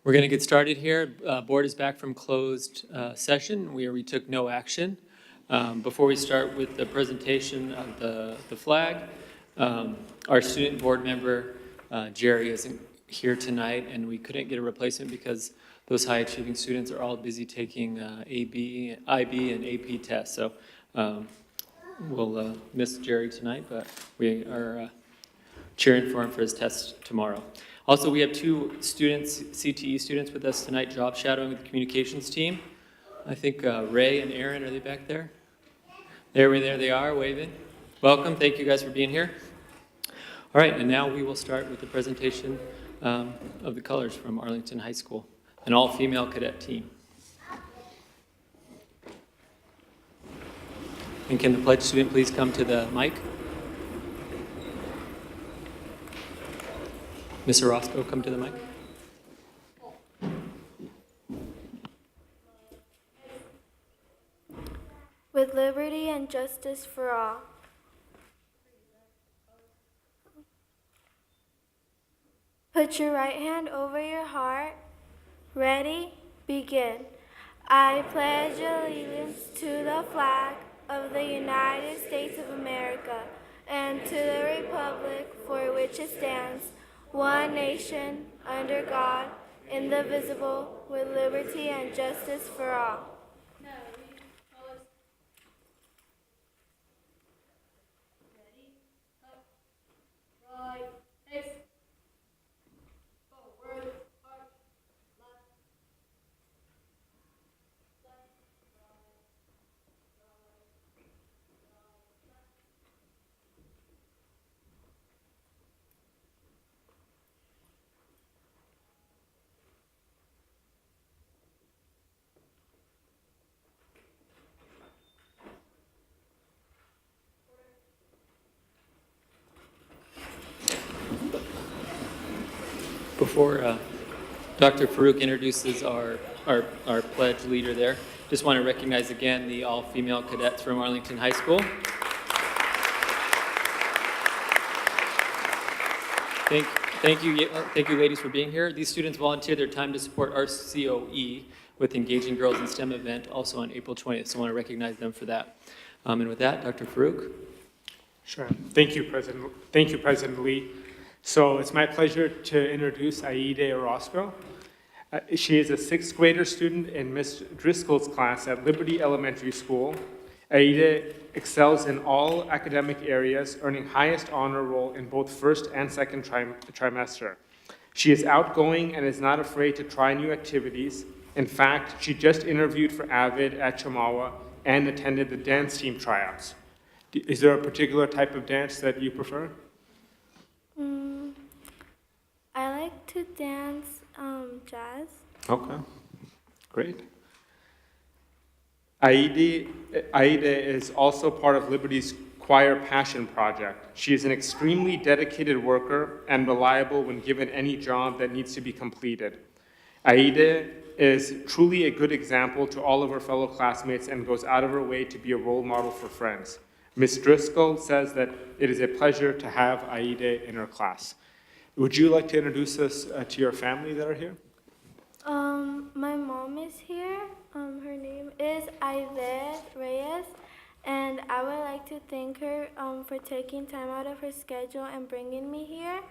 We're going to get started here. Board is back from closed session where we took no action. Before we start with the presentation of the flag, our student board member, Jerry, isn't here tonight, and we couldn't get a replacement because those high-achieving students are all busy taking IB and AP tests. So we'll miss Jerry tonight, but we are cheering for him for his test tomorrow. Also, we have two students, CTE students with us tonight, job shadowing with the communications team. I think Ray and Aaron, are they back there? There they are, waving. Welcome, thank you guys for being here. All right, and now we will start with the presentation of the colors from Arlington High School, an all-female cadet team. And can the pledge student please come to the mic? Ms. Orozco, come to the mic. With liberty and justice for all. Put your right hand over your heart. Ready? Begin. I pledge allegiance to the flag of the United States of America and to the republic for which it stands, one nation, under God, indivisible, with liberty and justice for all. Before Dr. Farouk introduces our pledge leader there, just want to recognize again the all-female cadets from Arlington High School. Thank you ladies for being here. These students volunteered their time to support our COE with Engaging Girls in STEM event also on April 20th, so I want to recognize them for that. And with that, Dr. Farouk. Sure. Thank you, President Lee. So it's my pleasure to introduce Aide Orozco. She is a sixth grader student in Ms. Driscoll's class at Liberty Elementary School. Aide excels in all academic areas, earning highest honor roll in both first and second trimester. She is outgoing and is not afraid to try new activities. In fact, she just interviewed for AVID at Chamawa and attended the dance team tryouts. Is there a particular type of dance that you prefer? I like to dance jazz. Okay, great. Aida is also part of Liberty's Choir Passion Project. She is an extremely dedicated worker and reliable when given any job that needs to be completed. Aida is truly a good example to all of her fellow classmates and goes out of her way to be a role model for friends. Ms. Driscoll says that it is a pleasure to have Aida in her class. Would you like to introduce us to your family that are here? My mom is here. Her name is Aide Reyes, and I would like to thank her for taking time out of her schedule and bringing me here.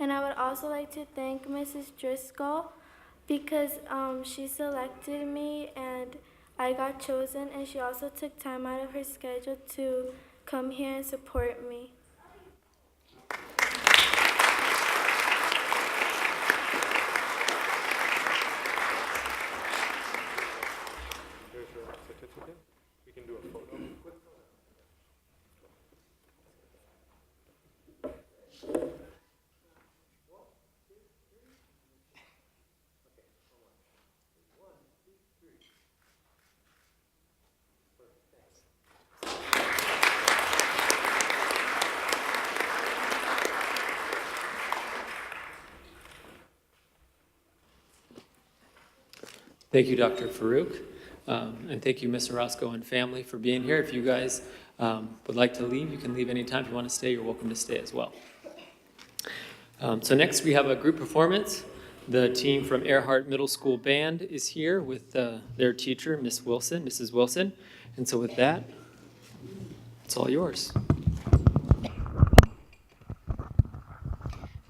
And I would also like to thank Mrs. Driscoll because she selected me and I got chosen, and she also took time out of her schedule to come here and support me. Here's your certificate. We can do a photo. Thank you, Dr. Farouk. And thank you, Ms. Orozco and family, for being here. If you guys would like to leave, you can leave anytime. If you want to stay, you're welcome to stay as well. So next we have a group performance. The team from Earhart Middle School Band is here with their teacher, Mrs. Wilson. And so with that, it's all yours.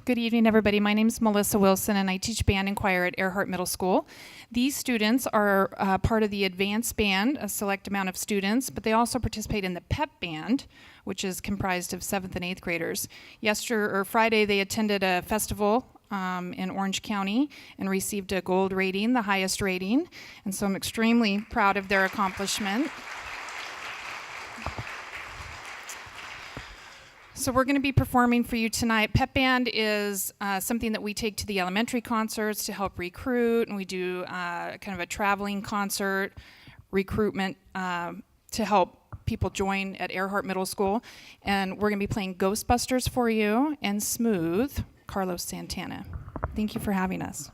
Good evening, everybody. My name is Melissa Wilson, and I teach band and choir at Earhart Middle School. These students are part of the advanced band, a select amount of students, but they also participate in the PEP band, which is comprised of 7th and 8th graders. Friday, they attended a festival in Orange County and received a gold rating, the highest rating, and so I'm extremely proud of their accomplishment. So we're going to be performing for you tonight. Pep Band is something that we take to the elementary concerts to help recruit, and we do kind of a traveling concert recruitment to help people join at Earhart Middle School. And we're going to be playing Ghostbusters for you and Smooth, Carlos Santana. Thank you for having us.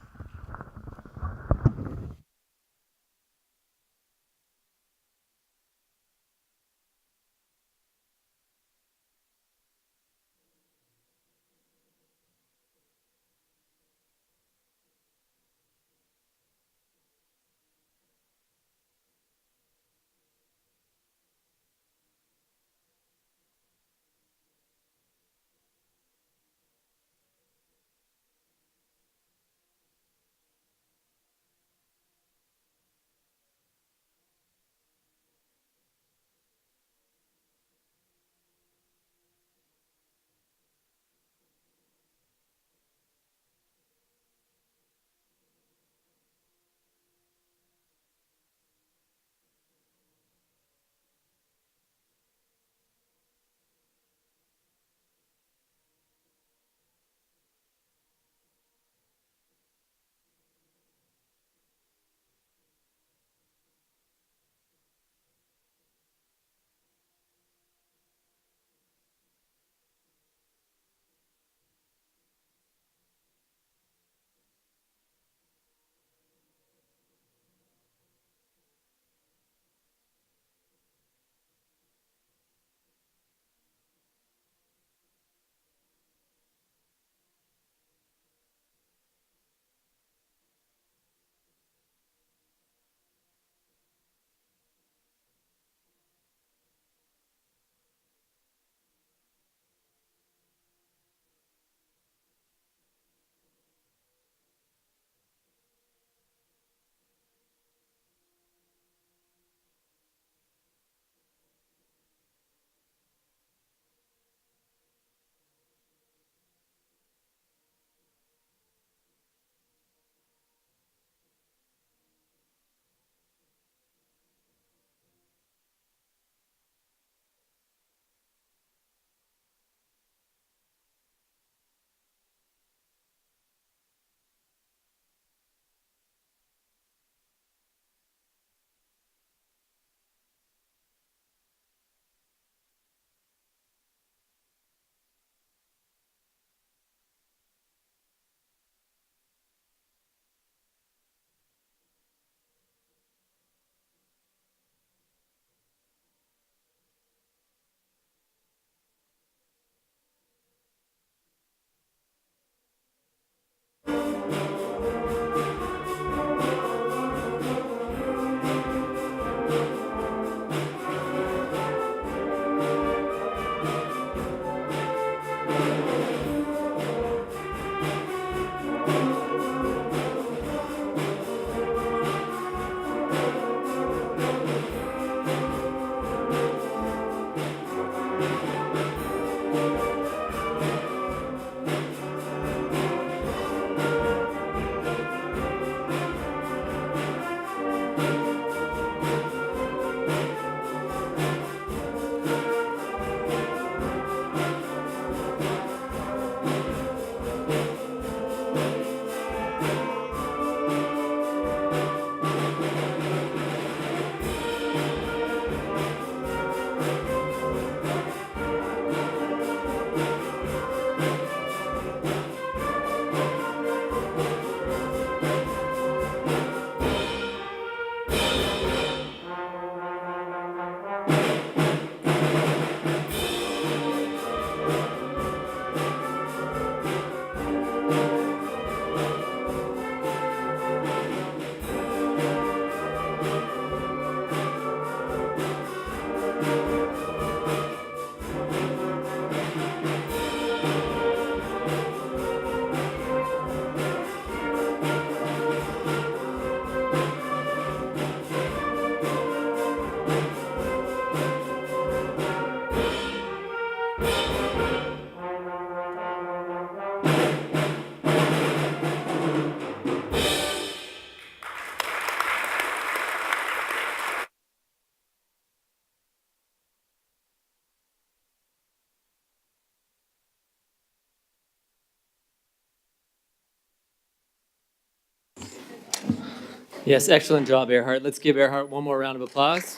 Yes, excellent job, Earhart. Let's give Earhart one more round of applause.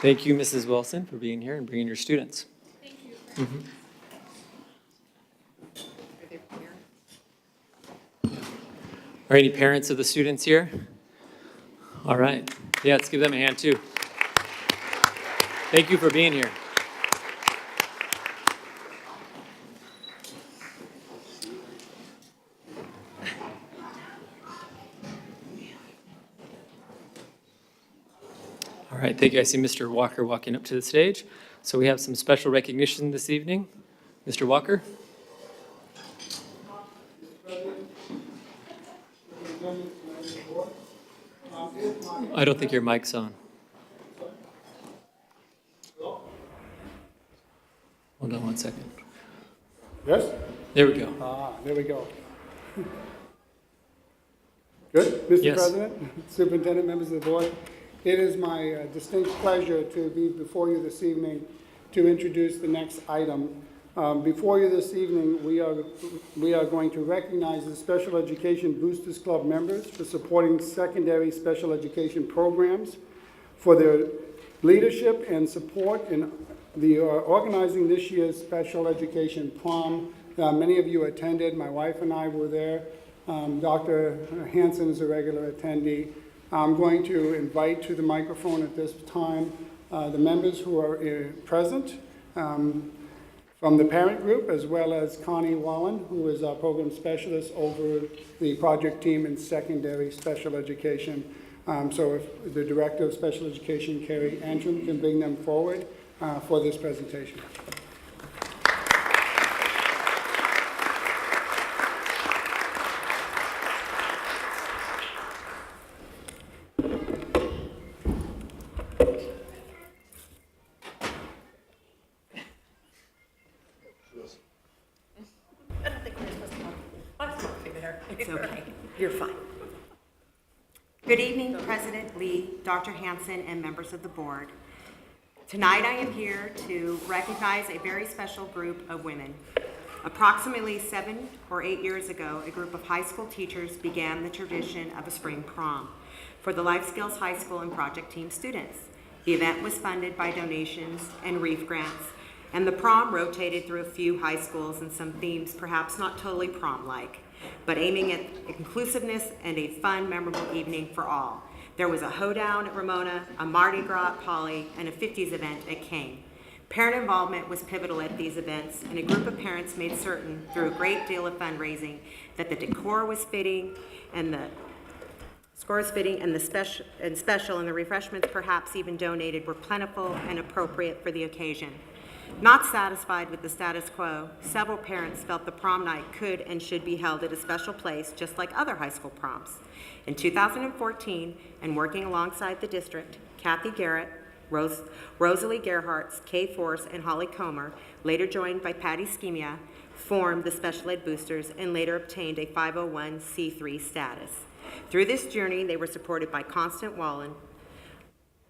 Thank you, Mrs. Wilson, for being here and bringing your students. Thank you. Are any parents of the students here? All right. Yeah, let's give them a hand too. Thank you for being here. All right, thank you. I see Mr. Walker walking up to the stage. So we have some special recognition this evening. Mr. Walker? I don't think your mic's on. Hold on one second. Yes? There we go. There we go. Good, Mr. Yes. President, Superintendent, members of the board. It is my distinct pleasure to be before you this evening to introduce the next item. Before you this evening, we are going to recognize the Special Education Boosters Club members for supporting secondary special education programs, for their leadership and support in the organizing this year's special education prom. Many of you attended. My wife and I were there. Dr. Hanson is a regular attendee. I'm going to invite to the microphone at this time the members who are present from the parent group, as well as Connie Wallen, who is our program specialist over the project team in secondary special education. So if the Director of Special Education, Carrie Antrim, can bring them forward for this presentation. It's okay. You're fine. Good evening, President Lee, Dr. Hanson, and members of the board. Tonight I am here to recognize a very special group of women. Approximately 7 or 8 years ago, a group of high school teachers began the tradition of a spring prom for the Life Skills High School and project team students. The event was funded by donations and REEF grants, and the prom rotated through a few high schools and some themes perhaps not totally prom-like, but aiming at inclusiveness and a fun, memorable evening for all. There was a hoedown at Ramona, a Mardi Gras at Poly, and a 50s event at Kane. Parent involvement was pivotal at these events, and a group of parents made certain, through a great deal of fundraising, that the decor was fitting and the special and the refreshments, perhaps even donated, were plentiful and appropriate for the occasion. Not satisfied with the status quo, several parents felt the prom night could and should be held at a special place, just like other high school proms. In 2014, and working alongside the district, Kathy Garrett, Rosalie Gerhardt, Kay Force, and Holly Comer, later joined by Patty Schemia, formed the Special Ed Boosters and later obtained a 501c3 status. Through this journey, they were supported by Constant Wallen,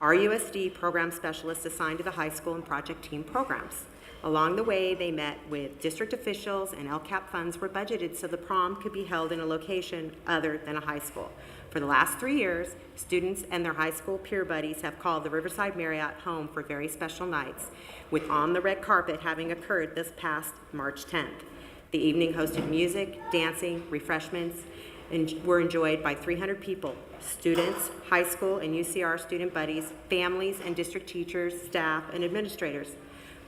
RUSD program specialists assigned to the high school and project team programs. Along the way, they met with district officials, and LCAP funds were budgeted so the prom could be held in a location other than a high school. For the last 3 years, students and their high school peer buddies have called the Riverside Marriott home for very special nights, with On the Red Carpet having occurred this past March 10th. The evening hosted music, dancing, refreshments, and were enjoyed by 300 people, students, high school and UCR student buddies, families and district teachers, staff, and administrators.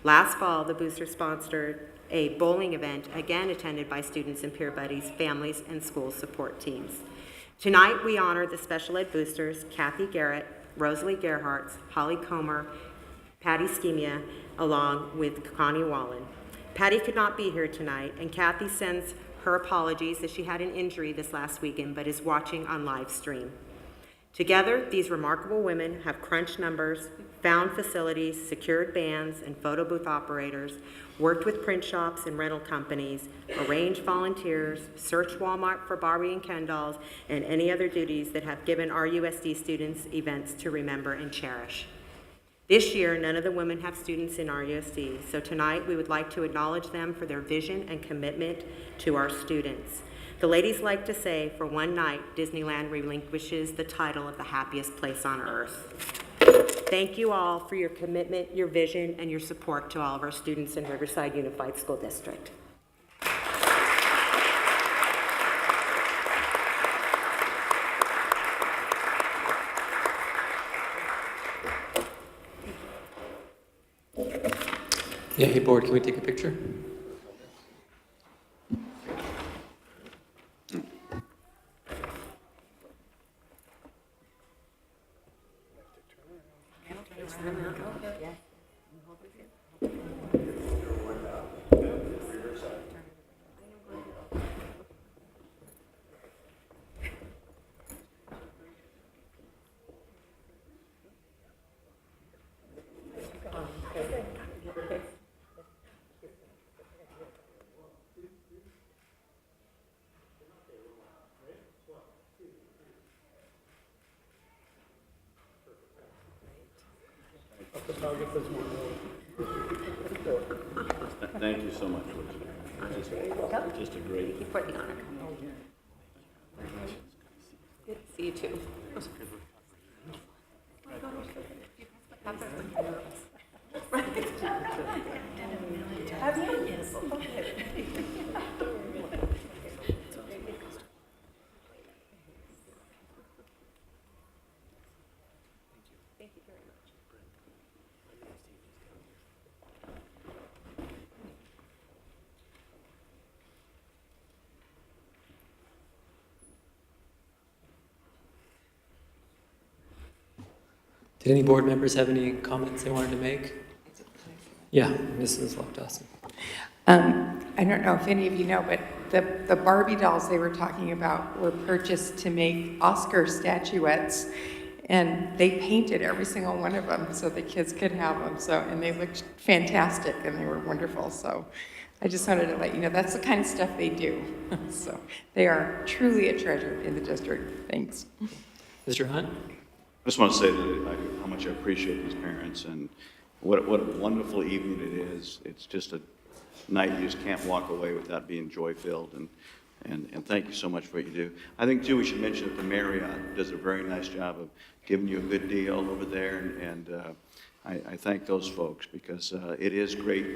Last fall, the boosters sponsored a bowling event, again attended by students and peer buddies, families, and school support teams. Tonight, we honor the Special Ed Boosters, Kathy Garrett, Rosalie Gerhardt, Holly Comer, Patty Schemia, along with Connie Wallen. Patty could not be here tonight, and Kathy sends her apologies as she had an injury this last weekend, but is watching on live stream. Together, these remarkable women have crunched numbers, found facilities, secured bands and photo booth operators, worked with print shops and rental companies, arranged volunteers, searched Walmart for Barbie and Ken dolls, and any other duties that have given our USD students events to remember and cherish. This year, none of the women have students in RUSD, so tonight we would like to acknowledge them for their vision and commitment to our students. The ladies like to say, for one night, Disneyland relinquishes the title of the happiest place on earth. Thank you all for your commitment, your vision, and your support to all of our students in Riverside Unified School District. Yeah, hey, board, can we take a picture? Thank you so much, Elizabeth. Just a great. For the honor. Good to see you too. Did any board members have any comments they wanted to make? Yeah, Mrs. Lockdawson. I don't know if any of you know, but the Barbie dolls they were talking about were purchased to make Oscar statuettes, and they painted every single one of them so the kids could have them. So, and they looked fantastic and they were wonderful. So, I just wanted to let you know that's the kind of stuff they do. So, they are truly a treasure in the district. Thanks. Mr. Hunt? I just want to say how much I appreciate these parents and what a wonderful evening it is. It's just a night you just can't walk away without being joy-filled, and thank you so much for what you do. I think, too, we should mention that the Marriott does a very nice job of giving you a good deal over there, and I thank those folks because it is great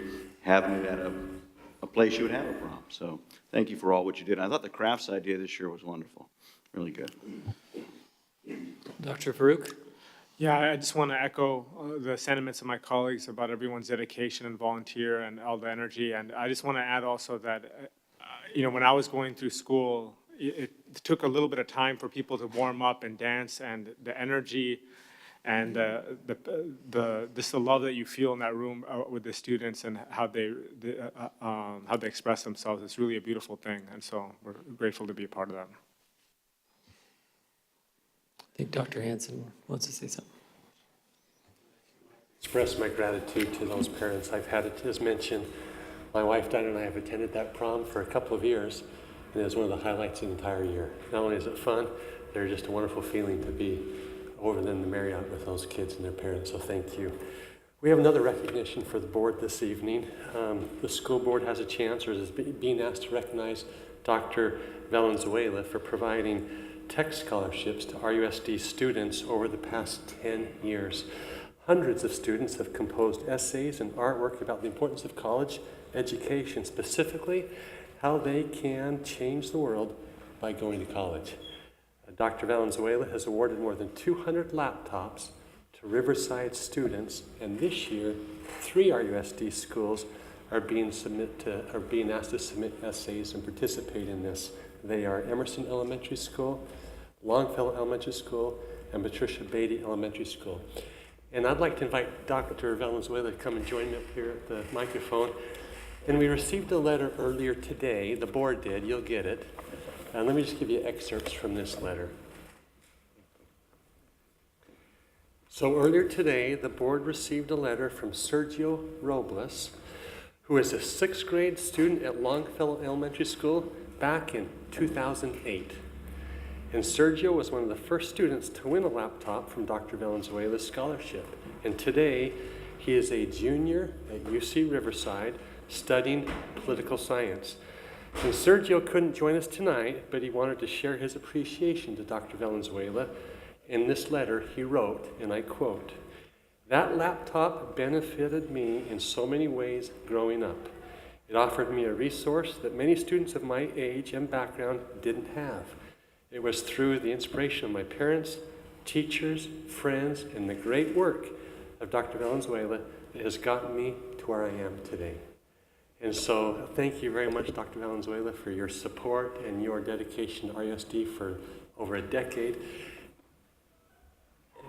having it at a place you would have a prom. So thank you for all what you did. I thought the crafts idea this year was wonderful. Really good. Dr. Farouk? Yeah, I just want to echo the sentiments of my colleagues about everyone's dedication and volunteer and all the energy. And I just want to add also that, when I was going through school, it took a little bit of time for people to warm up and dance, and the energy and the love that you feel in that room with the students and how they express themselves is really a beautiful thing. And so we're grateful to be a part of that. I think Dr. Hanson wants to say something. Express my gratitude to those parents. I've had it, as mentioned, my wife Dinah and I have attended that prom for a couple of years, and it was one of the highlights of the entire year. Not only is it fun, they're just a wonderful feeling to be over in the Marriott with those kids and their parents, so thank you. We have another recognition for the board this evening. The school board has a chance, or is being asked to recognize Dr. Valenzuela for providing tech scholarships to RUSD students over the past 10 years. Hundreds of students have composed essays and artwork about the importance of college education, specifically how they can change the world by going to college. Dr. Valenzuela has awarded more than 200 laptops to Riverside students, and this year, 3 RUSD schools are being asked to submit essays and participate in this. They are Emerson Elementary School, Longfellow Elementary School, and Patricia Beatty Elementary School. And I'd like to invite Dr. Valenzuela to come and join me up here at the microphone. And we received a letter earlier today, the board did, you'll get it. And let me just give you excerpts from this letter. So earlier today, the board received a letter from Sergio Robles, who is a 6th grade student at Longfellow Elementary School back in 2008. And Sergio was one of the first students to win a laptop from Dr. Valenzuela's scholarship. And today, he is a junior at UC Riverside studying political science. And Sergio couldn't join us tonight, but he wanted to share his appreciation to Dr. Valenzuela. In this letter, he wrote, and I quote, "That laptop benefited me in so many ways growing up. It offered me a resource that many students of my age and background didn't have. It was through the inspiration of my parents, teachers, friends, and the great work of Dr. Valenzuela that has gotten me to where I am today." And so thank you very much, Dr. Valenzuela, for your support and your dedication to RUSD for over a decade.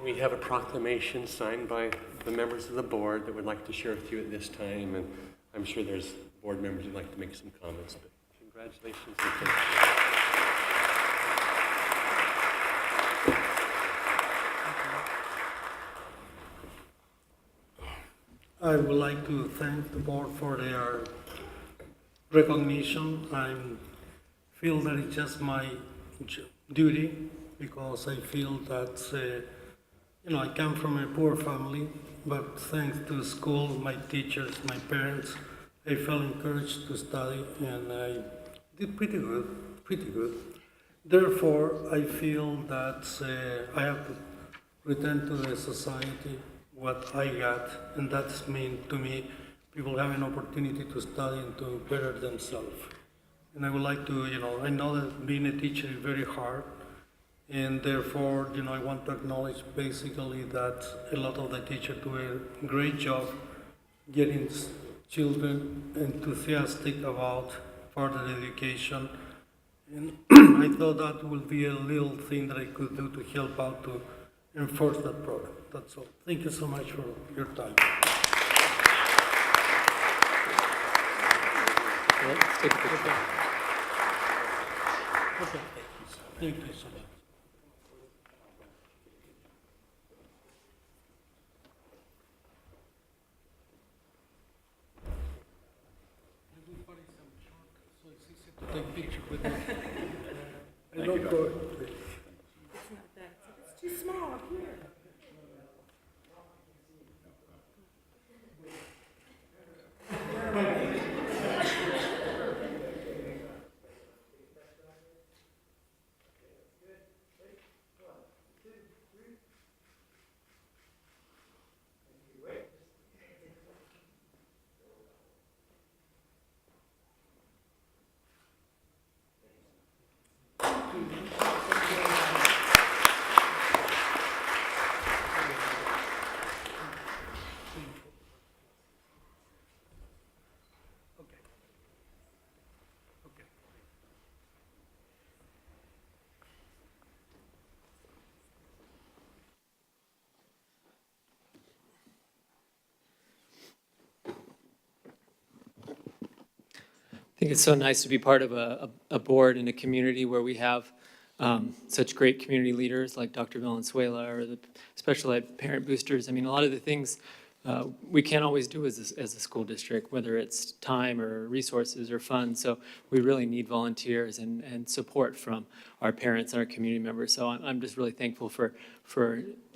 We have a proclamation signed by the members of the board that we'd like to share with you at this time, and I'm sure there's board members who'd like to make some comments, but congratulations. And thank I would like to thank the board for their recognition. I feel that it's just my duty because I feel that, I come from a poor family, but thanks to school, my teachers, my parents, I felt encouraged to study and I did pretty good. Therefore, I feel that I have to return to the society what I got, and that's mean to me, people have an opportunity to study and to better themselves. And I would like to, I know that being a teacher is very hard, and therefore, I want to acknowledge basically that a lot of the teachers do a great job getting children enthusiastic about further education. And I thought that would be a little thing that I could do to help out to enforce that program. That's all. Thank you so much for your time. Let's take a picture. Thank you so much. Take picture with me. I don't go. It's too small up here. I think it's so nice to be part of a board in a community where we have such great community leaders like Dr. Valenzuela or the special ed parent boosters. I mean, a lot of the things we can't always do as a school district, whether it's time or resources or funds. So we really need volunteers and support from our parents and our community members. So I'm just really thankful for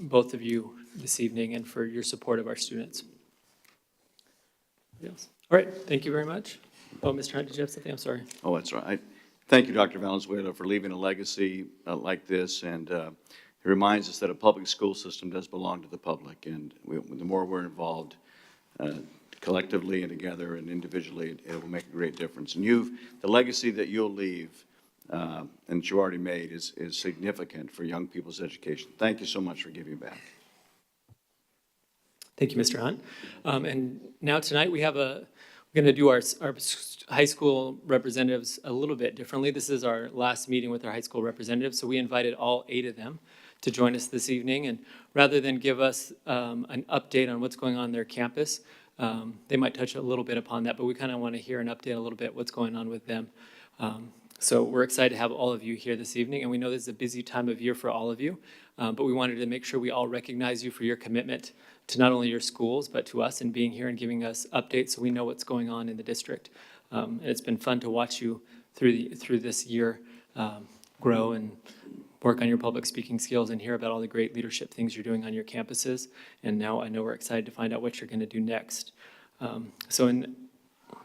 both of you this evening and for your support of our students. Yes. All right, thank you very much. Oh, Mr. Hunt, did you have something? I'm sorry. Oh, that's right. Thank you, Dr. Valenzuela, for leaving a legacy like this, and it reminds us that a public school system does belong to the public, and the more we're involved collectively and together and individually, it will make a great difference. And the legacy that you'll leave and that you already made is significant for young people's education. Thank you so much for giving back. Thank you, Mr. Hunt. And now tonight we have we're going to do our high school representatives a little bit differently. This is our last meeting with our high school representatives, so we invited all 8 of them to join us this evening. And rather than give us an update on what's going on their campus, they might touch a little bit upon that, but we kind of want to hear an update a little bit what's going on with them. So we're excited to have all of you here this evening, and we know this is a busy time of year for all of you, but we wanted to make sure we all recognize you for your commitment to not only your schools, but to us and being here and giving us updates so we know what's going on in the district. And it's been fun to watch you through this year grow, and work on your public speaking skills and hear about all the great leadership things you're doing on your campuses. And now I know we're excited to find out what you're going to do next. So in,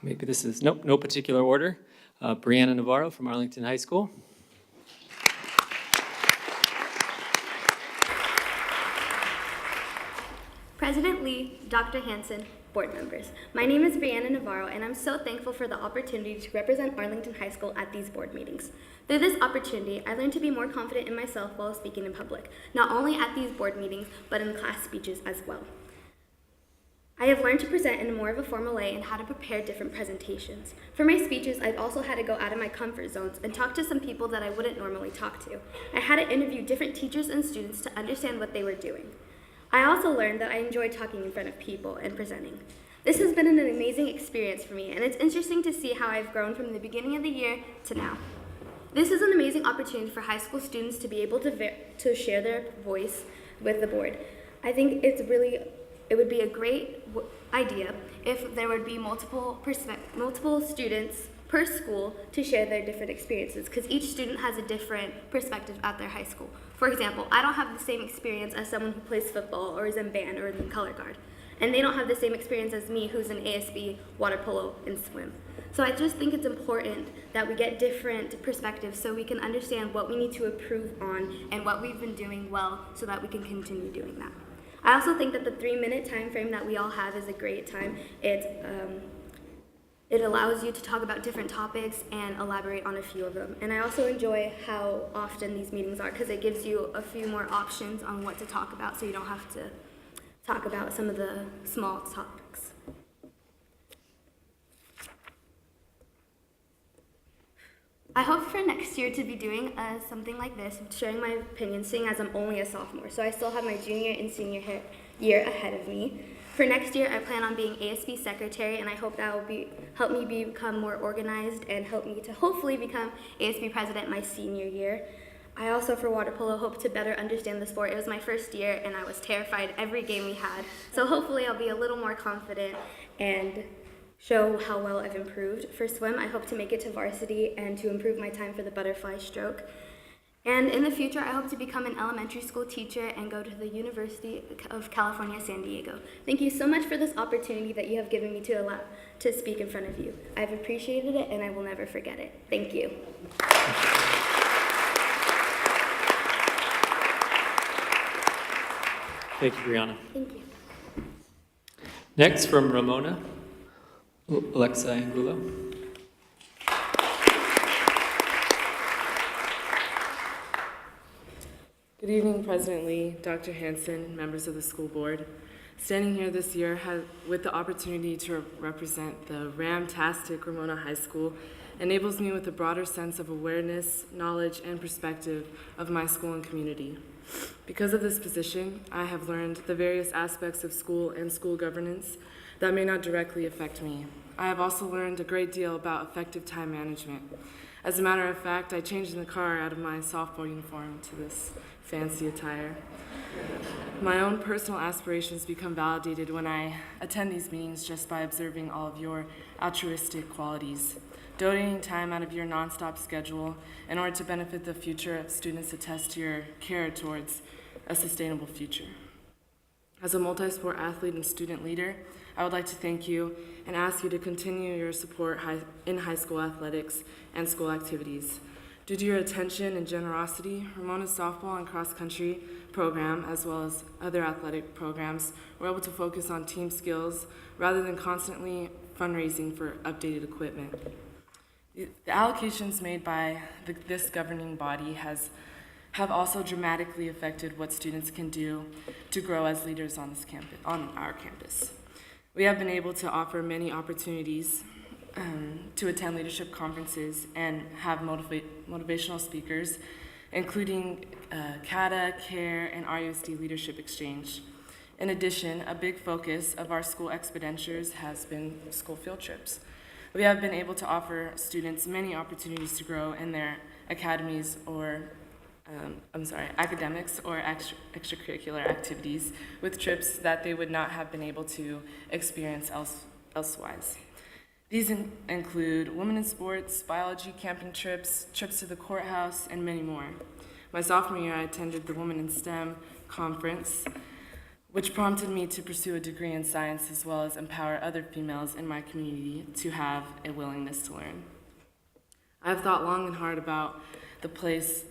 maybe this is, nope, no particular order. Brianna Navarro from Arlington High School. President Lee, Dr. Hanson, board members. My name is Brianna Navarro, and I'm so thankful for the opportunity to represent Arlington High School at these board meetings. Through this opportunity, I learned to be more confident in myself while speaking in public, not only at these board meetings, but in class speeches as well. I have learned to present in more of a formal way and how to prepare different presentations. For my speeches, I've also had to go out of my comfort zones and talk to some people that I wouldn't normally talk to. I had to interview different teachers and students to understand what they were doing. I also learned that I enjoy talking in front of people and presenting. This has been an amazing experience for me, and it's interesting to see how I've grown from the beginning of the year to now. This is an amazing opportunity for high school students to be able to share their voice with the board. I think it would be a great idea if there would be multiple students per school to share their different experiences, because each student has a different perspective at their high school. For example, I don't have the same experience as someone who plays football or is in band or in color guard. And they don't have the same experience as me who's in ASB, water polo, and swim. So I just think it's important that we get different perspectives so we can understand what we need to improve on and what we've been doing well so that we can continue doing that. I also think that the 3-minute time frame that we all have is a great time. It allows you to talk about different topics and elaborate on a few of them. And I also enjoy how often these meetings are because it gives you a few more options on what to talk about so you don't have to talk about some of the small topics. I hope for next year to be doing something like this, sharing my opinion, seeing as I'm only a sophomore. So I still have my junior and senior year ahead of me. For next year, I plan on being ASB secretary, and I hope that will help me become more organized and help me to hopefully become ASB president my senior year. I also, for water polo, hope to better understand the sport. It was my first year, and I was terrified every game we had. So hopefully I'll be a little more confident and show how well I've improved. For swim, I hope to make it to varsity and to improve my time for the butterfly stroke. And in the future, I hope to become an elementary school teacher and go to the University of California, San Diego. Thank you so much for this opportunity that you have given me to speak in front of you. I've appreciated it, and I will never forget it. Thank you. Thank you, Brianna. Thank you. Next, from Ramona, Alexa Angulo. Good evening, President Lee, Dr. Hanson, members of the school board. Standing here this year with the opportunity to represent the Ramtastic Ramona High School enables me with a broader sense of awareness, knowledge, and perspective of my school and community. Because of this position, I have learned the various aspects of school and school governance that may not directly affect me. I have also learned a great deal about effective time management. As a matter of fact, I changed in the car out of my softball uniform to this fancy attire. My own personal aspirations become validated when I attend these meetings just by observing all of your altruistic qualities. Donating time out of your nonstop schedule in order to benefit the future of students attests to your care towards a sustainable future. As a multi-sport athlete and student leader, I would like to thank you and ask you to continue your support in high school athletics and school activities. Due to your attention and generosity, Ramona's softball and cross-country program, as well as other athletic programs, were able to focus on team skills rather than constantly fundraising for updated equipment. The allocations made by this governing body have also dramatically affected what students can do to grow as leaders on our campus. We have been able to offer many opportunities to attend leadership conferences and have motivational speakers, including CATA, CARE, and RUSD Leadership Exchange. In addition, a big focus of our school expenditures has been school field trips. We have been able to offer students many opportunities to grow in their academies or academics or extracurricular activities with trips that they would not have been able to experience elsewise. These include women in sports, biology, camping trips, trips to the courthouse, and many more. My sophomore year, I attended the Women in STEM conference, which prompted me to pursue a degree in science as well as empower other females in my community to have a willingness to learn. I've thought long and hard about the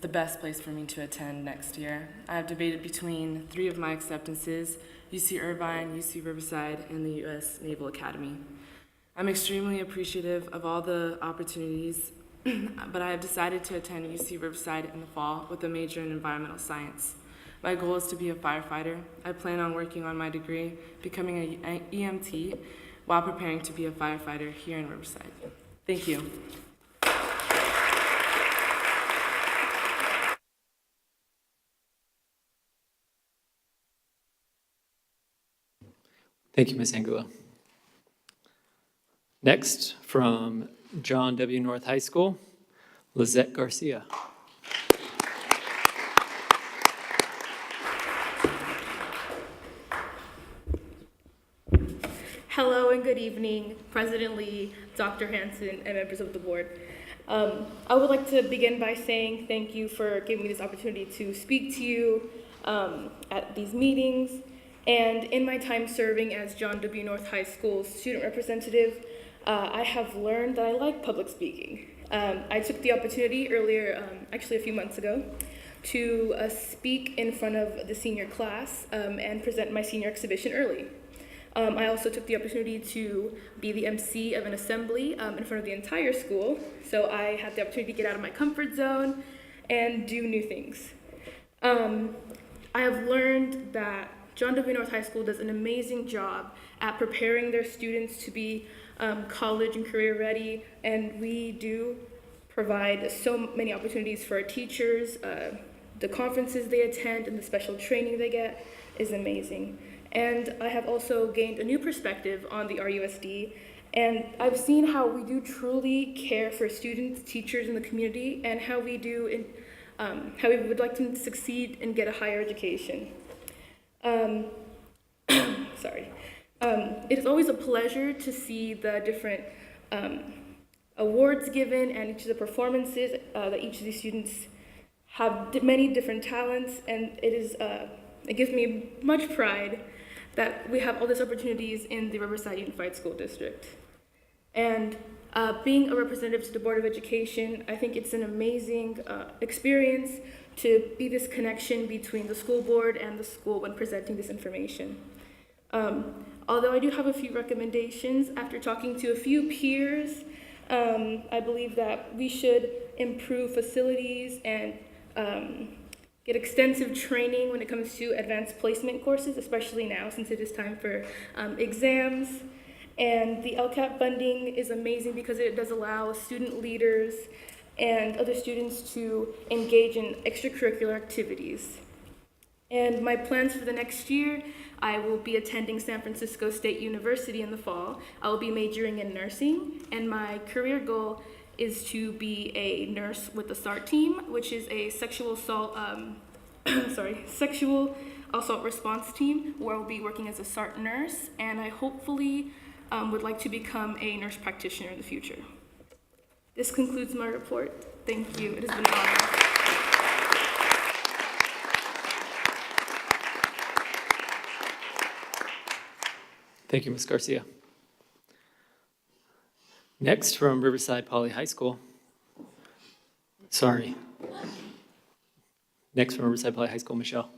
best place for me to attend next year. I have debated between 3 of my acceptances: UC Irvine, UC Riverside, and the U.S. Naval Academy. I'm extremely appreciative of all the opportunities, but I have decided to attend UC Riverside in the fall with a major in environmental science. My goal is to be a firefighter. I plan on working on my degree, becoming an EMT, while preparing to be a firefighter here in Riverside. Thank you. Thank you, Ms. Angulo. Next, from John W. North High School, Lizette Garcia. Hello and good evening, President Lee, Dr. Hanson, and members of the board. I would like to begin by saying thank you for giving me this opportunity to speak to you at these meetings. And in my time serving as John W. North High School's student representative, I have learned that I like public speaking. I took the opportunity earlier, actually a few months ago, to speak in front of the senior class and present my senior exhibition early. I also took the opportunity to be the MC of an assembly in front of the entire school, so I had the opportunity to get out of my comfort zone and do new things. I have learned that John W. North High School does an amazing job at preparing their students to be college and career ready, and we do provide so many opportunities for our teachers. The conferences they attend and the special training they get is amazing. And I have also gained a new perspective on the RUSD, and I've seen how we do truly care for students, teachers, and the community, and how we would like them to succeed and get a higher education. It is always a pleasure to see the different awards given and each of the performances that each of these students have many different talents, and it gives me much pride that we have all these opportunities in the Riverside Unified School District. And being a representative to the Board of Education, I think it's an amazing experience to be this connection between the school board and the school when presenting this information. Although I do have a few recommendations, after talking to a few peers, I believe that we should improve facilities and get extensive training when it comes to advanced placement courses, especially now since it is time for exams. And the LCAP funding is amazing because it does allow student leaders and other students to engage in extracurricular activities. And my plans for the next year, I will be attending San Francisco State University in the fall. I will be majoring in nursing, and my career goal is to be a nurse with the SART team, which is a sexual assault response team, where I'll be working as a SART nurse, and I hopefully would like to become a nurse practitioner in the future. This concludes my report. Thank you. It has been an honor. Thank you, Ms. Garcia. Next, from Riverside Poly High School. Next from Riverside Poly High School, Michelle.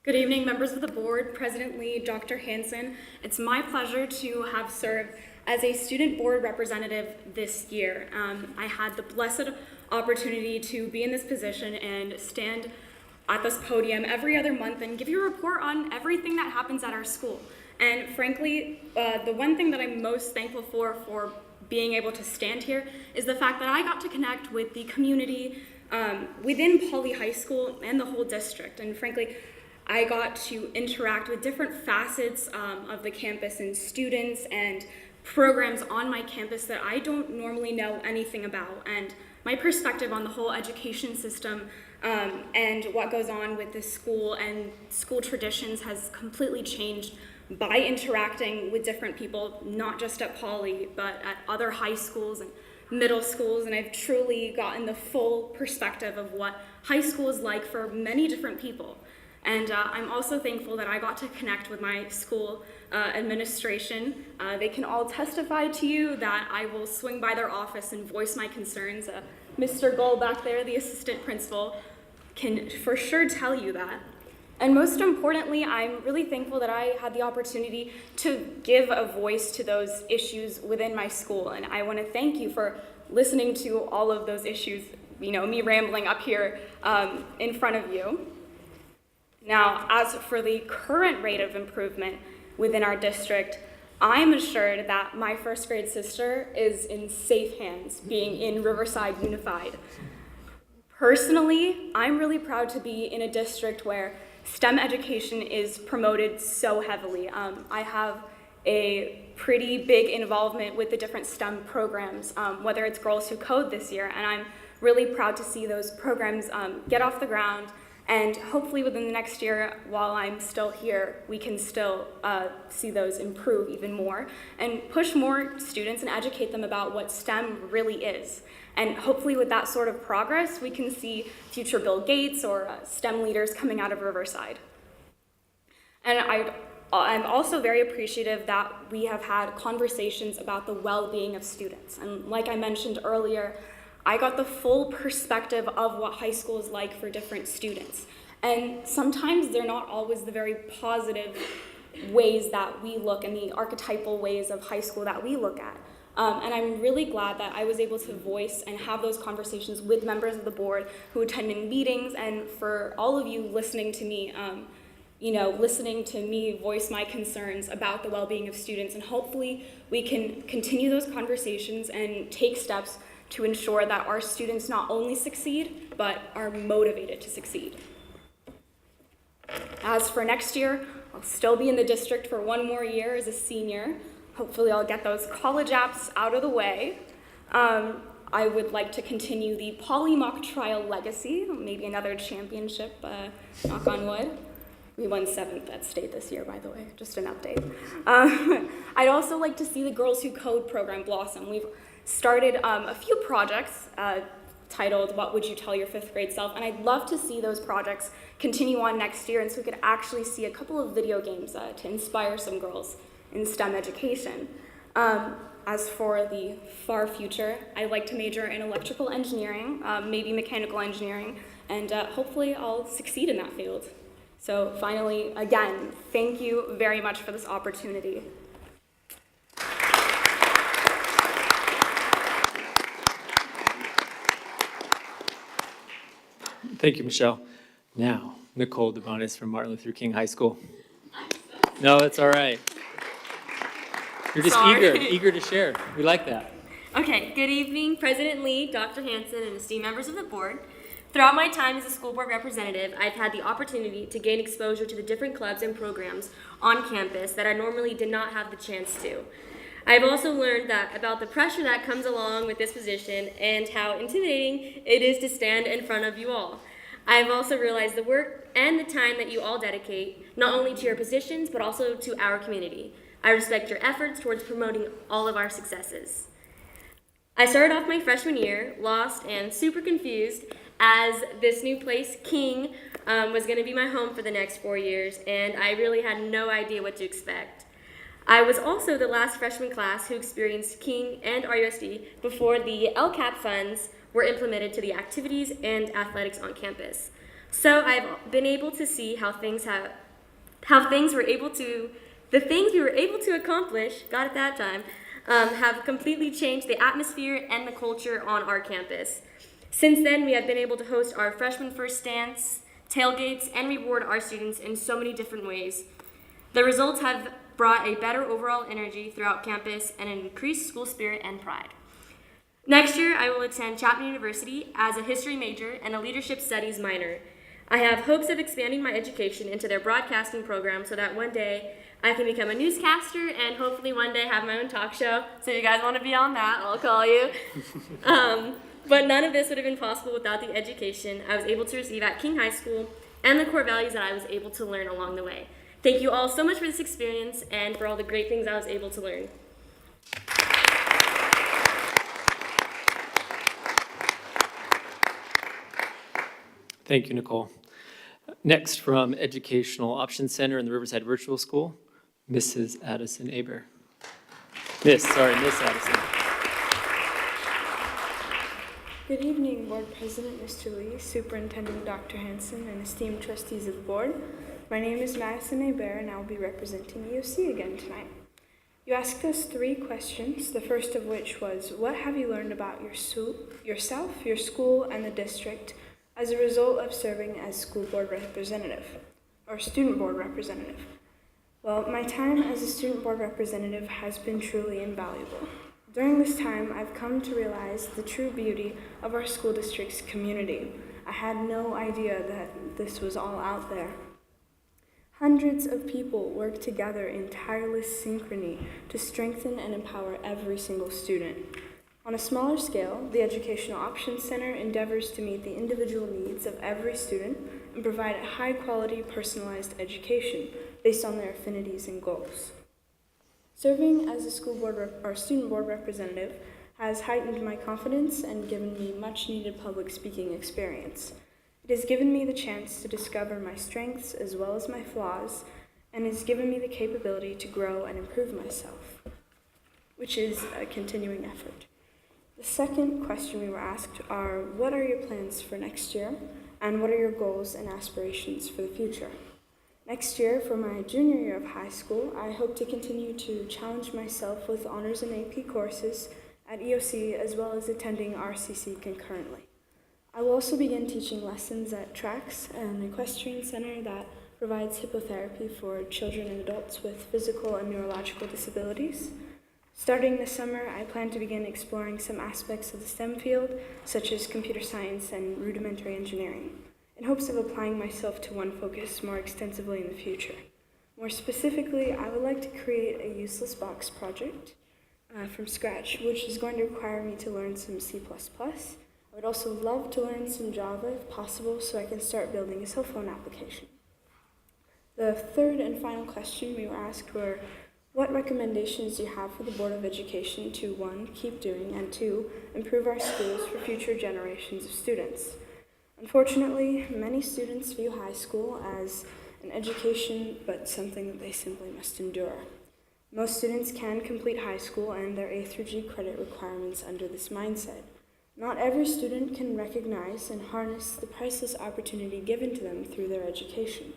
Good evening, members of the board, President Lee, Dr. Hanson. It's my pleasure to have served as a student board representative this year. I had the blessed opportunity to be in this position and stand at this podium every other month and give you a report on everything that happens at our school. And frankly, the one thing that I'm most thankful for being able to stand here is the fact that I got to connect with the community within Poly High School and the whole district. And frankly, I got to interact with different facets of the campus and students and programs on my campus that I don't normally know anything about. And my perspective on the whole education system and what goes on with this school and school traditions has completely changed by interacting with different people, not just at Poly, but at other high schools and middle schools, and I've truly gotten the full perspective of what high school is like for many different people. And I'm also thankful that I got to connect with my school administration. They can all testify to you that I will swing by their office and voice my concerns. Mr. Gull back there, the assistant principal, can for sure tell you that. And most importantly, I'm really thankful that I had the opportunity to give a voice to those issues within my school. And I want to thank you for listening to all of those issues, me rambling up here in front of you. Now, as for the current rate of improvement within our district, I'm assured that my first grade sister is in safe hands, being in Riverside Unified. Personally, I'm really proud to be in a district where STEM education is promoted so heavily. I have a pretty big involvement with the different STEM programs, whether it's Girls Who Code this year, and I'm really proud to see those programs get off the ground, and hopefully within the next year, while I'm still here, we can still see those improve even more and push more students and educate them about what STEM really is. And hopefully with that sort of progress, we can see future Bill Gates or STEM leaders coming out of Riverside. And I'm also very appreciative that we have had conversations about the well-being of students. And like I mentioned earlier, I got the full perspective of what high school is like for different students. And sometimes they're not always the very positive ways that we look and the archetypal ways of high school that we look at. And I'm really glad that I was able to voice and have those conversations with members of the board who attended meetings, and for all of you listening to me, listening to me voice my concerns about the well-being of students. And hopefully we can continue those conversations and take steps to ensure that our students not only succeed, but are motivated to succeed. As for next year, I'll still be in the district for one more year as a senior. Hopefully I'll get those college apps out of the way. I would like to continue the Poly mock trial legacy, maybe another championship, knock on wood. We won 7th at state this year, by the way, just an update. I'd also like to see the Girls Who Code program blossom. We've started a few projects titled What Would You Tell Your 5th Grade Self? And I'd love to see those projects continue on next year, and so we could actually see a couple of video games to inspire some girls in STEM education. As for the far future, I'd like to major in electrical engineering, maybe mechanical engineering, and hopefully I'll succeed in that field. So finally, again, thank you very much for this opportunity. Thank you, Michelle. Now, Nicole DeBonis from Martin Luther King High School. No, it's all right. You're just eager to share. We like that. Okay, good evening, President Lee, Dr. Hanson, and esteemed members of the board. Throughout my time as a school board representative, I've had the opportunity to gain exposure to the different clubs and programs on campus that I normally did not have the chance to. I've also learned about the pressure that comes along with this position and how intimidating it is to stand in front of you all. I've also realized the work and the time that you all dedicate, not only to your positions, but also to our community. I respect your efforts towards promoting all of our successes. I started off my freshman year lost and super confused, as this new place, King, was going to be my home for the next 4 years, and I really had no idea what to expect. I was also the last freshman class who experienced King and RUSD before the LCAP funds were implemented to the activities and athletics on campus. So I've been able to see the things we were able to accomplish, got at that time, have completely changed the atmosphere and the culture on our campus. Since then, we have been able to host our freshman first dance, tailgates, and reward our students in so many different ways. The results have brought a better overall energy throughout campus and an increased school spirit and pride. Next year, I will attend Chapman University as a history major and a leadership studies minor. I have hopes of expanding my education into their broadcasting program so that one day I can become a newscaster and hopefully one day have my own talk show. So if you guys want to be on that, I'll call you. But none of this would have been possible without the education I was able to receive at King High School and the core values that I was able to learn along the way. Thank you all so much for this experience and for all the great things I was able to learn. Thank you, Nicole. Next, from Educational Options Center in the Riverside Virtual School, Mrs. Addison Aber. Miss Addison. Good evening, Board President Mr. Lee, Superintendent Dr. Hanson, and esteemed trustees of the board. My name is Madison Aber, and I will be representing EOC again tonight. You asked us 3 questions, the first of which was, what have you learned about yourself, your school, and the district as a result of serving as school board representative, or student board representative? Well, my time as a student board representative has been truly invaluable. During this time, I've come to realize the true beauty of our school district's community. I had no idea that this was all out there. Hundreds of people work together in tireless synchrony to strengthen and empower every single student. On a smaller scale, the Educational Options Center endeavors to meet the individual needs of every student and provide a high-quality, personalized education based on their affinities and goals. Serving as a school board or student board representative has heightened my confidence and given me much-needed public speaking experience. It has given me the chance to discover my strengths as well as my flaws, and has given me the capability to grow and improve myself, which is a continuing effort. The second question we were asked are, what are your plans for next year, and what are your goals and aspirations for the future? Next year, for my junior year of high school, I hope to continue to challenge myself with honors and AP courses at EOC, as well as attending RCC concurrently. I will also begin teaching lessons at TRAX, an equestrian center that provides hippotherapy for children and adults with physical and neurological disabilities. Starting this summer, I plan to begin exploring some aspects of the STEM field, such as computer science and rudimentary engineering, in hopes of applying myself to one focus more extensively in the future. More specifically, I would like to create a useless box project from scratch, which is going to require me to learn some C++. I would also love to learn some Java if possible, so I can start building a cell phone application. The third and final question we were asked were, what recommendations do you have for the Board of Education to, 1, keep doing, and 2, improve our schools for future generations of students? Unfortunately, many students view high school as an education, but something that they simply must endure. Most students can complete high school and their A through G credit requirements under this mindset. Not every student can recognize and harness the priceless opportunity given to them through their education.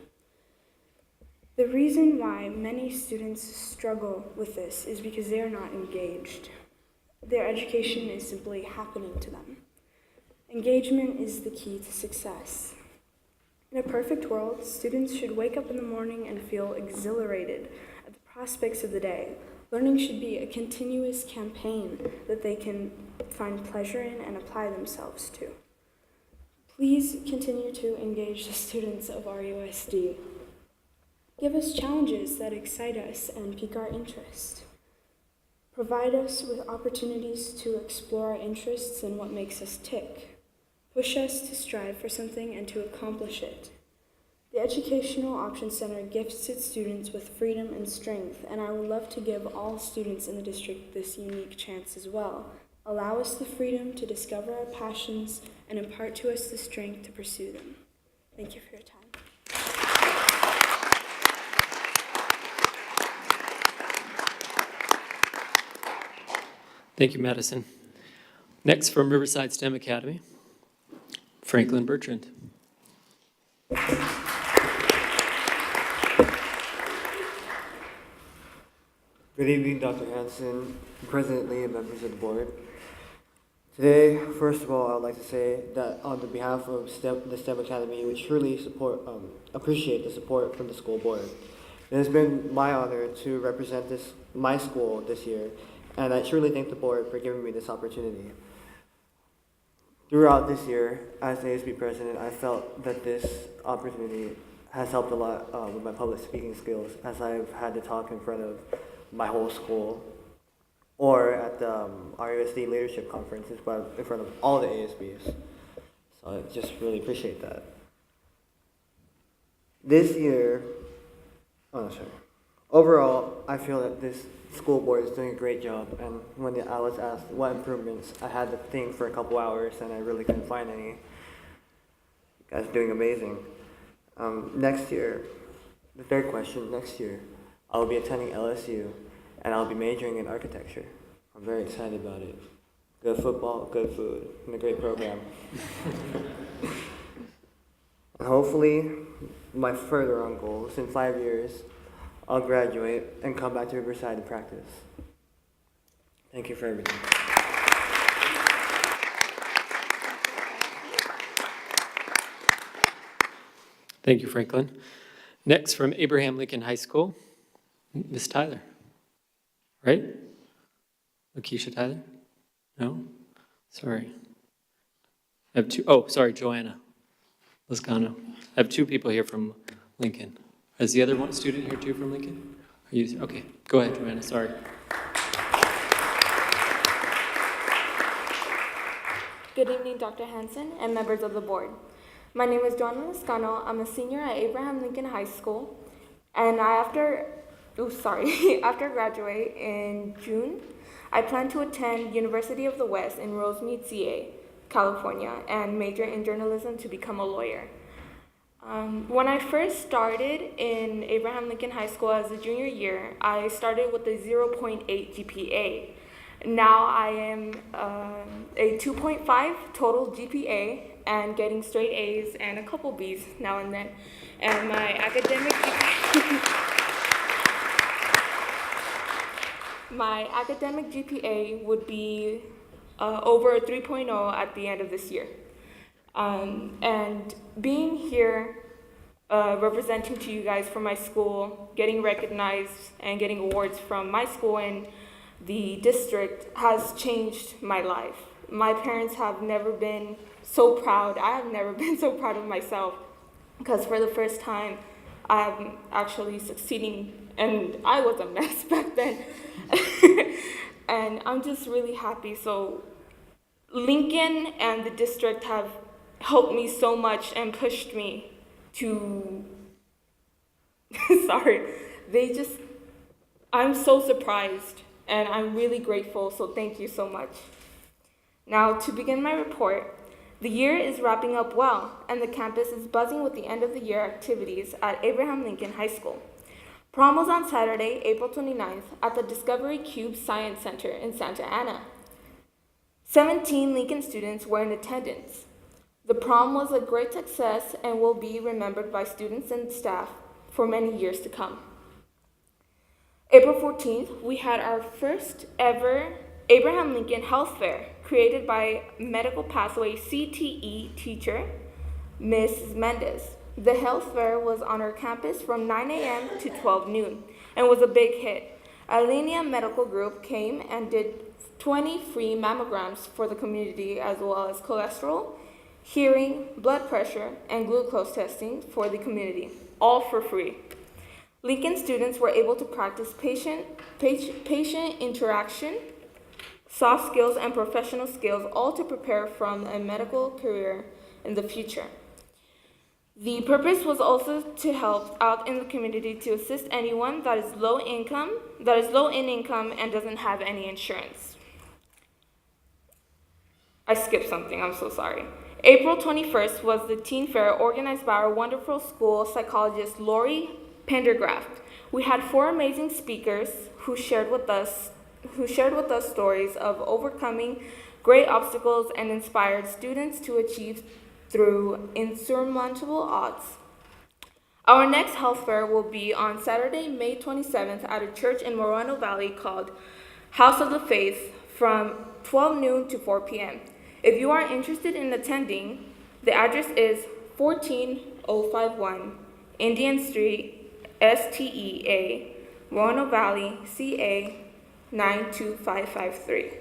The reason why many students struggle with this is because they are not engaged. Their education is simply happening to them. Engagement is the key to success. In a perfect world, students should wake up in the morning and feel exhilarated at the prospects of the day. Learning should be a continuous campaign that they can find pleasure in and apply themselves to. Please continue to engage the students of RUSD. Give us challenges that excite us and pique our interest. Provide us with opportunities to explore our interests and what makes us tick. Push us to strive for something and to accomplish it. The Educational Options Center gifts its students with freedom and strength, and I would love to give all students in the district this unique chance as well. Allow us the freedom to discover our passions and impart to us the strength to pursue them. Thank you for your time. Thank you, Madison. Next, from Riverside STEM Academy, Franklin Bertrand. Good evening, Dr. Hanson, President Lee, and members of the board. Today, first of all, I would like to say that on the behalf of the STEM Academy, we truly appreciate the support from the school board. It has been my honor to represent my school this year, and I truly thank the board for giving me this opportunity. Throughout this year, as ASB president, I felt that this opportunity has helped a lot with my public speaking skills, as I've had to talk in front of my whole school, or at the RUSD leadership conferences, but in front of all the ASBs. So I just really appreciate that. This year, Oh, sorry. Overall, I feel that this school board is doing a great job, and when I was asked what improvements, I had to think for a couple hours, and I really couldn't find any. You guys are doing amazing. Next year, the third question, next year, I'll be attending LSU, and I'll be majoring in architecture. I'm very excited about it. Good football, good food, and a great program. And hopefully, my further on goals, in 5 years, I'll graduate and come back to Riverside to practice. Thank you for everything. Thank you, Franklin. Next, from Abraham Lincoln High School, Ms. Tyler. Right? Lakeisha Tyler? No? Sorry. I have two. Oh, sorry, Joanna Lozcano. I have two people here from Lincoln. Is the other one student here too from Lincoln? Are you? Okay, go ahead, Joanna. Sorry. Good evening, Dr. Hanson and members of the board. My name is Joanna Lozcano. I'm a senior at Abraham Lincoln High School, and after graduate in June, I plan to attend University of the West in Rosemead, CA, California, and major in journalism to become a lawyer. When I first started in Abraham Lincoln High School as a junior year, I started with a 0.8 GPA. Now I am a 2.5 total GPA and getting straight A's and a couple B's now and then. And my academic GPA would be over a 3.0 at the end of this year. And being here, representing to you guys for my school, getting recognized and getting awards from my school and the district has changed my life. My parents have never been so proud. I have never been so proud of myself because for the first time, I'm actually succeeding, and I was a mess back then. And I'm just really happy. So Lincoln and the district have helped me so much and pushed me to, I'm so surprised and I'm really grateful, so thank you so much. Now, to begin my report, the year is wrapping up well, and the campus is buzzing with the end of the year activities at Abraham Lincoln High School. Prom was on Saturday, April 29th, at the Discovery Cube Science Center in Santa Ana. 17 Lincoln students were in attendance. The prom was a great success and will be remembered by students and staff for many years to come. April 14th, we had our first ever Abraham Lincoln Health Fair, created by medical pathway CTE teacher, Ms. Mendez. The health fair was on our campus from 9 a.m. to 12 noon and was a big hit. Alinea Medical Group came and did 20 free mammograms for the community, as well as cholesterol, hearing, blood pressure, and glucose testing for the community, all for free. Lincoln students were able to practice patient interaction, soft skills, and professional skills, all to prepare from a medical career in the future. The purpose was also to help out in the community to assist anyone that is low in income and doesn't have any insurance. I skipped something, I'm so sorry. April 21st was the teen fair organized by our wonderful school psychologist, Lori Pendergraft. We had 4 amazing speakers who shared with us stories of overcoming great obstacles and inspired students to achieve through insurmountable odds. Our next health fair will be on Saturday, May 27th at a church in Moreno Valley called House of the Faith from 12 noon to 4 p.m. If you are interested in attending, the address is 14051 Indian Street, STEA, Moreno Valley, CA 92553.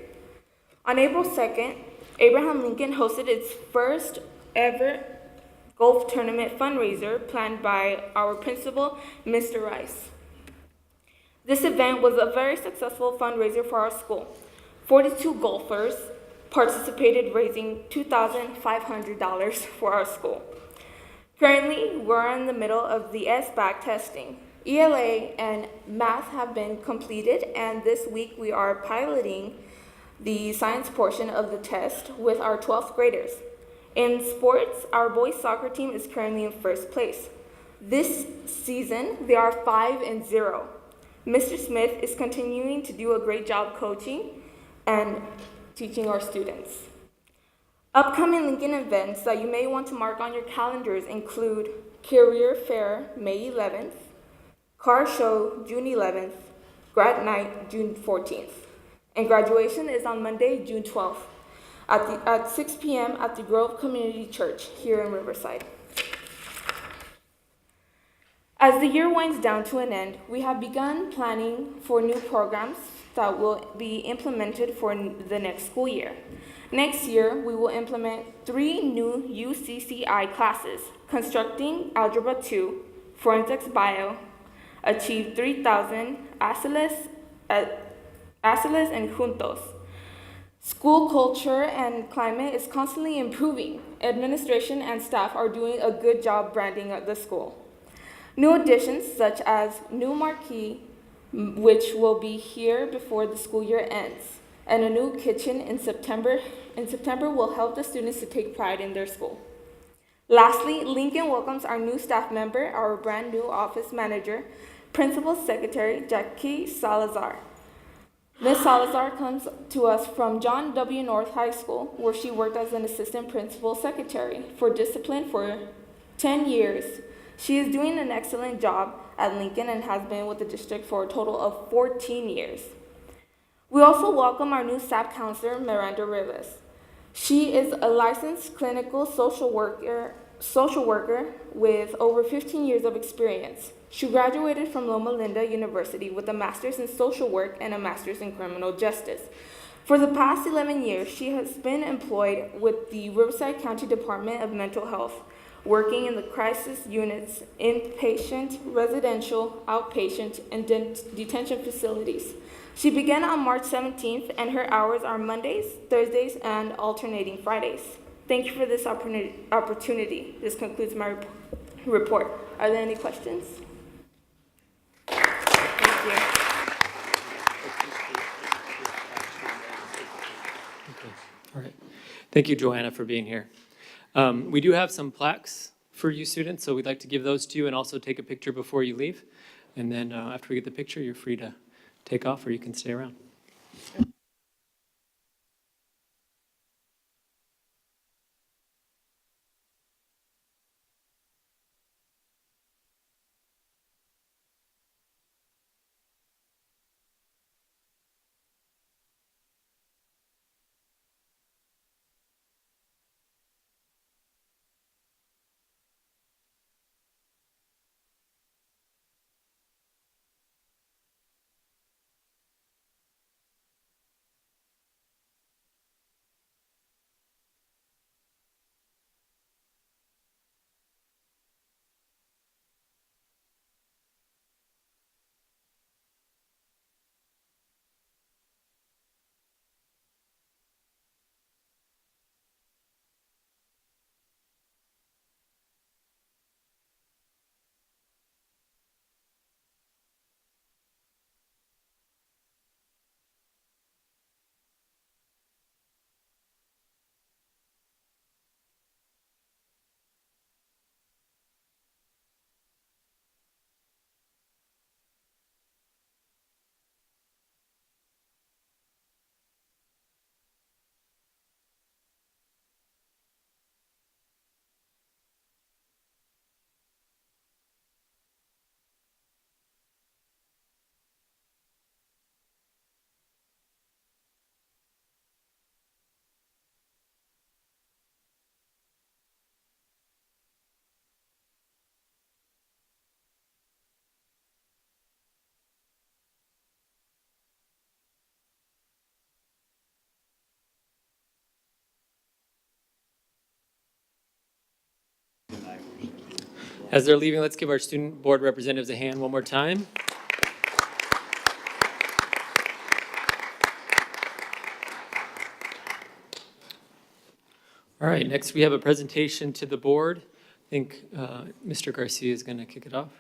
On April 2nd, Abraham Lincoln hosted its first ever golf tournament fundraiser planned by our principal, Mr. Rice. This event was a very successful fundraiser for our school. 42 golfers participated, raising $2,500 for our school. Currently, we're in the middle of the SBAC testing. ELA and math have been completed, and this week we are piloting the science portion of the test with our 12th graders. In sports, our boys soccer team is currently in first place. This season, they are 5-0. Mr. Smith is continuing to do a great job coaching and teaching our students. Upcoming Lincoln events that you may want to mark on your calendars include Career Fair, May 11th, Car Show, June 11th, Grad Night, June 14th, and graduation is on Monday, June 12th at 6 p.m. at the Grove Community Church here in Riverside. As the year winds down to an end, we have begun planning for new programs that will be implemented for the next school year. Next year, we will implement 3 new UCCI classes: Constructing Algebra 2, Forensics Bio, Achieve 3000, Aciles and Juntos. School culture and climate is constantly improving. Administration and staff are doing a good job branding the school. New additions such as new marquee, which will be here before the school year ends, and a new kitchen in September will help the students to take pride in their school. Lastly, Lincoln welcomes our new staff member, our brand new office manager, Principal Secretary Jackie Salazar. Ms. Salazar comes to us from John W. North High School, where she worked as an assistant principal secretary for discipline for 10 years. She is doing an excellent job at Lincoln and has been with the district for a total of 14 years. We also welcome our new staff counselor, Miranda Rivas. She is a licensed clinical social worker with over 15 years of experience. She graduated from Loma Linda University with a master's in social work and a master's in criminal justice. For the past 11 years, she has been employed with the Riverside County Department of Mental Health, working in the crisis units, inpatient, residential, outpatient, and detention facilities. She began on March 17th, and her hours are Mondays, Thursdays, and alternating Fridays. Thank you for this opportunity. This concludes my report. Are there any questions? Thank you. Okay. All right. Thank you, Joanna, for being here. We do have some plaques for you students, so we'd like to give those to you and also take a picture before you leave. And then after we get the picture, you're free to take off or you can stay around. As they're leaving, let's give our student board representatives a hand one more time. All right, next we have a presentation to the board. I think Mr. Garcia is going to kick it off.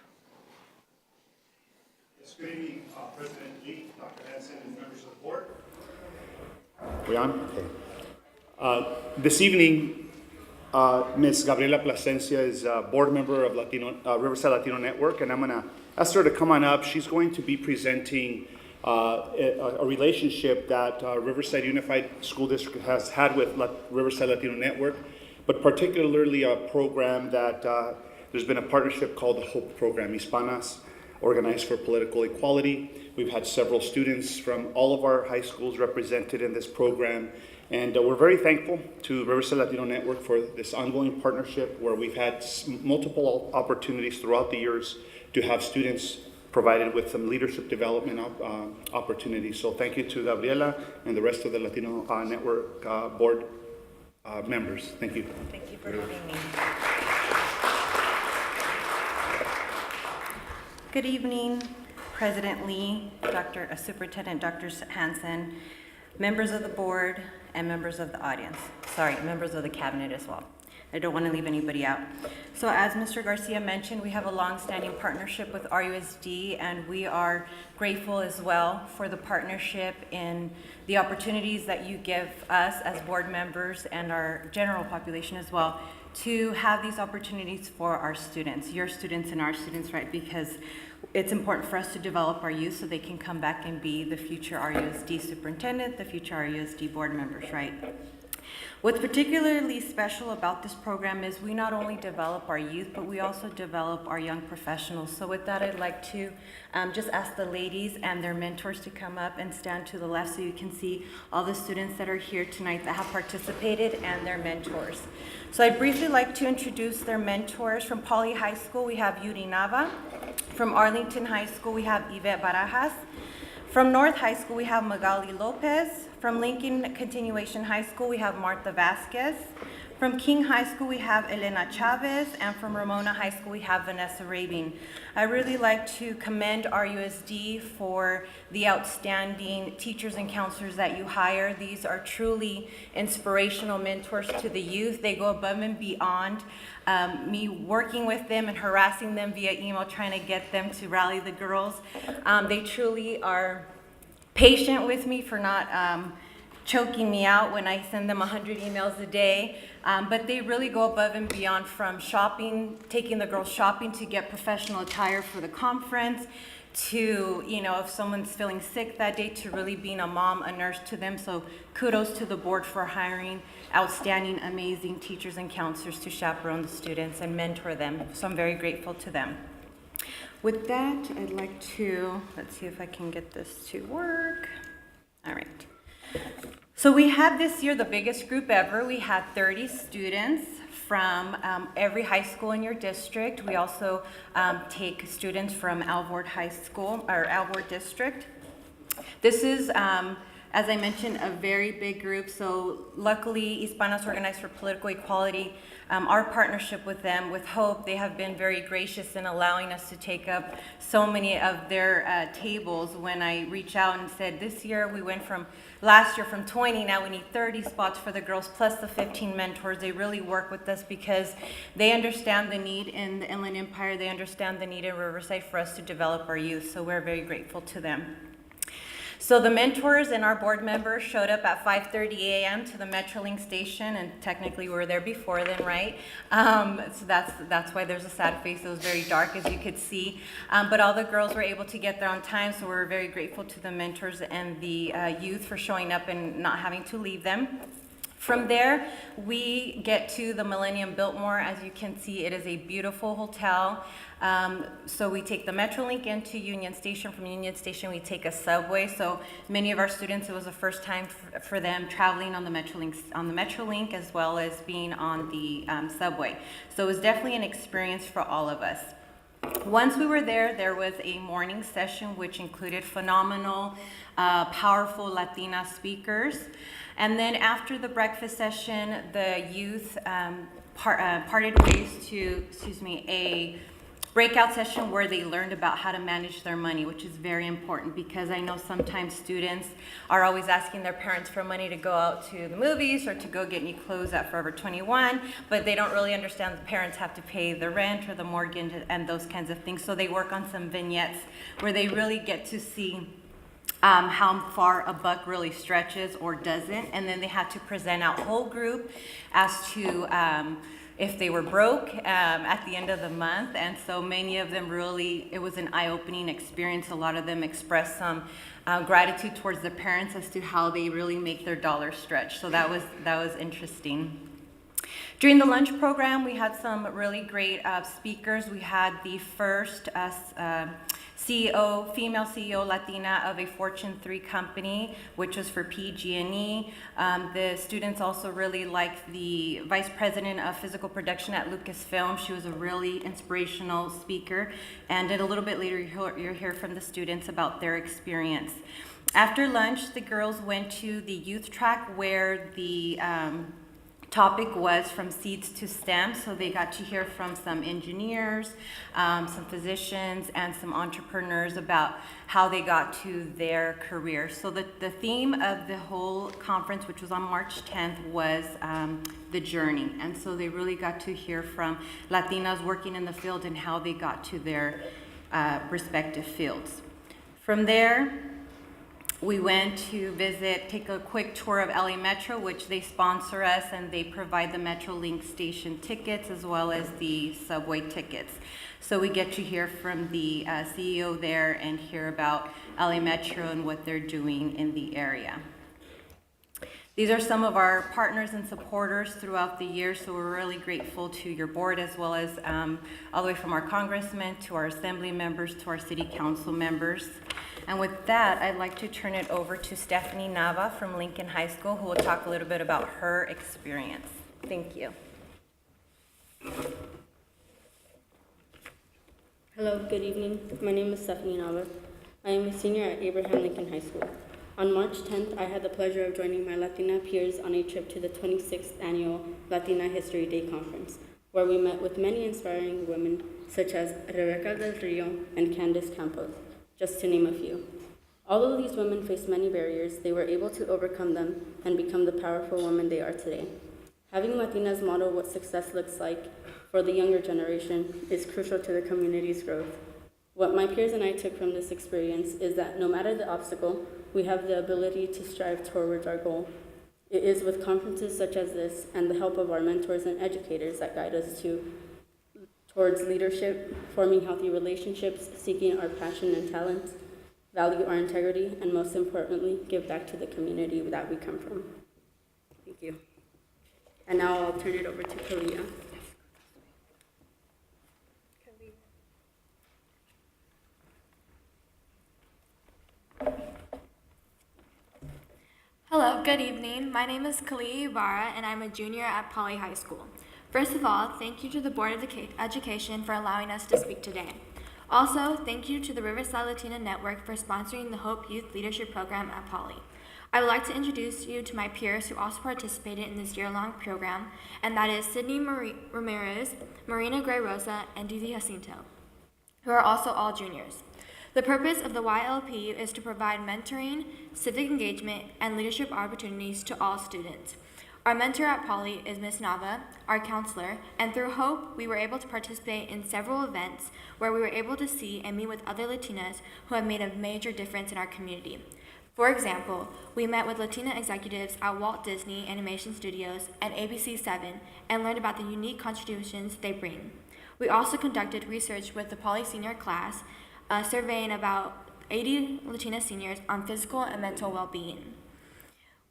Good evening, President Lee, Dr. Hanson, and members of the board. We on? Okay. This evening, Ms. Gabriela Plasencia is a board member of Riverside Latino Network, and I'm going to ask her to come on up. She's going to be presenting a relationship that Riverside Unified School District has had with Riverside Latino Network, but particularly a program that there's been a partnership called the HOPE program, Hispanas, Organized for Political Equality. We've had several students from all of our high schools represented in this program, and we're very thankful to Riverside Latino Network for this ongoing partnership where we've had multiple opportunities throughout the years to have students provided with some leadership development opportunities. So thank you to Gabriela and the rest of the Latino Network board members. Thank you. Thank you for having me. Good evening, President Lee, Superintendent Dr. Hanson, members of the board, and members of the audience. Sorry, members of the cabinet as well. I don't want to leave anybody out. So as Mr. Garcia mentioned, we have a long-standing partnership with RUSD, and we are grateful as well for the partnership in the opportunities that you give us as board members and our general population as well to have these opportunities for our students, your students and our students, right? Because it's important for us to develop our youth so they can come back and be the future RUSD superintendent, the future RUSD board members, right? What's particularly special about this program is we not only develop our youth, but we also develop our young professionals. So with that, I'd like to just ask the ladies and their mentors to come up and stand to the left so you can see all the students that are here tonight that have participated and their mentors. So I'd briefly like to introduce their mentors. From Poly High School, we have Yuri Nava. From Arlington High School, we have Yvette Barajas. From North High School, we have Magali Lopez. From Lincoln Continuation High School, we have Martha Vasquez. From King High School, we have Elena Chavez. And from Ramona High School, we have Vanessa Rabin. I really like to commend RUSD for the outstanding teachers and counselors that you hire. These are truly inspirational mentors to the youth. They go above and beyond me working with them and harassing them via email, trying to get them to rally the girls. They truly are patient with me for not choking me out when I send them 100 emails a day. But they really go above and beyond, from shopping, taking the girls shopping to get professional attire for the conference, to, you know, if someone's feeling sick that day, to really being a mom, a nurse to them. So kudos to the board for hiring outstanding, amazing teachers and counselors to chaperone the students and mentor them. So I'm very grateful to them. With that, I'd like to, let's see if I can get this to work. All right. So we had this year the biggest group ever. We had 30 students from every high school in your district. We also take students from Alvord High School, or Alvord District. This is, as I mentioned, a very big group. So luckily, Hispanos Organized for Political Equality, our partnership with them, with HOPE, they have been very gracious in allowing us to take up so many of their tables. When I reach out and said, this year we went from, last year from 20, now we need 30 spots for the girls, plus the 15 mentors. They really work with us because they understand the need in the Inland Empire. They understand the need in Riverside for us to develop our youth. So we're very grateful to them. So the mentors and our board members showed up at 5:30 a.m. to the Metrolink station, and technically we were there before then, right? So that's why there's a sad face. It was very dark, as you could see. But all the girls were able to get there on time, so we're very grateful to the mentors and the youth for showing up and not having to leave them. From there, we get to the Millennium Biltmore. As you can see, it is a beautiful hotel. So we take the Metrolink into Union Station. From Union Station, we take a subway. So many of our students, it was the first time for them traveling on the Metrolink as well as being on the subway. So it was definitely an experience for all of us. Once we were there, there was a morning session which included phenomenal, powerful Latina speakers. And then after the breakfast session, the youth parted ways to, a breakout session where they learned about how to manage their money, which is very important because I know sometimes students are always asking their parents for money to go out to the movies or to go get new clothes at Forever 21, but they don't really understand the parents have to pay the rent or the mortgage and those kinds of things. So they work on some vignettes where they really get to see how far a buck really stretches or doesn't, and then they had to present out whole group as to if they were broke at the end of the month. And so many of them really, it was an eye-opening experience. A lot of them expressed some gratitude towards the parents as to how they really make their dollars stretch. So that was interesting. During the lunch program, we had some really great speakers. We had the first CEO, female CEO Latina of a Fortune 3 company, which was for PG&E. The students also really liked the vice president of physical production at Lucasfilm. She was a really inspirational speaker. And then a little bit later, you'll hear from the students about their experience. After lunch, the girls went to the youth track where the topic was from seeds to STEM, so they got to hear from some engineers, some physicians, and some entrepreneurs about how they got to their career. So the theme of the whole conference, which was on March 10th, was the journey. And so they really got to hear from Latinas working in the field and how they got to their respective fields. From there, we went to take a quick tour of LA Metro, which they sponsor us, and they provide the MetroLink station tickets as well as the subway tickets. So we get to hear from the CEO there and hear about LA Metro and what they're doing in the area. These are some of our partners and supporters throughout the year, so we're really grateful to your board as well as all the way from our congressmen to our assembly members to our city council members. And with that, I'd like to turn it over to Stephanie Nava from Lincoln High School, who will talk a little bit about her experience. Thank you. Hello, good evening. My name is Stephanie Nava. I am a senior at Abraham Lincoln High School. On March 10th, I had the pleasure of joining my Latina peers on a trip to the 26th annual Latina History Day Conference, where we met with many inspiring women such as Rebecca Del Rio and Candace Campos, just to name a few. Although these women faced many barriers, they were able to overcome them and become the powerful women they are today. Having Latinas model what success looks like for the younger generation is crucial to the community's growth. What my peers and I took from this experience is that no matter the obstacle, we have the ability to strive towards our goal. It is with conferences such as this and the help of our mentors and educators that guide us towards leadership, forming healthy relationships, seeking our passion and talents, value our integrity, and most importantly, give back to the community that we come from. Thank you. And now I'll turn it over to Kalia. Hello, good evening. My name is Kalia Ibarra, and I'm a junior at Poly High School. First of all, thank you to the Board of Education for allowing us to speak today. Also, thank you to the Riverside Latina Network for sponsoring the Hope Youth Leadership Program at Poly. I would like to introduce you to my peers who also participated in this year-long program, and that is Sydney Ramirez, Marina Gray Rosa, and Didi Jacinto, who are also all juniors. The purpose of the YLP is to provide mentoring, civic engagement, and leadership opportunities to all students. Our mentor at Poly is Ms. Nava, our counselor, and through Hope, we were able to participate in several events where we were able to see and meet with other Latinas who have made a major difference in our community. For example, we met with Latina executives at Walt Disney Animation Studios and ABC7 and learned about the unique contributions they bring. We also conducted research with the Poly senior class, surveying about 80 Latina seniors on physical and mental well-being,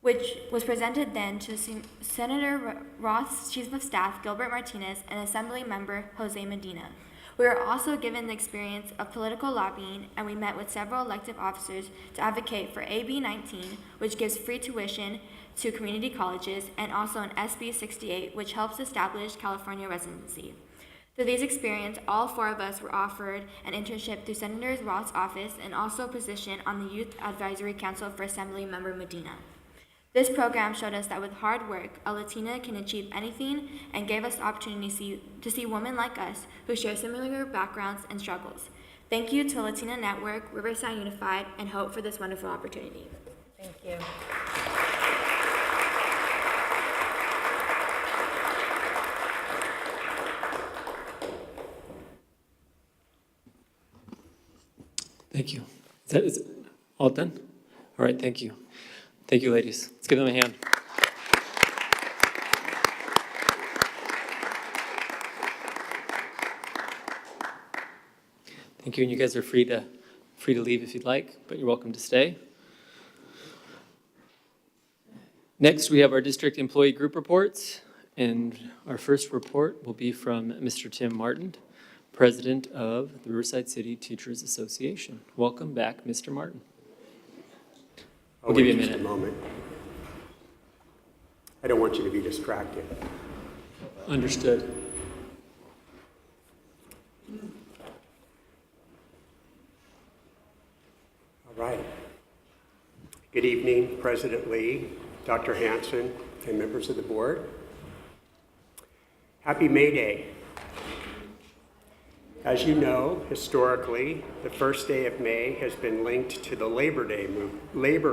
which was presented then to Senator Roth's Chief of Staff, Gilbert Martinez, and Assembly Member Jose Medina. We were also given the experience of political lobbying, and we met with several elected officers to advocate for AB 19, which gives free tuition to community colleges, and also an SB 68, which helps establish California residency. Through these experiences, all four of us were offered an internship through Senator Roth's office and also a position on the Youth Advisory Council for Assembly Member Medina. This program showed us that with hard work, a Latina can achieve anything and gave us the opportunity to see women like us who share similar backgrounds and struggles. Thank you to Latina Network, Riverside Unified, and Hope for this wonderful opportunity. Thank you. Thank you. Is it all done? All right, thank you. Thank you, ladies. Let's give them a hand. Thank you, and you guys are free to leave if you'd like, but you're welcome to stay. Next, we have our district employee group reports, and our first report will be from Mr. Tim Martin, President of the Riverside City Teachers Association. Welcome back, Mr. Martin. I'll give you a just minute. a moment. I don't want you to be distracted. Understood. All right. Good evening, President Lee, Dr. Hanson, and members of the board. Happy May Day. As you know, historically, the first day of May has been linked to the labor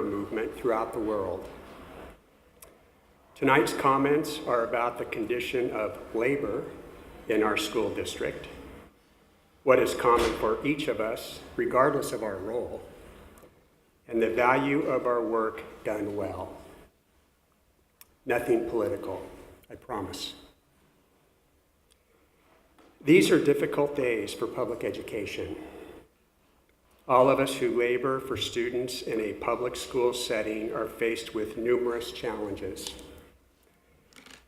movement throughout the world. Tonight's comments are about the condition of labor in our school district, what is common for each of us, regardless of our role, and the value of our work done well. Nothing political, I promise. These are difficult days for public education. All of us who labor for students in a public school setting are faced with numerous challenges.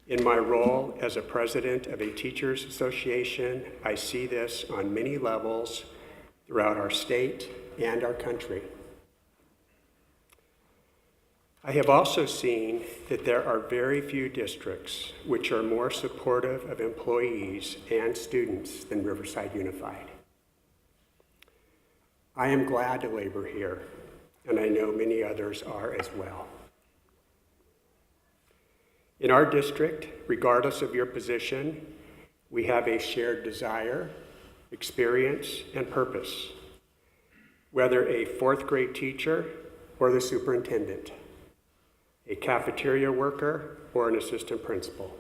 In my role as a president of a teachers association, I see this on many levels throughout our state and our country. I have also seen that there are very few districts which are more supportive of employees and students than Riverside Unified. I am glad to labor here, and I know many others are as well. In our district, regardless of your position, we have a shared desire, experience, and purpose, whether a fourth grade teacher or the superintendent, a cafeteria worker or an assistant principal,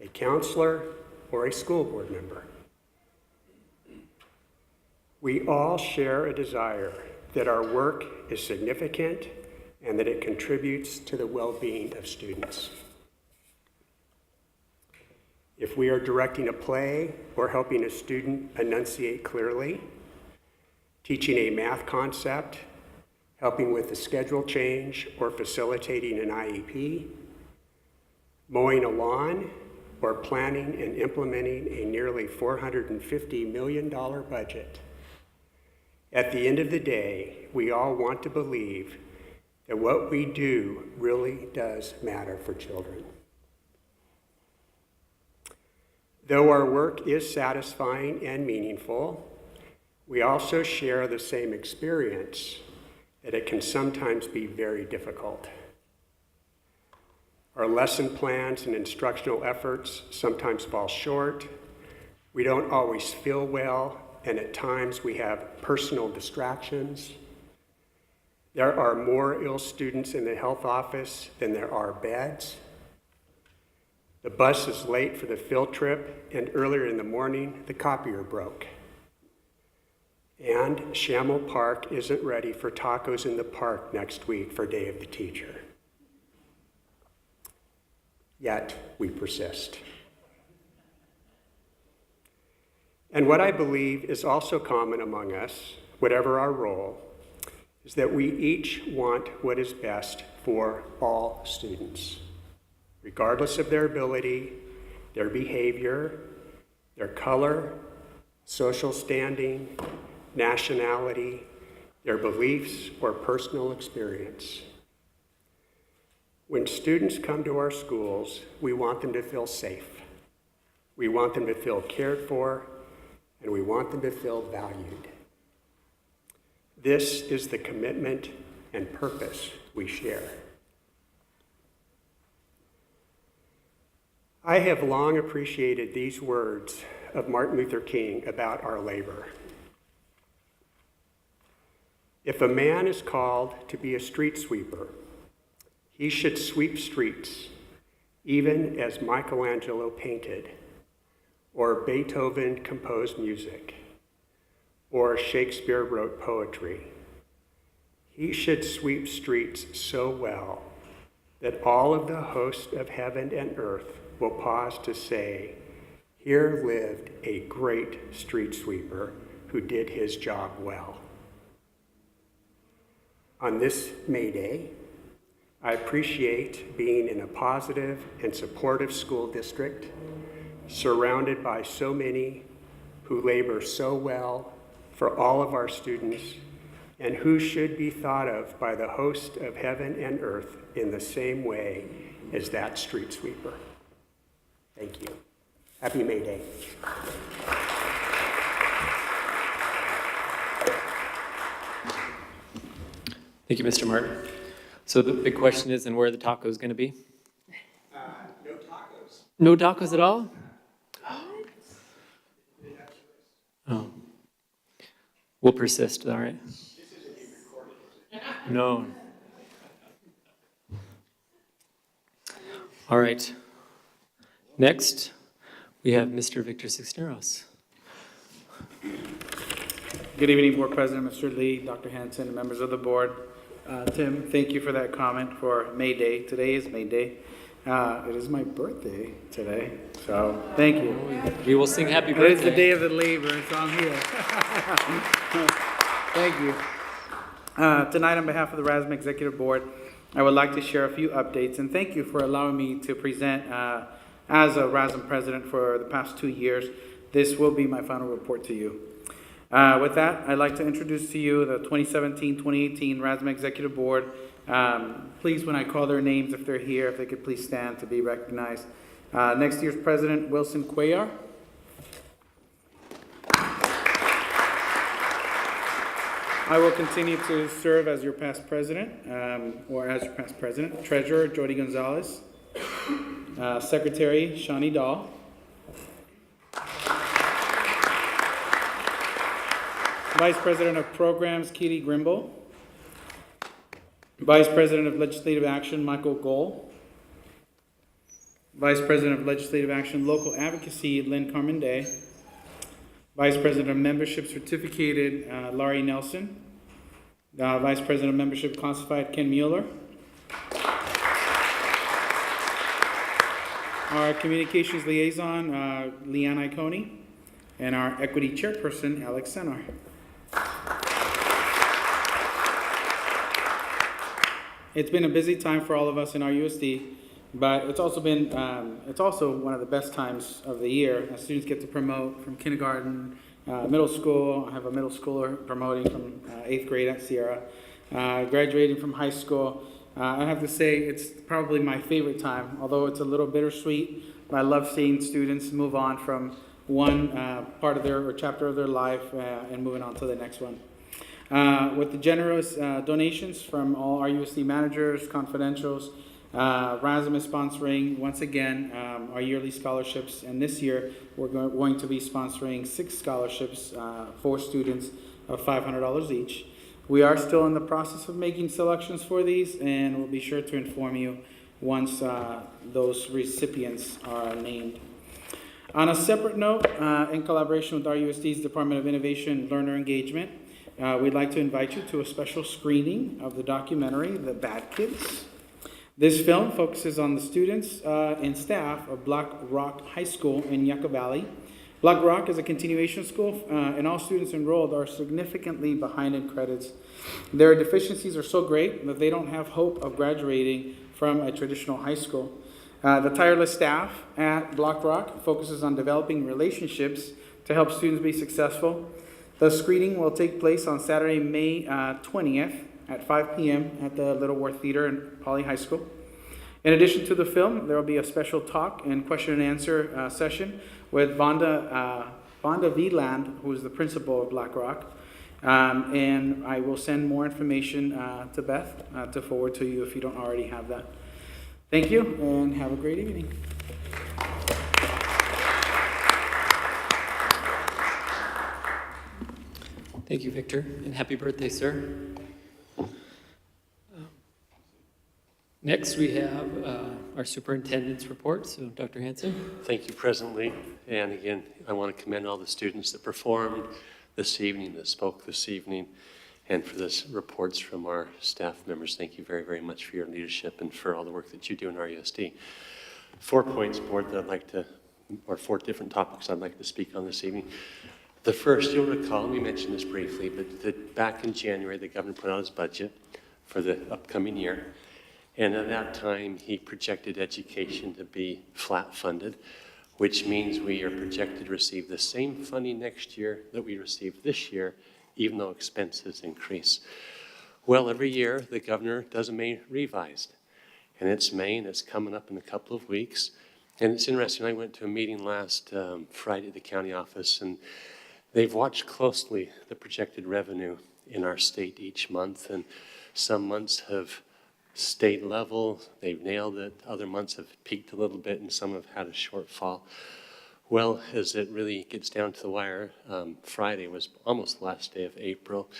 a counselor or a school board member. We all share a desire that our work is significant and that it contributes to the well-being of students. If we are directing a play or helping a student enunciate clearly, teaching a math concept, helping with a schedule change or facilitating an IEP, mowing a lawn, or planning and implementing a nearly $450 million budget. At the end of the day, we all want to believe that what we do really does matter for children. Though our work is satisfying and meaningful, we also share the same experience that it can sometimes be very difficult. Our lesson plans and instructional efforts sometimes fall short. We don't always feel well, and at times we have personal distractions. There are more ill students in the health office than there are beds. The bus is late for the field trip, and earlier in the morning, the copier broke. And Shamel Park isn't ready for tacos in the park next week for Day of the Teacher. Yet, we persist. And what I believe is also common among us, whatever our role, is that we each want what is best for all students, regardless of their ability, their behavior, their color, social standing, nationality, their beliefs, or personal experience. When students come to our schools, we want them to feel safe. We want them to feel cared for, and we want them to feel valued. This is the commitment and purpose we share. I have long appreciated these words of Martin Luther King about our labor. If a man is called to be a street sweeper, he should sweep streets, even as Michelangelo painted, or Beethoven composed music, or Shakespeare wrote poetry. He should sweep streets so well that all of the hosts of heaven and earth will pause to say, here lived a great street sweeper who did his job well. On this May Day, I appreciate being in a positive and supportive school district, surrounded by so many who labor so well for all of our students and who should be thought of by the host of heaven and earth in the same way as that street sweeper. Thank you. Happy May Day. Thank you, Mr. Martin. So the big question is, and where are the tacos going to be? No tacos. No tacos at all? Oh. We'll persist, all right? No. All right. Next, we have Mr. Victor Cisneros. Good evening, Board President, Mr. Lee, Dr. Hanson, and members of the board. Tim, thank you for that comment for May Day. Today is May Day. It is my birthday today, so thank you. We will sing happy birthday. It is the day of the labor, so I'm here. Thank you. Tonight, on behalf of the RASM Executive Board, I would like to share a few updates, and thank you for allowing me to present as a RASM president for the past 2 years. This will be my final report to you. With that, I'd like to introduce to you the 2017-2018 RASM Executive Board. Please, when I call their names, if they're here, if they could please stand to be recognized. Next year's president, Wilson Cuellar. I will continue to serve as your past president, or as your past president. Treasurer, Jody Gonzalez. Secretary, Shani Dahl. Vice President of Programs, Kitty Grimble. Vice President of Legislative Action, Michael Gohl. Vice President of Legislative Action, Local Advocacy, Lynn Carmen Day. Vice President of Membership Certificated, Laurie Nelson. Vice President of Membership Classified, Ken Mueller. Our Communications Liaison, Leanne Iconi. And our Equity Chairperson, Alex Senar. It's been a busy time for all of us in our USD, but it's also one of the best times of the year as students get to promote from kindergarten, middle school. I have a middle schooler promoting from 8th grade at Sierra, graduating from high school. I have to say it's probably my favorite time, although it's a little bittersweet, but I love seeing students move on from one part of their or chapter of their life and moving on to the next one. With the generous donations from all our USD managers, confidentials, RASM is sponsoring, once again, our yearly scholarships. And this year, we're going to be sponsoring 6 scholarships for students of $500 each. We are still in the process of making selections for these, and we'll be sure to inform you once those recipients are named. On a separate note, in collaboration with our USD's Department of Innovation and Learner Engagement, we'd like to invite you to a special screening of the documentary, The Bad Kids. This film focuses on the students and staff of Black Rock High School in Yucca Valley. Black Rock is a continuation school, and all students enrolled are significantly behind in credits. Their deficiencies are so great that they don't have hope of graduating from a traditional high school. The tireless staff at Black Rock focuses on developing relationships to help students be successful. The screening will take place on Saturday, May 20th at 5 p.m. at the Little Worth Theater in Poly High School. In addition to the film, there will be a special talk and question and answer session with Vonda Vland, who is the principal of Black Rock. And I will send more information to Beth to forward to you if you don't already have that. Thank you, and have a great evening. Thank you, Victor, and happy birthday, sir. Next, we have our superintendent's report. So, Dr. Hanson. Thank you, President Lee. And again, I want to commend all the students that performed this evening, that spoke this evening, and for this reports from our staff members. Thank you very, very much for your leadership and for all the work that you do in RUSD. 4 points, Board, that I'd like to, or 4 different topics I'd like to speak on this evening. The first, you'll recall, we mentioned this briefly, but back in January, the governor put out his budget for the upcoming year. And at that time, he projected education to be flat funded, which means we are projected to receive the same funding next year that we received this year, even though expenses increase. Well, every year, the governor does a May revised. And it's May, and it's coming up in a couple of weeks. And it's interesting, I went to a meeting last Friday at the county office, and they've watched closely the projected revenue in our state each month, and some months have stayed level, they've nailed it. Other months have peaked a little bit, and some have had a shortfall. Well, as it really gets down to the wire, Friday was almost the last day of April.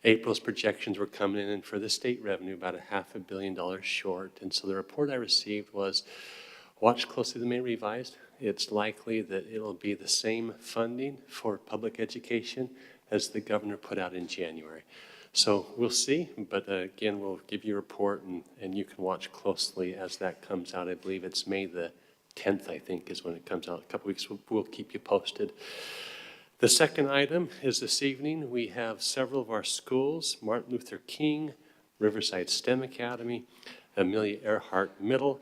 April's projections were coming in, and for the state revenue, about $500 million short. And so the report I received was, watch closely the May revised. It's likely that it'll be the same funding for public education as the governor put out in January. So we'll see, but again, we'll give you a report, and you can watch closely as that comes out. I believe it's May the 10th, I think, is when it comes out. A couple weeks, we'll keep you posted. The second item is this evening, we have several of our schools, Martin Luther King, Riverside STEM Academy, Amelia Earhart Middle,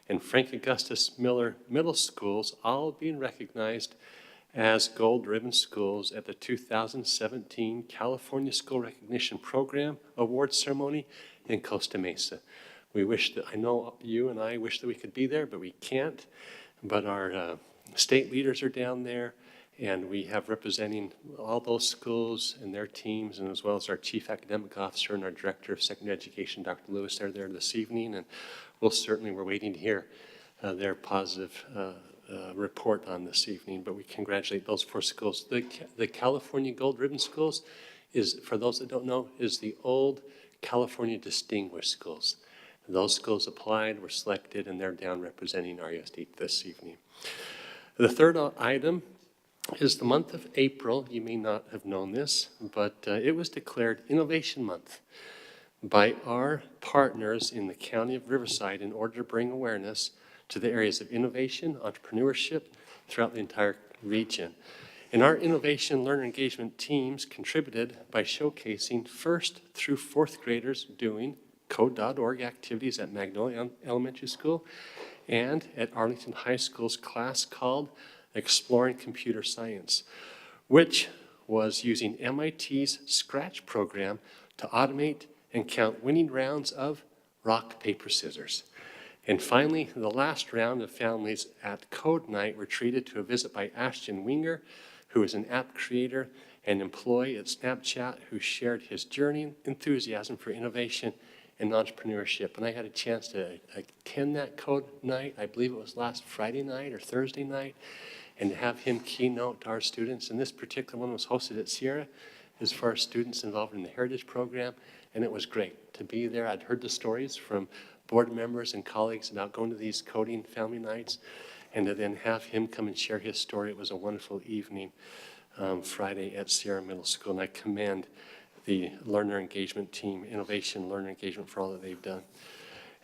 and Frank Augustus Miller Middle Schools, all being recognized as gold ribbon schools at the 2017 California School Recognition Program Award Ceremony in Costa Mesa. We wish that, I know you and I wish that we could be there, but we can't. But our state leaders are down there, and we have representing all those schools and their teams, and as well as our Chief Academic Officer and our Director of Secondary Education, Dr. Lewis, they're there this evening, and we're waiting to hear their positive report on this evening, but we congratulate those 4 schools. The California Gold Ribbon Schools is, for those that don't know, is the old California Distinguished Schools. Those schools applied, were selected, and they're down representing RUSD this evening. The third item is the month of April. You may not have known this, but it was declared Innovation Month by our partners in the County of Riverside in order to bring awareness to the areas of innovation, entrepreneurship throughout the entire region. And our innovation learner engagement teams contributed by showcasing 1st through 4th graders doing code.org activities at Magnolia Elementary School and at Arlington High School's class called Exploring Computer Science, which was using MIT's Scratch program to automate and count winning rounds of rock, paper, scissors. And finally, the last round of families at Code Night were treated to a visit by Ashton Winger, who is an app creator and employee at Snapchat, who shared his journey and enthusiasm for innovation and entrepreneurship. And I had a chance to attend that Code Night. I believe it was last Friday night or Thursday night, and to have him keynote to our students. And this particular one was hosted at Sierra, is for our students involved in the Heritage Program, and it was great to be there. I'd heard the stories from board members and colleagues about going to these coding family nights, and to then have him come and share his story. It was a wonderful evening Friday at Sierra Middle School, and I commend the learner engagement team, Innovation Learner Engagement, for all that they've done.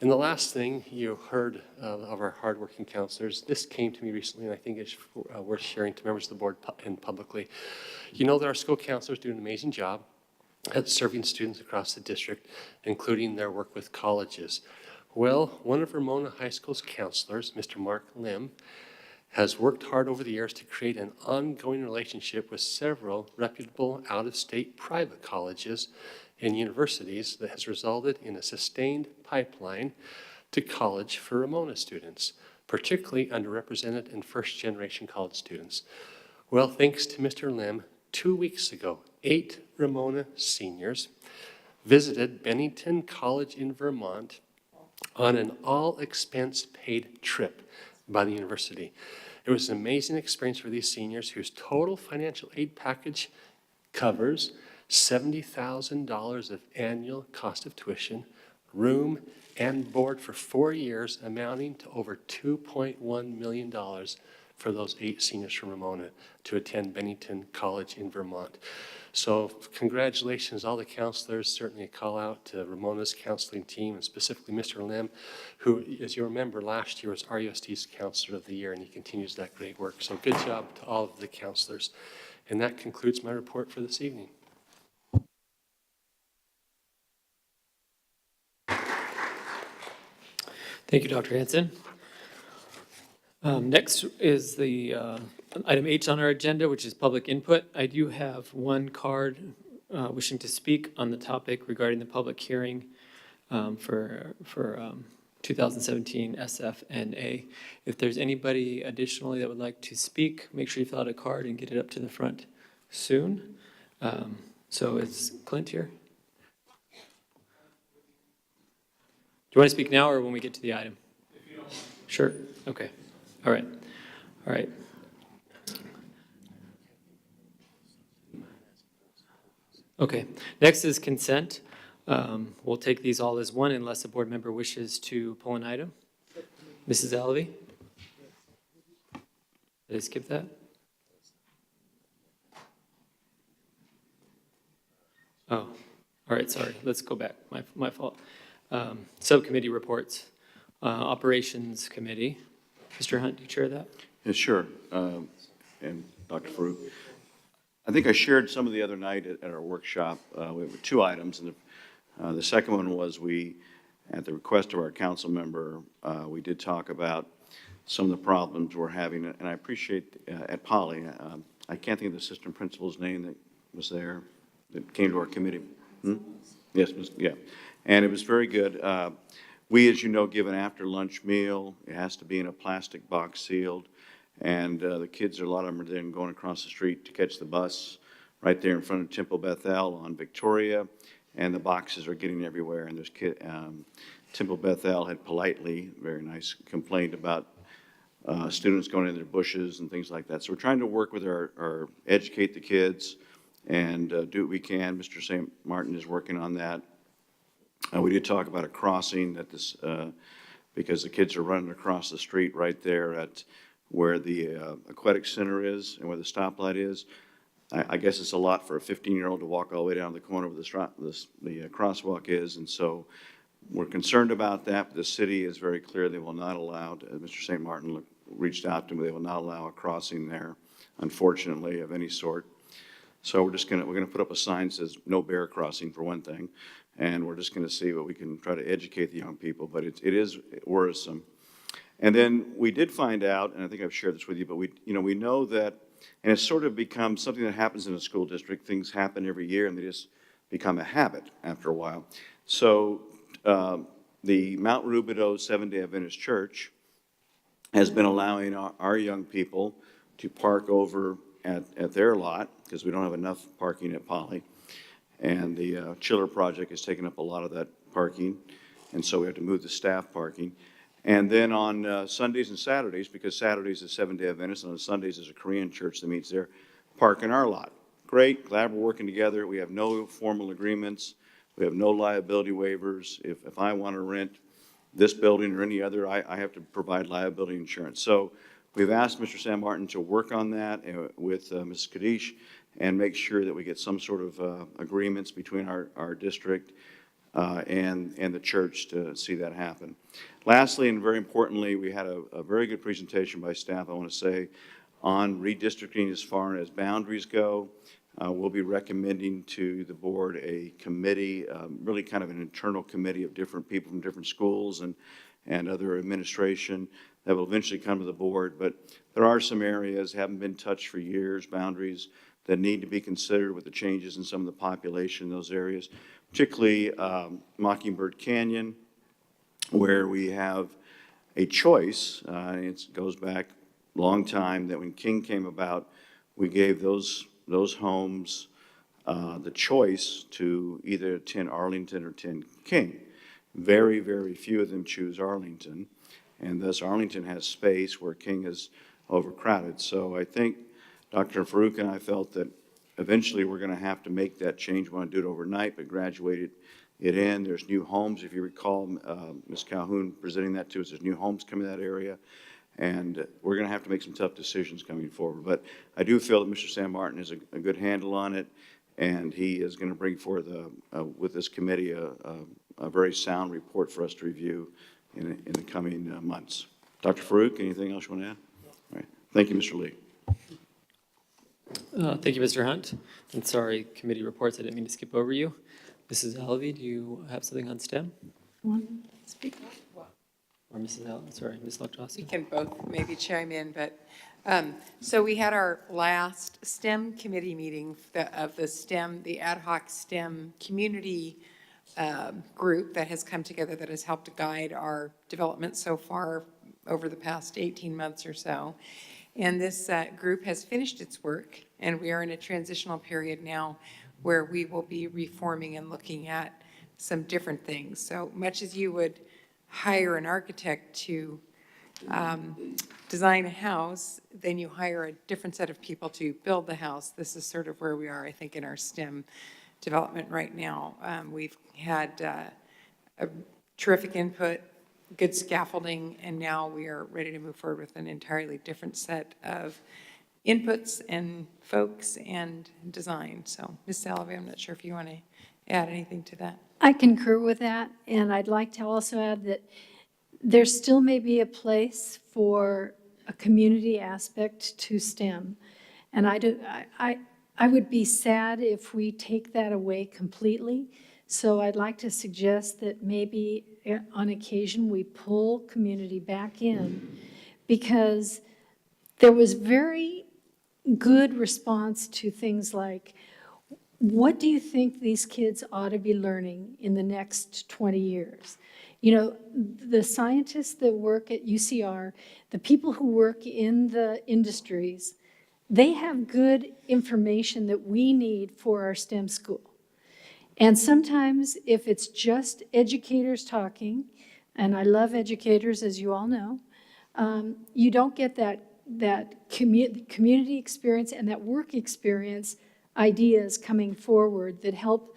And the last thing you heard of our hardworking counselors, this came to me recently, and I think it's worth sharing to members of the board and publicly. You know that our school counselors do an amazing job at serving students across the district, including their work with colleges. Well, one of Ramona High School's counselors, Mr. Mark Lim, has worked hard over the years to create an ongoing relationship with several reputable out-of-state private colleges and universities that has resulted in a sustained pipeline to college for Ramona students, particularly underrepresented and first-generation college students. Well, thanks to Mr. Lim, 2 weeks ago, 8 Ramona seniors visited Bennington College in Vermont on an all-expense-paid trip by the university. It was an amazing experience for these seniors whose total financial aid package covers $70,000 of annual cost of tuition, room and board for 4 years, amounting to over $2.1 million for those 8 seniors from Ramona to attend Bennington College in Vermont. So congratulations, all the counselors. Certainly a call out to Ramona's counseling team, and specifically Mr. Lim, who, as you remember, last year was RUSD's Counselor of the Year, and he continues that great work. So good job to all of the counselors. And that concludes my report for this evening. Thank you, Dr. Hanson. Next is the item H on our agenda, which is public input. I do have one card wishing to speak on the topic regarding the public hearing for 2017 SFNA. If there's anybody additionally that would like to speak, make sure you fill out a card and get it up to the front soon. So is Clint here? Do you want to speak now or when we get to the item? If you don't mind. Sure. Okay. All right. All right. Okay. Next is consent. We'll take these all as one unless a board member wishes to pull an item. Mrs. Alvey? Did I skip that? Oh, all right. Sorry. Let's go back. My fault. Subcommittee reports. Operations Committee. Mr. Hunt, do you chair that? Yeah, sure. And Dr. Farouk. I think I shared some of the other night at our workshop. We have 2 items. And the second one was at the request of our council member, we did talk about some of the problems we're having. And I appreciate at Poly, I can't think of the assistant principal's name that was there, that came to our committee. Yes, yeah. And it was very good. We, as you know, give an after-lunch meal. It has to be in a plastic box sealed. And the kids, a lot of them are then going across the street to catch the bus right there in front of Temple Bethel on Victoria. And the boxes are getting everywhere. And there's Temple Bethel had politely, very nice, complained about students going in their bushes and things like that. So we're trying to work with our educate the kids and do what we can. Mr. St. Martin is working on that. We did talk about a crossing at this, because the kids are running across the street right there at where the aquatic center is and where the stoplight is. I guess it's a lot for a 15-year-old to walk all the way down the corner where the crosswalk is, and so we're concerned about that. But the city is very clear they will not allow, Mr. St. Martin reached out to me, they will not allow a crossing there, unfortunately, of any sort. So we're gonna put up a sign that says no bear crossing for one thing. And we're just going to see what we can try to educate the young people, but it is worrisome. And then we did find out, and I think I've shared this with you, but we know that, and it's sort of become something that happens in a school district. Things happen every year, and they just become a habit after a while. So the Mount Rubidoux Seventh-day Adventist Church has been allowing our young people to park over at their lot, because we don't have enough parking at Poly. And the chiller project has taken up a lot of that parking, and so we have to move the staff parking. And then on Sundays and Saturdays, because Saturdays is Seventh-day Adventist, and on Sundays is a Korean church that meets there, park in our lot. Great, glad we're working together. We have no formal agreements. We have no liability waivers. If I want to rent this building or any other, I have to provide liability insurance. So we've asked Mr. San Martin to work on that with Ms. Kadish, and make sure that we get some sort of agreements between our district and the church to see that happen. Lastly, and very importantly, we had a very good presentation by staff, I want to say, on redistricting as far as boundaries go. We'll be recommending to the board a committee, really kind of an internal committee of different people from different schools and other administration that will eventually come to the board. But there are some areas that haven't been touched for years, boundaries, that need to be considered with the changes in some of the population in those areas, particularly Mockingbird Canyon, where we have a choice. It goes back a long time that when King came about, we gave those homes the choice to either attend Arlington or attend King. Very, very few of them choose Arlington, and thus Arlington has space where King is overcrowded. So I think Dr. Farouk and I felt that eventually, we're going to have to make that change. We want to do it overnight, but graduate it in. There's new homes, if you recall, Ms. Calhoun presenting that to us. There's new homes coming to that area, and we're going to have to make some tough decisions coming forward. But I do feel that Mr. San Martin has a good handle on it, and he is going to bring forth, with this committee, a very sound report for us to review in the coming months. Dr. Farouk, anything else you want to add? All right. Thank you, Mr. Lee. Thank you, Mr. Hunt. And sorry, committee reports, I didn't mean to skip over you. Mrs. Alavi, do you have something on STEM? Want to speak? Or Mrs. Alavi, sorry, Ms. We Lockjawson? can both maybe chime in, but, so we had our last STEM committee meeting of the ad hoc STEM community group that has come together, that has helped guide our development so far over the past 18 months or so. And this group has finished its work, and we are in a transitional period now where we will be reforming and looking at some different things. So much as you would hire an architect to design a house, then you hire a different set of people to build the house. This is sort of where we are, I think, in our STEM development right now. We've had a terrific input, good scaffolding, and now we are ready to move forward with an entirely different set of inputs and folks and design. So, Ms. Salavi, I'm not sure if you want to add anything to that. I concur with that, and I'd like to also add that there still may be a place for a community aspect to STEM. And I would be sad if we take that away completely. So I'd like to suggest that maybe on occasion we pull community back in, because there was very good response to things like, what do you think these kids ought to be learning in the next 20 years? You know, the scientists that work at UCR, the people who work in the industries, they have good information that we need for our STEM school. And sometimes if it's just educators talking, and I love educators, as you all know, you don't get that community experience and that work experience ideas coming forward that help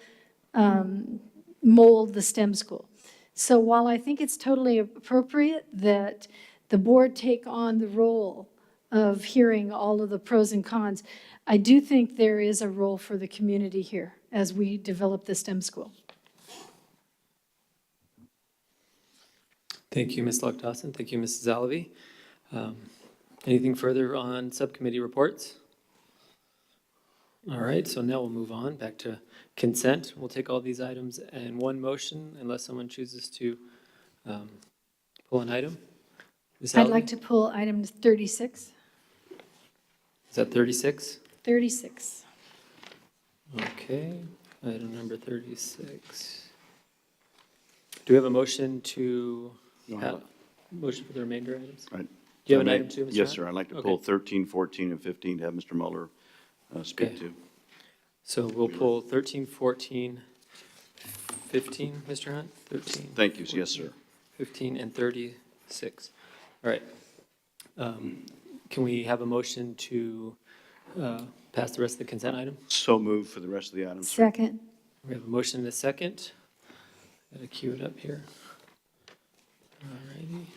mold the STEM school. So while I think it's totally appropriate that the board take on the role of hearing all of the pros and cons, I do think there is a role for the community here as we develop the STEM school. Thank you, Ms. Lockdawson. Thank you, Mrs. Alavi. Anything further on subcommittee reports? All right, so now we'll move on back to consent. We'll take all these items in one motion unless someone chooses to pull an item. Ms. I'd Alavi? like to pull item 36. Is that 36? 36. Okay, item number 36. Do we have a motion to have, motion for the remainder items? Right. Do you have an item too, Mr. Yes, Hunt? sir. I'd like to Okay. pull 13, 14, and 15 to have Mr. Mueller speak Okay. to. So we'll pull 13, 14, 15, Mr. Hunt? 13. Thank you. Yes, sir. 15 and 36. All right. Can we have a motion to pass the rest of the consent item? So moved for the rest of the items. sir. Second. We have a motion and a second. Gotta cue it up here. All righty.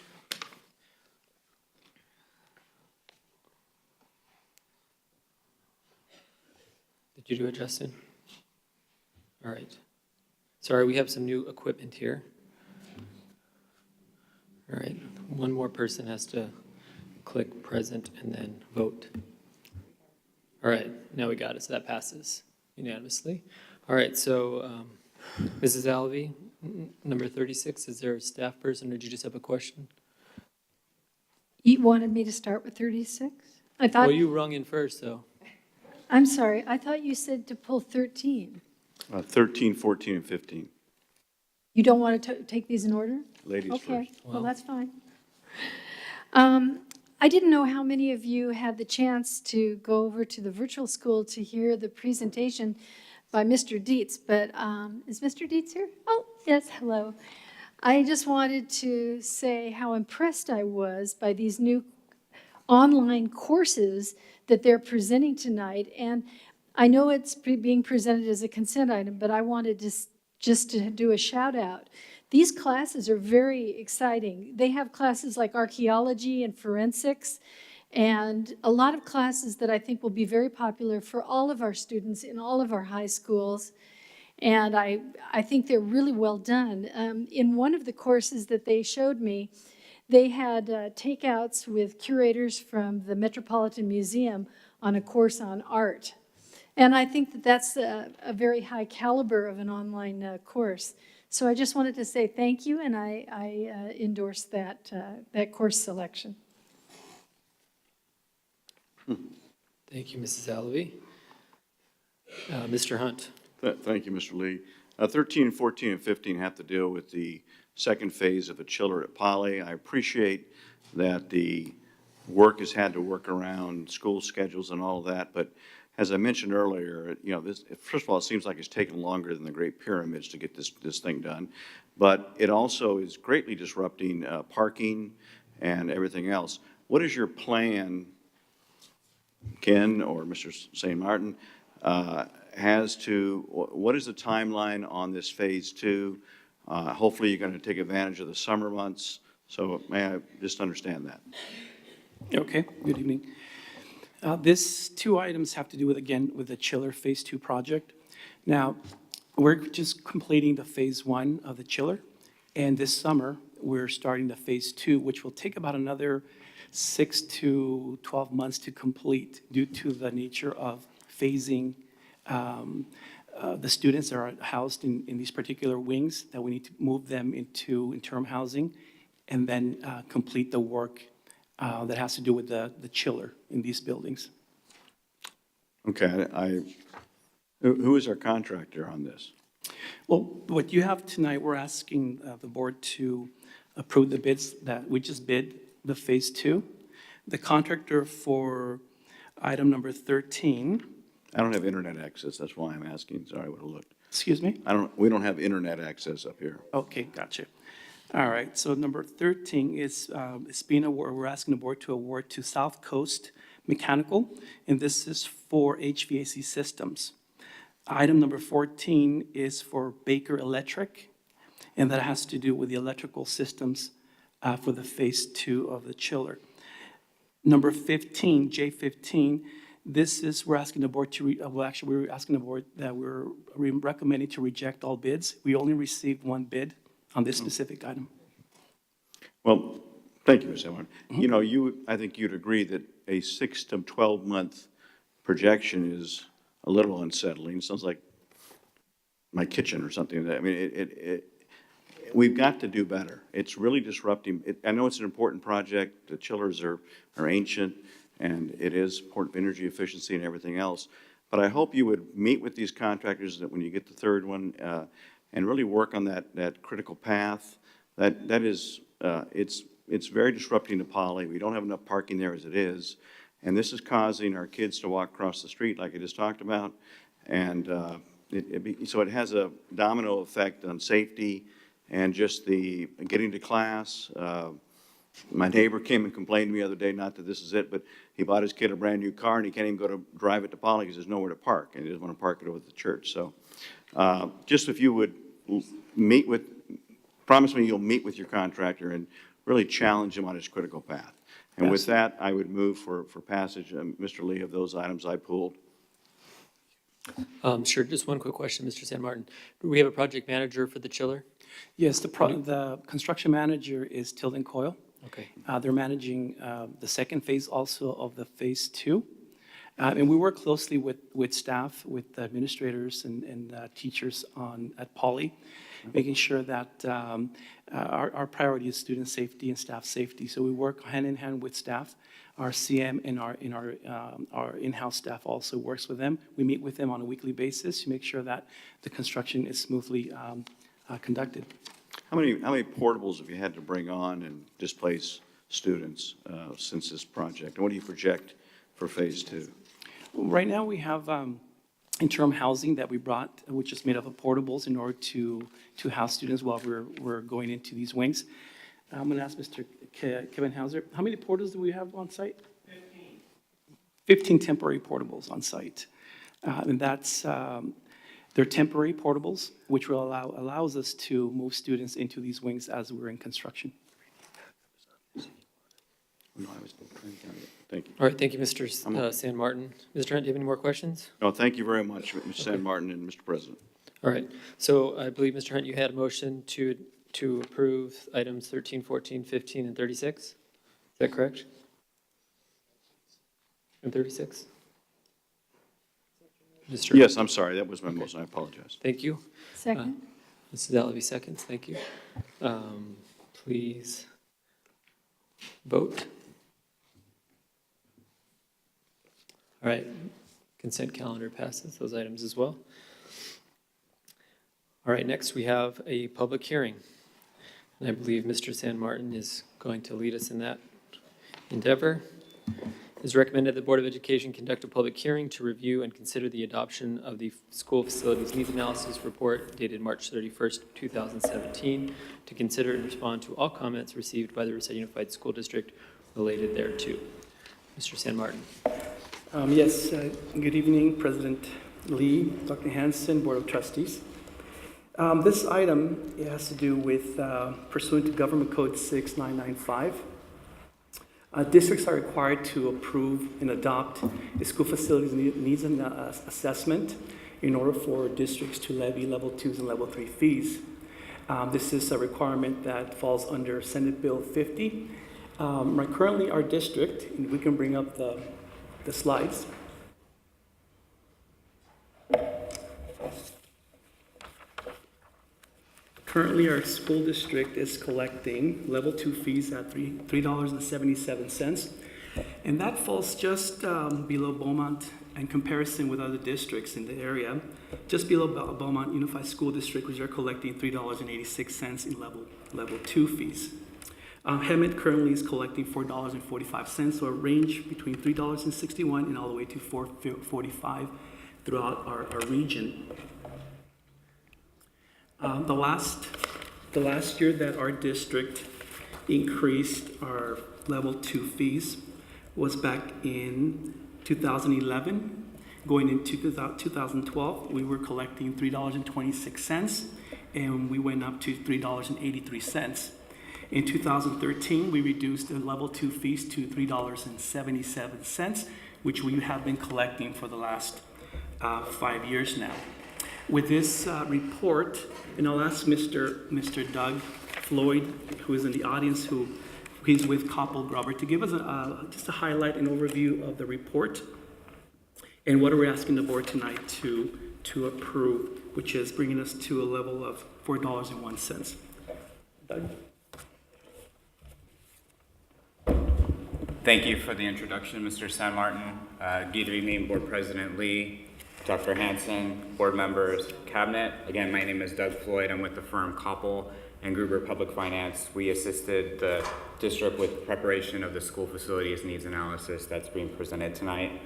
Did you do it, Justin? All right. Sorry, we have some new equipment here. All right, one more person has to click present and then vote. All right, now we got it, so that passes unanimously. All right, so Mrs. Alvey, number 36, is there a staff person or did you just have a question? You wanted me to start with 36? I thought. Well, you rung in first, though. I'm sorry, I thought you said to pull 13. 13, 14, and 15. You don't want to take these in order? Ladies Okay, first. well, that's fine. I didn't know how many of you had the chance to go over to the virtual school to hear the presentation by Mr. Dietz, but is Mr. Dietz here? Oh, yes, hello. I just wanted to say how impressed I was by these new online courses that they're presenting tonight. And I know it's being presented as a consent item, but I wanted to just to do a shout out. These classes are very exciting. They have classes like archaeology and forensics, and a lot of classes that I think will be very popular for all of our students in all of our high schools. And I think they're really well done. In one of the courses that they showed me, they had takeouts with curators from the Metropolitan Museum on a course on art. And I think that that's a very high caliber of an online course. So I just wanted to say thank you, and I endorse that, that course selection. Thank you, Mrs. Alavi. Mr. Hunt. Thank you, Mr. Lee. 13, 14, and 15 have to deal with the second phase of a chiller at Poly. I appreciate that the work has had to work around school schedules and all of that, but as I mentioned earlier, you know, this, first of all, it seems like it's taken longer than the Great Pyramids to get this thing done, but it also is greatly disrupting parking and everything else. What is your plan, Ken or Mr. St. Martin, has to, what is the timeline on this phase 2? Hopefully you're going to take advantage of the summer months, so may I just understand that? Okay, good evening. These two items have to do with, again, with the chiller phase 2 project. Now, we're just completing the phase 1 of the chiller, and this summer we're starting the phase 2, which will take about another 6 to 12 months to complete due to the nature of phasing the students that are housed in these particular wings, that we need to move them into interim housing and then complete the work that has to do with the chiller in these buildings. Okay, who is our contractor on this? Well, what you have tonight, we're asking the board to approve the bids that we just bid, the phase 2. The contractor for item number 13. I don't have internet access, that's why I'm asking, sorry, I would have looked. Excuse me? We don't have internet access up here. Okay, gotcha. All right, so number 13 is it's being awarded, we're asking the board to award to South Coast Mechanical, and this is for HVAC systems. Item number 14 is for Baker Electric, and that has to do with the electrical systems for the phase 2 of the chiller. Number 15, J15, this is, we're asking the board to, we're asking the board that we're recommending to reject all bids. We only received one bid on this specific item. Well, thank you, Mr. Edward. You know, I think you'd agree that a 6 to 12 month projection is a little unsettling. It sounds like my kitchen or something. I mean, we've got to do better. It's really disrupting. I know it's an important project. The chillers are ancient, and it is important for energy efficiency and everything else. But I hope you would meet with these contractors that when you get the third one, and really work on that critical path. That is, it's very disrupting to Poly. We don't have enough parking there as it is, and this is causing our kids to walk across the street like I just talked about, and so it has a domino effect on safety and just the getting to class. My neighbor came and complained to me the other day, not that this is it, but he bought his kid a brand new car and he can't even go to drive it to Poly because there's nowhere to park, and he doesn't want to park it over at the church. So just if you would promise me you'll meet with your contractor and really challenge him on his critical path. And with that, I would move for passage, Mr. Lee, of those items I pulled. Sure, just one quick question, Mr. San Martin. Do we have a project manager for the chiller? Yes, the construction manager is Tilden Coyle. Okay. They're managing the second phase also of the phase 2. And we work closely with staff, with administrators and teachers at Poly, making sure that our priority is student safety and staff safety. So we work hand in hand with staff. Our CM and our in-house staff also works with them. We meet with them on a weekly basis to make sure that the construction is smoothly conducted. How many portables have you had to bring on and displace students since this project? And what do you project for phase 2? Right now we have interim housing that we brought, which is made up of portables in order to house students while we're going into these wings. I'm going to ask Mr. Kevin Hauser, how many portables do we have on site? 15 temporary portables on site. And that's, they're temporary portables, which will allows us to move students into these wings as we're in construction. No, I was trying to count it. Thank you. All right, thank you, Mr. San Martin. Mr. Hunt, do you have any more questions? No, thank you very much, Mr. San Martin and Mr. President. All right, so I believe, Mr. Hunt, you had a motion to approve items 13, 14, 15, and 36? Is that correct? And 36? Mr. Yes, I'm sorry, that was my motion, I apologize. Thank you. Second? Mrs. Allaby seconds, thank you. Please vote. All right, consent calendar passes those items as well. All right, next we have a public hearing. And I believe Mr. San Martin is going to lead us in that endeavor. It is recommended the Board of Education conduct a public hearing to review and consider the adoption of the School Facilities Needs Analysis Report dated March 31st, 2017, to consider and respond to all comments received by the Riverside Unified School District related thereto. Mr. San Martin. Yes, good evening, President Lee, Dr. Hanson, Board of Trustees. This item has to do with pursuant to Government Code 6995. Districts are required to approve and adopt a school facilities needs assessment in order for districts to levy level 2s and level 3 fees. This is a requirement that falls under Senate Bill 50. Currently, our district, and we can bring up the slides. Currently, our school district is collecting level 2 fees at $3.77, and that falls just below Beaumont in comparison with other districts in the area, just below Beaumont Unified School District, which are collecting $3.86 in level 2 fees. Hemet currently is collecting $4.45, so a range between $3.61 and all the way to $4.45 throughout our region. The last year that our district increased our level 2 fees was back in 2011. Going into 2012, we were collecting $3.26, and we went up to $3.83. In 2013, we reduced the level 2 fees to $3.77, which we have been collecting for the last 5 years now. With this report, and I'll ask Mr. Doug Floyd, who is in the audience, he's with Koppel Grubber, to give us just a highlight and overview of the report and what are we asking the board tonight to approve, which is bringing us to a level of $4.01. Doug? Thank you for the introduction, Mr. San Martin. Good evening, Board President Lee, Dr. Hanson, board members, cabinet. Again, my name is Doug Floyd. I'm with the firm Koppel and Gruber Public Finance. We assisted the district with preparation of the school facilities needs analysis that's being presented tonight.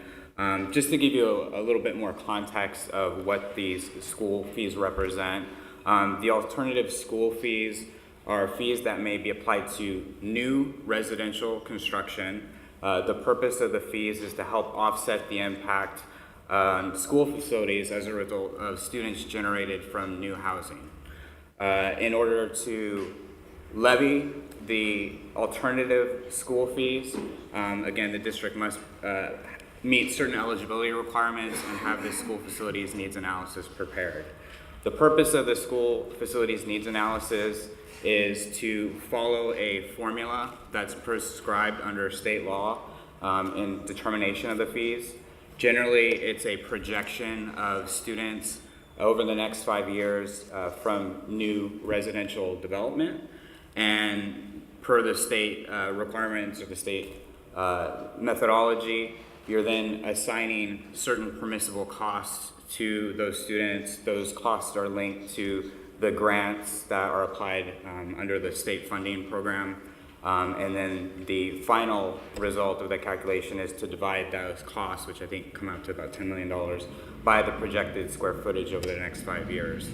Just to give you a little bit more context of what these school fees represent, the alternative school fees are fees that may be applied to new residential construction. The purpose of the fees is to help offset the impact on school facilities as a result of students generated from new housing. In order to levy the alternative school fees, again, the district must meet certain eligibility requirements and have the school facilities needs analysis prepared. The purpose of the school facilities needs analysis is to follow a formula that's prescribed under state law in determination of the fees. Generally, it's a projection of students over the next 5 years from new residential development. And per the state requirements or the state methodology, you're then assigning certain permissible costs to those students. Those costs are linked to the grants that are applied under the state funding program. And then the final result of the calculation is to divide those costs, which I think come out to about $10 million, by the projected square footage over the next 5 years,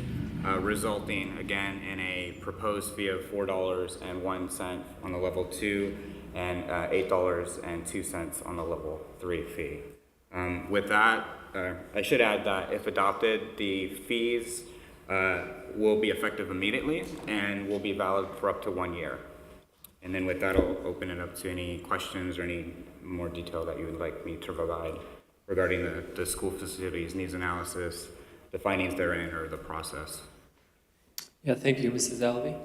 resulting again in a proposed fee of $4.01 on the level 2 and $8.02 on the level 3 fee. With that, I should add that if adopted, the fees will be effective immediately and will be valid for up to 1 year. And then with that, I'll open it up to any questions or any more detail that you would like me to provide regarding the school facilities needs analysis, the findings therein, or the process. Yeah, thank you, Mrs. Alvey.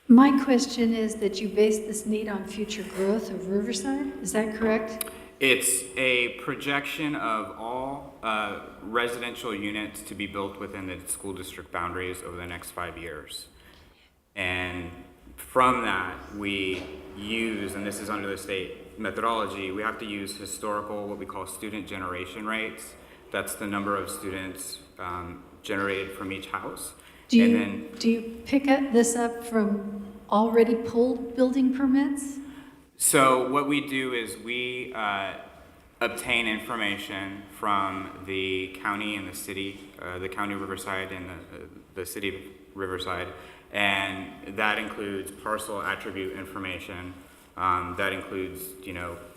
My question is that you base this need on future growth of Riverside, is that correct? It's a projection of all residential units to be built within the school district boundaries over the next 5 years. And from that, we use, and this is under the state methodology, we have to use historical, what we call student generation rates. That's the number of students generated from each house. Do you pick this up from already pulled building permits? So what we do is we obtain information from the county and the city, the county of Riverside and the city of Riverside, and that includes parcel attribute information. That includes,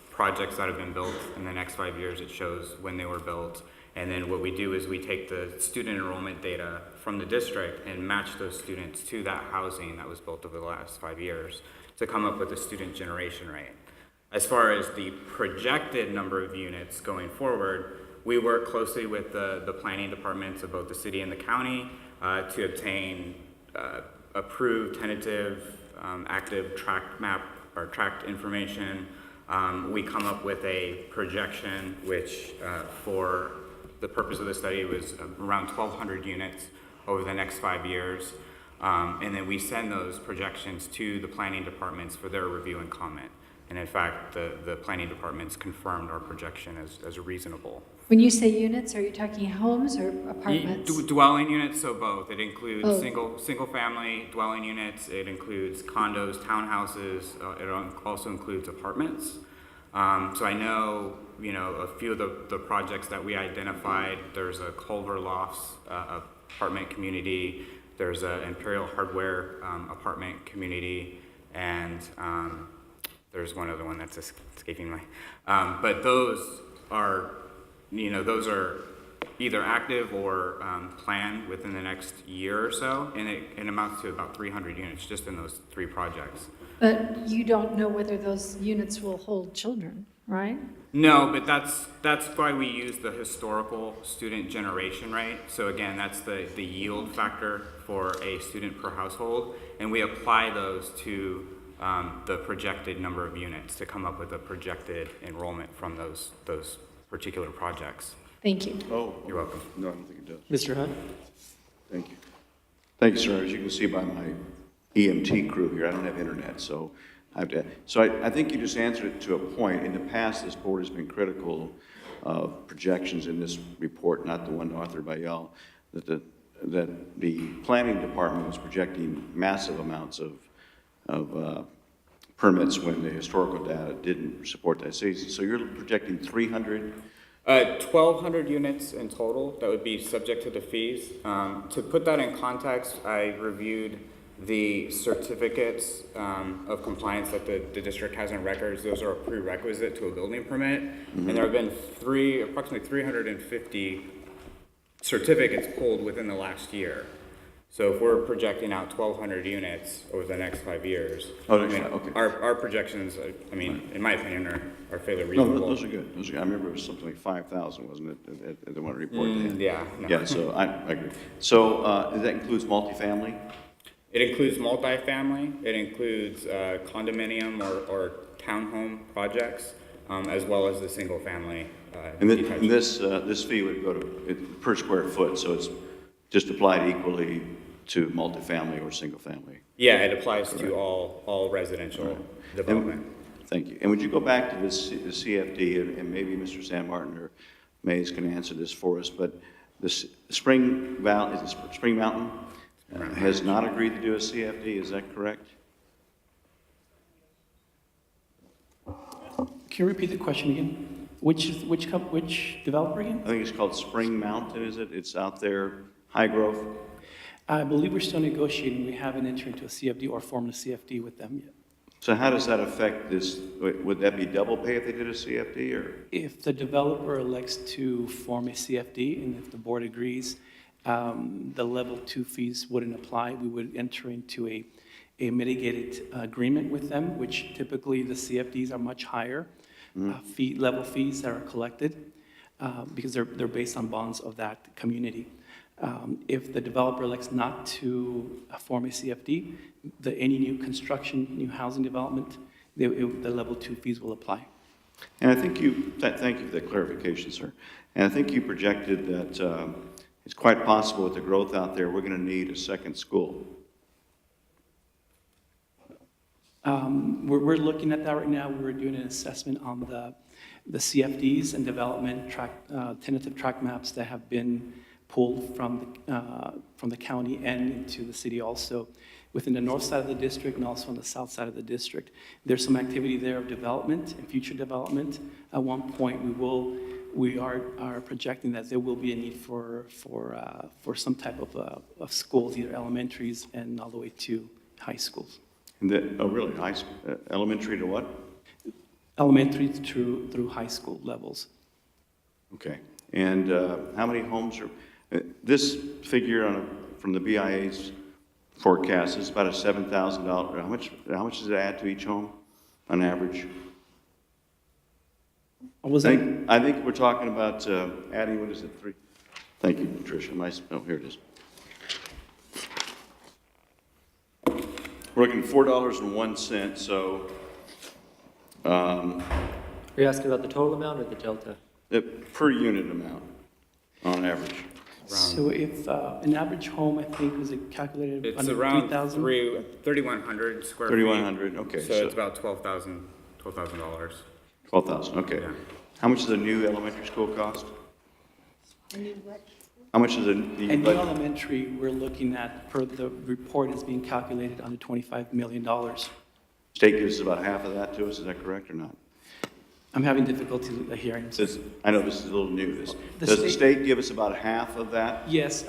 projects that have been built in the next 5 years. It shows when they were built. And then what we do is we take the student enrollment data from the district and match those students to that housing that was built over the last 5 years to come up with a student generation rate. As far as the projected number of units going forward, we work closely with the planning departments of both the city and the county to obtain approved, tentative, active tract map or tract information. We come up with a projection which for the purpose of the study was around 1,200 units over the next 5 years. And then we send those projections to the planning departments for their review and comment. And in fact, the planning departments confirmed our projection as reasonable. When you say units, are you talking homes or apartments? Dwelling units, so both. It includes Both. single family dwelling units. It includes condos, townhouses. It also includes apartments. So I know, a few of the projects that we identified. There's a Culver Lofts apartment community. There's an Imperial Hardware apartment community, and there's one other one that's escaping me. But those are, those are either active or planned within the next year or so, and it amounts to about 300 units just in those 3 projects. But you don't know whether those units will hold children, right? No, but that's why we use the historical student generation rate. So again, that's the yield factor for a student per household, and we apply those to the projected number of units to come up with a projected enrollment from those particular projects. Thank you. Oh, you're welcome. No, I don't think it does. Mr. Hunt? Thank you. Thank you, sir. As you can see by my EMT crew here, I don't have internet, so I have to. So I think you just answered it to a point. In the past, this board has been critical of projections in this report, not the one authored by y'all, that the planning department was projecting massive amounts of permits when the historical data didn't support that. So you're projecting 300? 1,200 units in total that would be subject to the fees. To put that in context, I reviewed the certificates of compliance that the district has in records. Those are a prerequisite to a building permit. And there have been approximately 350 certificates pulled within the last year. So if we're projecting out 1,200 units over the next 5 years, okay. our projections, in my opinion, are fairly reasonable. No, those are good. I remember it was something like 5,000, wasn't it, at the one report? Yeah. No. Yeah, so I agree. So that includes multifamily? It includes multifamily. It includes condominium or townhome projects, as well as the single family. And this fee would go to per square foot, so it's just applied equally to multifamily or single family. Yeah, it applies to all residential development. Thank you. And would you go back to this CFD, and maybe Mr. San Martin or Mays can answer this for us, but this Spring Mountain has not agreed to do a CFD, is that correct? Can you repeat the question again? Which developer again? I think it's called Spring Mountain, is it? It's out there, High Grove? I believe we're still negotiating. We haven't entered into a CFD or formed a CFD with them yet. So how does that affect this? Would that be double pay if they did a CFD, or? If the developer elects to form a CFD, and if the board agrees, the level 2 fees wouldn't apply. We would enter into a mitigated agreement with them, which typically the CFDs are much higher level fees that are collected because they're based on bonds of that community. If the developer elects not to form a CFD, any new construction, new housing development, the level 2 fees will apply. And I think thank you for that clarification, sir. And I think you projected that it's quite possible with the growth out there, we're going to need a second school. We're looking at that right now. We're doing an assessment on the CFDs and development tentative track maps that have been pulled from the county and into the city also, within the north side of the district and also on the south side of the district. There's some activity there of development and future development. At one point, we are projecting that there will be a need for some type of schools, either elementaries and all the way to high schools. Oh, really? High school, elementary to what? Elementary through high school levels. Okay. And how many homes are? This figure from the BIA's forecast is about a $7,000. How much does it add to each home on average? I think we're talking about adding, what is it, 3? Thank you, Tricia. Oh, here it is. We're looking at $4.01, so. Are you asking about the total amount or the delta? The per unit amount, on average. So if an average home, I think, was it calculated It's under around 3,100 square feet. 3,100, okay. So it's about $12,000. $12,000, okay. Yeah. How much does a new elementary school cost? How much is And new elementary, we're looking at, per the report, is being calculated under $25 million. State gives about half of that to us, is that correct or not? I'm having difficulty hearing. I know this is a little new. Does the state give us about half of that? Yes,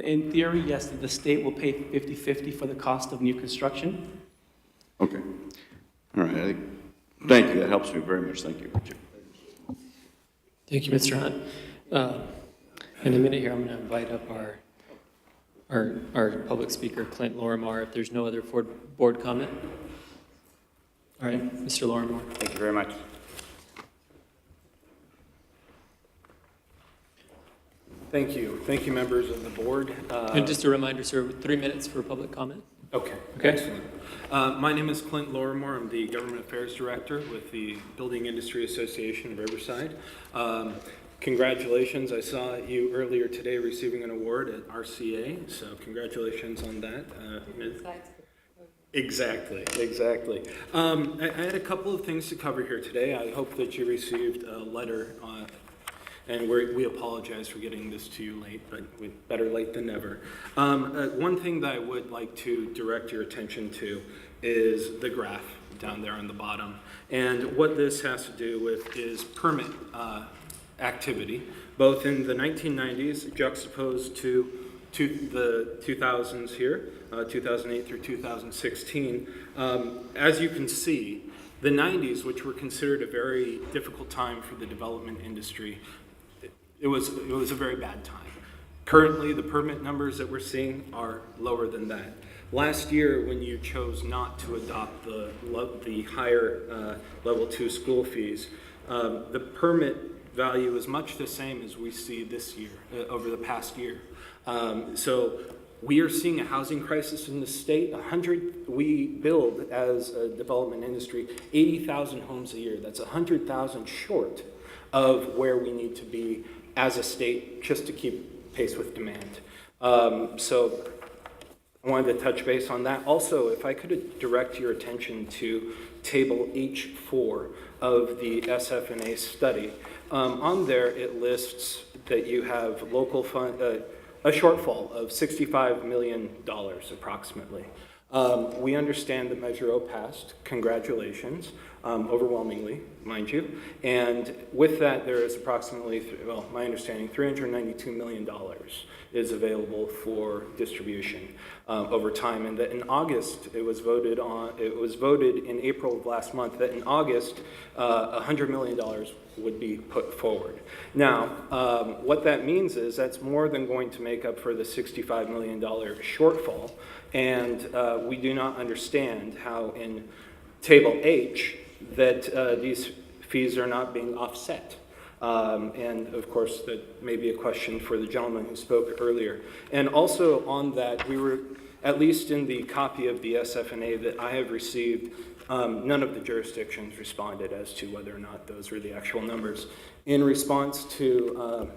in theory, yes, the state will pay 50-50 for the cost of new construction. Okay. All right. Thank you. That helps me very much. Thank you, Richard. Thank you, Mr. Hunt. In a minute here, I'm going to invite up our public speaker, Clint Lorimar, if there's no other board comment. All right, Mr. Lorimar. Thank you very much. Thank you. Thank you, members of the board. And just a reminder, sir, 3 minutes for public comment. Okay. Excellent. My name is Clint Lorimar. I'm the Government Affairs Director with the Building Industry Association of Riverside. Congratulations. I saw you earlier today receiving an award at RCA, so congratulations on that. Exactly. I had a couple of things to cover here today. I hope that you received a letter and we apologize for getting this to you late, but better late than never. One thing that I would like to direct your attention to is the graph down there on the bottom. And what this has to do with is permit activity, both in the 1990s juxtaposed to the 2000s here, 2008 through 2016. As you can see, the 90s, which were considered a very difficult time for the development industry, it was a very bad time. Currently, the permit numbers that we're seeing are lower than that. Last year, when you chose not to adopt the higher level 2 school fees, the permit value is much the same as we see this year, over the past year. So we are seeing a housing crisis in the state. We build as a development industry 80,000 homes a year. That's 100,000 short of where we need to be as a state just to keep pace with demand. So I wanted to touch base on that. Also, if I could direct your attention to table H4 of the SFNA study. On there, it lists that you have local fund, a shortfall of $65 million approximately. We understand that Measure O passed. Congratulations, overwhelmingly, mind you. And with that, there is approximately, well, my understanding, $392 million is available for distribution over time. And that in August, it was voted in April of last month that in August, $100 million would be put forward. Now, what that means is that's more than going to make up for the $65 million shortfall. And we do not understand how in Table H that these fees are not being offset. And of course, that may be a question for the gentleman who spoke earlier. And also on that, we were, at least in the copy of the SFNA that I have received, none of the jurisdictions responded as to whether or not those were the actual numbers. In response to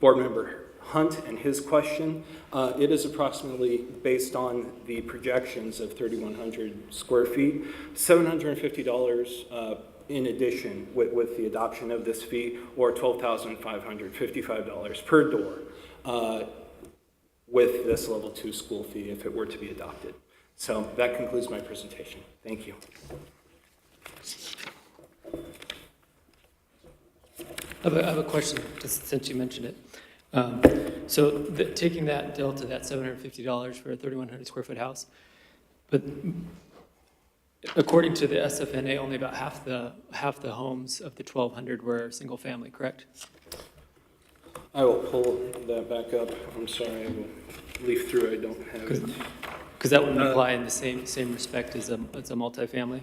Board Member Hunt and his question, it is approximately based on the projections of 3,100 square feet, $750 in addition with the adoption of this fee, or $12,555 per door with this level 2 school fee if it were to be adopted. So that concludes my presentation. Thank you. I have a question, just since you mentioned it. So taking that delta, that $750 for a 3,100 square foot house, but according to the SFNA, only about half the homes of the 1,200 were single family, correct? I will pull that back up. I'm sorry, I will leaf through. I don't have it. Because that would apply in the same respect as a multifamily.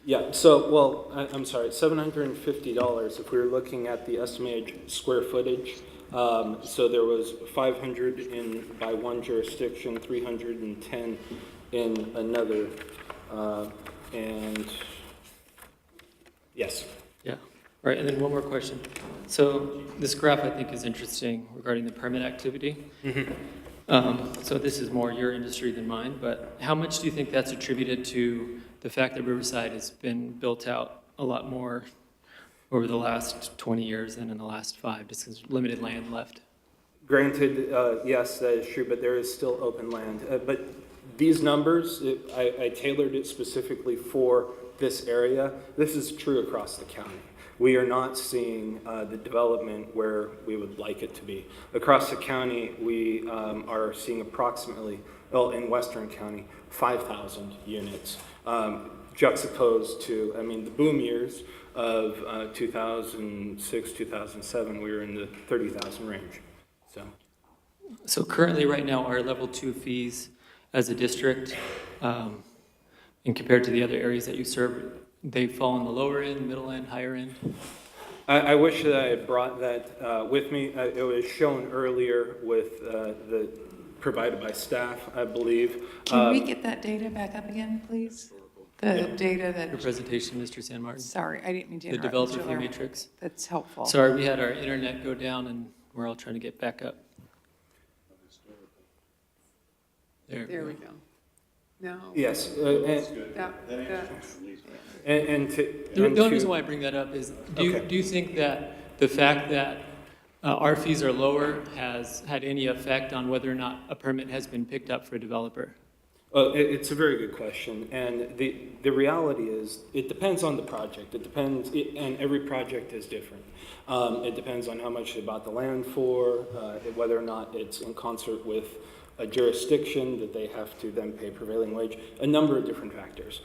Yeah, so, well, I'm sorry, $750 if we were looking at the estimated square footage. So there was 500 by one jurisdiction, 310 in another, and yes. Yeah, right, and then one more question. So this graph I think is interesting regarding the permit activity. So this is more your industry than mine, but how much do you think that's attributed to the fact that Riverside has been built out a lot more over the last 20 years than in the last 5, just because limited land left? Granted, yes, that is true, but there is still open land. But these numbers, I tailored it specifically for this area. This is true across the county. We are not seeing the development where we would like it to be. Across the county, we are seeing approximately, well, in Western County, 5,000 units, juxtaposed to, I mean, the boom years of 2006, 2007, we were in the 30,000 range. So currently, right now, our level 2 fees as a district, and compared to the other areas that you serve, they fall in the lower end, middle end, higher end? I wish that I had brought that with me. It was shown earlier with the provided by staff, I believe. Can we get that data back up again, please? The data that... Your presentation, Mr. San Martin. Sorry, I didn't mean to interrupt. The developer fee matrix. That's helpful. Sorry, we had our internet go down and we're all trying to get back up. There we go. No. Yes. The only reason why I bring that up is, do you think that the fact that our fees are lower has had any effect on whether or not a permit has been picked up for a developer? Well, it's a very good question, and the reality is it depends on the project. It depends, and every project is different. It depends on how much they bought the land for, whether or not it's in concert with a jurisdiction that they have to then pay prevailing wage, a number of different factors.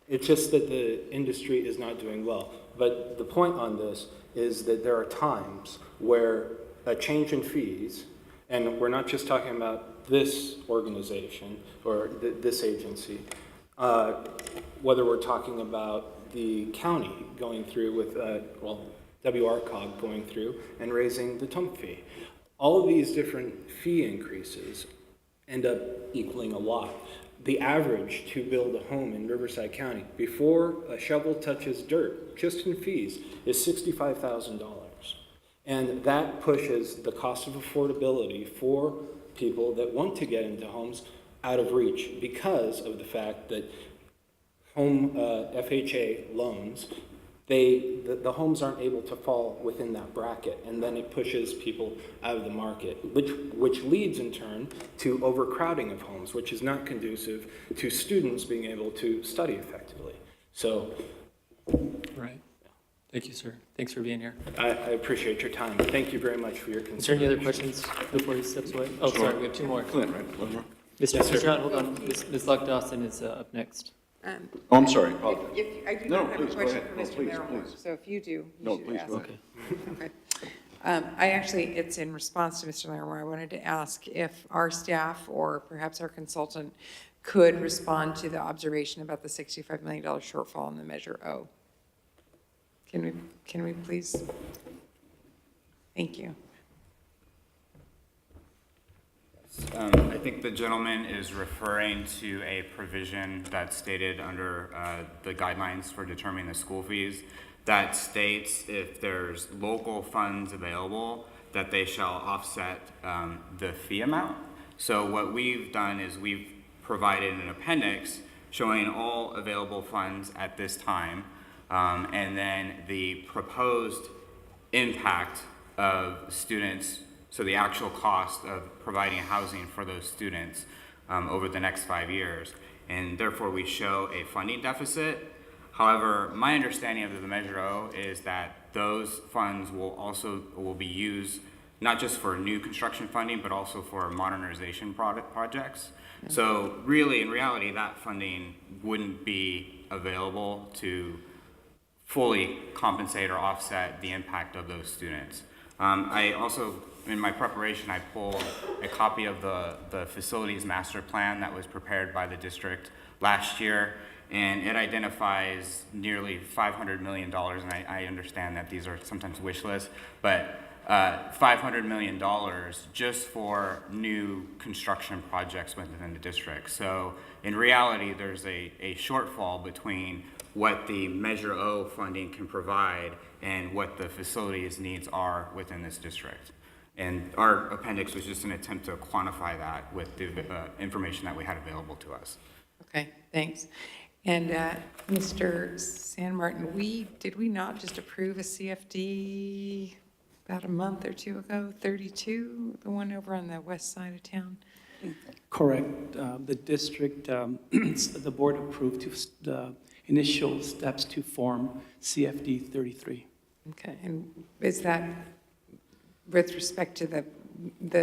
It's just that the industry is not doing well. But the point on this is that there are times where a change in fees, and we're not just talking about this organization or this agency, whether we're talking about the county going through with, WRCOG going through and raising the TUMP fee. All of these different fee increases end up equaling a lot. The average to build a home in Riverside County before a shovel touches dirt, just in fees, is $65,000. And that pushes the cost of affordability for people that want to get into homes out of reach because of the fact that home FHA loans the homes aren't able to fall within that bracket, and then it pushes people out of the market, which leads in turn to overcrowding of homes, which is not conducive to students being able to study effectively. So, Right. Thank you, sir. Thanks for being here. I appreciate your time. Thank you very much for your Is there any other consideration. questions before he steps away? Oh, sorry, we have two more. Clint, right? One more. Mr. Yes, sir. Mr. Hunt, hold on. Ms. Luck Dawson is up next. Oh, I'm sorry. I do No, not have a please, go question ahead. for No, Mr. please, Larimore, please. so if you do, you No, should please, ask. go ahead. Okay. It's in response to Mr. Larimore. I wanted to ask if our staff or perhaps our consultant could respond to the observation about the $65 million shortfall in the Measure O. Can we please? Thank you. I think the gentleman is referring to a provision that's stated under the guidelines for determining the school fees that states if there's local funds available that they shall offset the fee amount. So what we've done is we've provided an appendix showing all available funds at this time, and then the proposed impact of students, so the actual cost of providing housing for those students over the next 5 years. And therefore we show a funding deficit. However, my understanding of the Measure O is that those funds will be used not just for new construction funding, but also for modernization projects. So really, in reality, that funding wouldn't be available to fully compensate or offset the impact of those students. I also, in my preparation, I pulled a copy of the facilities master plan that was prepared by the district last year, and it identifies nearly $500 million, and I understand that these are sometimes wish lists, but $500 million just for new construction projects within the district. So in reality, there's a shortfall between what the Measure O funding can provide and what the facilities needs are within this district. And our appendix was just an attempt to quantify that with the information that we had available to us. Okay, thanks. And Mr. San Martin, did we not just approve a CFD about a month or two ago, 32, the one over on the west side of town? Correct. The district, the board approved the initial steps to form CFD 33. Okay, and is that with respect to the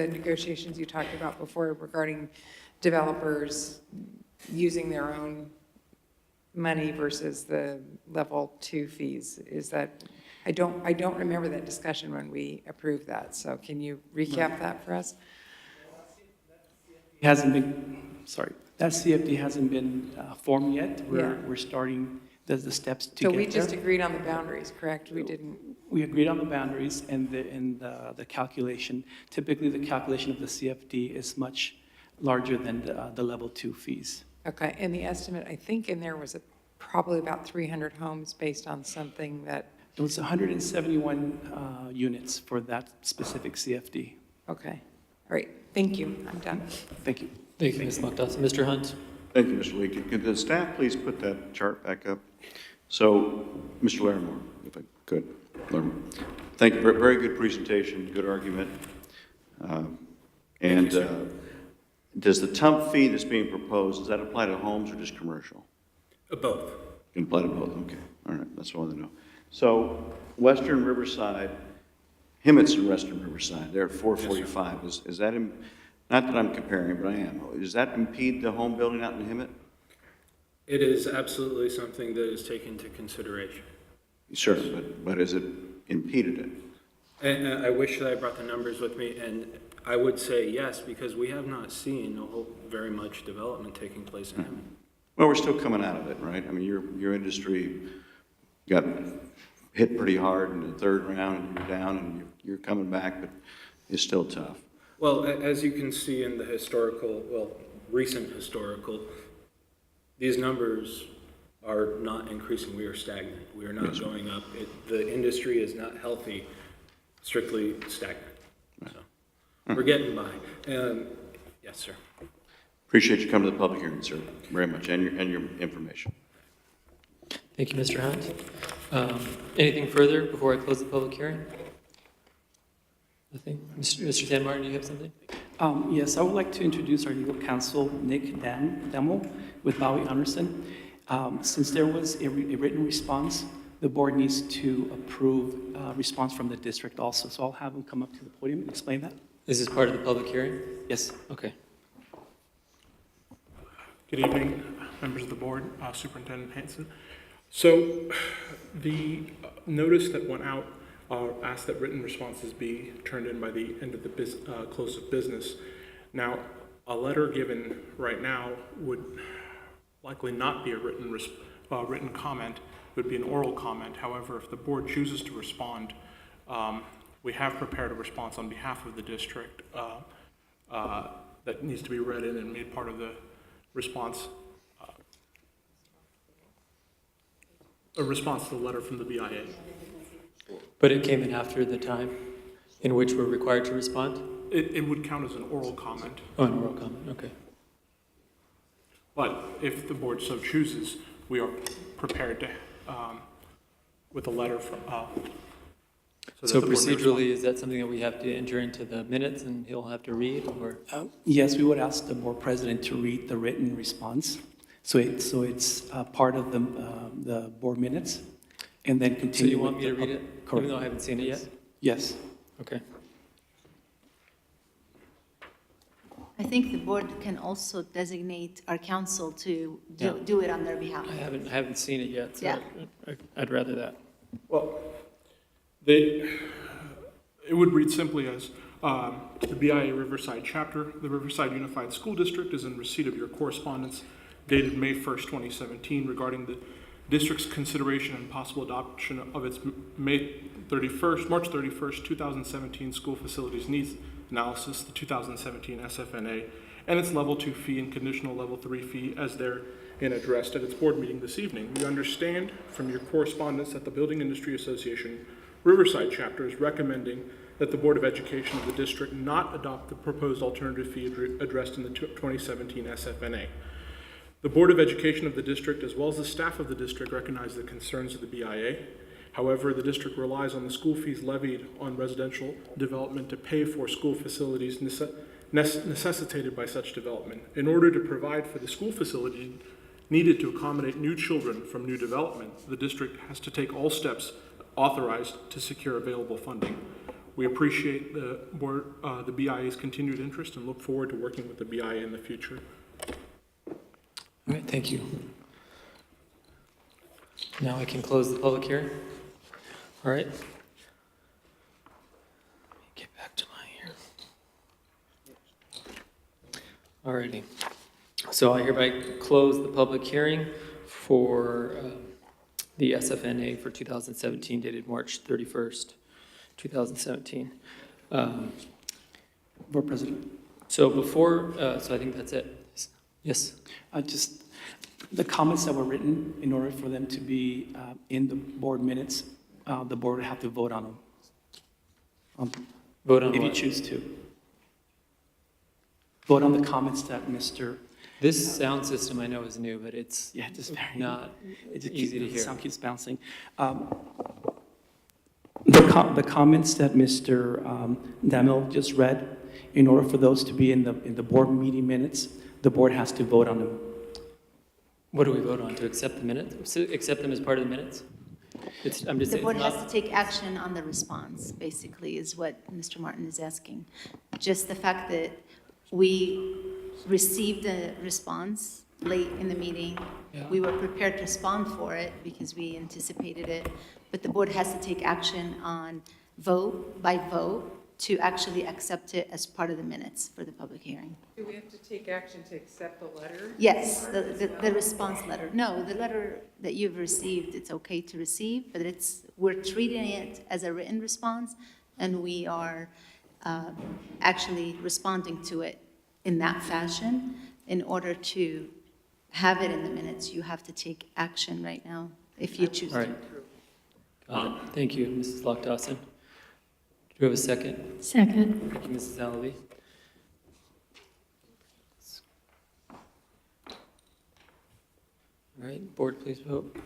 negotiations you talked about before regarding developers using their own money versus the level 2 fees? Is that, I don't remember that discussion when we approved that, so can you recap that for us? Hasn't been, sorry, that CFD hasn't been formed yet. We're starting the steps to get So there. we just agreed on the boundaries, correct? We didn't. We agreed on the boundaries and the calculation. Typically, the calculation of the CFD is much larger than the level 2 fees. Okay, and the estimate, I think in there was probably about 300 homes based on something that. It was 171 units for that specific CFD. Okay, all right, thank you, I'm done. Thank you. Thank you, Ms. Luck Dawson. Mr. Hunt? Thank you, Mr. Lee. Could the staff please put that chart back up? So, Mr. Larimore, if I could. Larimore. Thank you. Very good presentation, good argument. Does the TUMP fee that's being proposed, does that apply to homes or just commercial? Both. Can apply to both, okay. All right, that's what I want to know. So, Western Riverside, Himmett's in Western Riverside, they're at 445. Is that, not that I'm comparing, but I am. Does that impede the home building out in Hemmett? It is absolutely something that is taken into consideration. Sure, but has it impeded it? And I wish that I brought the numbers with me, and I would say yes, because we have not seen very much development taking place in Hammond. Well, we're still coming out of it, right? I mean, your industry got hit pretty hard in the third round, and you're down, and you're coming back, but it's still tough. Well, as you can see in the recent historical, these numbers are not increasing. We are stagnant. We are not going up. The industry is not healthy, strictly stagnant. Right. So we're getting by. Yes, sir. Appreciate you coming to the public hearing, sir, very much, and your information. Thank you, Mr. Hunt. Anything further before I close the public hearing? Nothing? Mr. San Martin, do you have something? Yes, I would like to introduce our legal counsel, Nick Demmel, with Bowie Anderson. Since there was a written response, the board needs to approve a response from the district also. So I'll have him come up to the podium and explain that. Is this part of the public hearing? Yes. Okay. Good evening, members of the board, Superintendent Hanson. So the notice that went out asked that written responses be turned in by the end of the close of business. Now, a letter given right now would likely not be a written comment. It would be an oral comment. However, if the board chooses to respond, we have prepared a response on behalf of the district that needs to be read in and made part of the response. A response to the letter from the BIA. But it came in after the time in which we're required to respond? It would count as an oral comment. Oh, an oral comment, okay. But if the board so chooses, we are prepared to, with a letter from, So procedurally, is that something that we have to enter into the minutes and he'll have to read, or? Yes, we would ask the board president to read the written response. So it's part of the board minutes, and then continue. So you want me to read it, Correct. even though I haven't seen it yet? Yes. Okay. I think the board can also designate our counsel to do it on their behalf. I haven't seen it yet, so Yeah. I'd rather that. well, it would read simply as, the BIA Riverside chapter, the Riverside Unified School District is in receipt of your correspondence dated May 1st, 2017 regarding the district's consideration and possible adoption of its March 31st, 2017 school facilities needs analysis, the 2017 SFNA, and its level 2 fee and conditional level 3 fee as therein addressed at its board meeting this evening. We understand from your correspondence that the Building Industry Association Riverside chapter is recommending that the Board of Education of the district not adopt the proposed alternative fee addressed in the 2017 SFNA. The Board of Education of the district, as well as the staff of the district, recognize the concerns of the BIA. However, the district relies on the school fees levied on residential development to pay for school facilities necessitated by such development. In order to provide for the school facility needed to accommodate new children from new development, the district has to take all steps authorized to secure available funding. We appreciate the BIA's continued interest and look forward to working with the BIA in the future. All right, thank you. Now I can close the public hearing. All right. Let me get back to my here. All righty. So I hereby close the public hearing for the SFNA for 2017 dated March 31st, 2017. Board President. So before, so I think that's it. Yes? Just the comments that were written, in order for them to be in the board minutes, the board would have to vote on them. Vote on if what? you choose to. Vote on the comments that Mr. This sound system I know is new, but it's just very not just easy to the hear. sound keeps bouncing. The comments that Mr. Damil just read, in order for those to be in the board meeting minutes, the board has to vote on them. What do we vote on? To accept the minutes? Accept them as part of the minutes? I'm just The saying, board it's has not- to take action on the response, basically, is what Mr. Martin is asking. Just the fact that we received a response late in the meeting. Yeah. We were prepared to respond for it because we anticipated it, but the board has to take action on vote by vote to actually accept it as part of the minutes for the public hearing. Do we have to take action to accept the letter? Yes, the response letter. No, the letter that you've received, it's okay to receive, but we're treating it as a written response, and we are actually responding to it in that fashion. In order to have it in the minutes, you have to take action right now, if you choose All to. right. Got it. Thank you, Mrs. Lockdawson. Do we have a second? Second. Thank you, Mrs. Alabi. All right, board, please vote.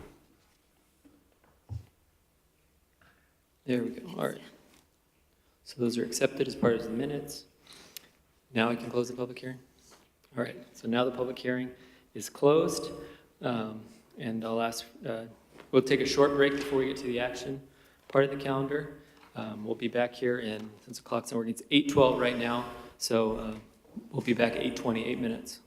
There we go. All right. So those are accepted as part of the minutes. Now I can close the public hearing? All right, so now the public hearing is closed. And I'll ask, we'll take a short break before we get to the action part of the calendar. We'll be back here since the clock's on, it's 8:12 right now, so we'll be back at 8:20, 8 minutes.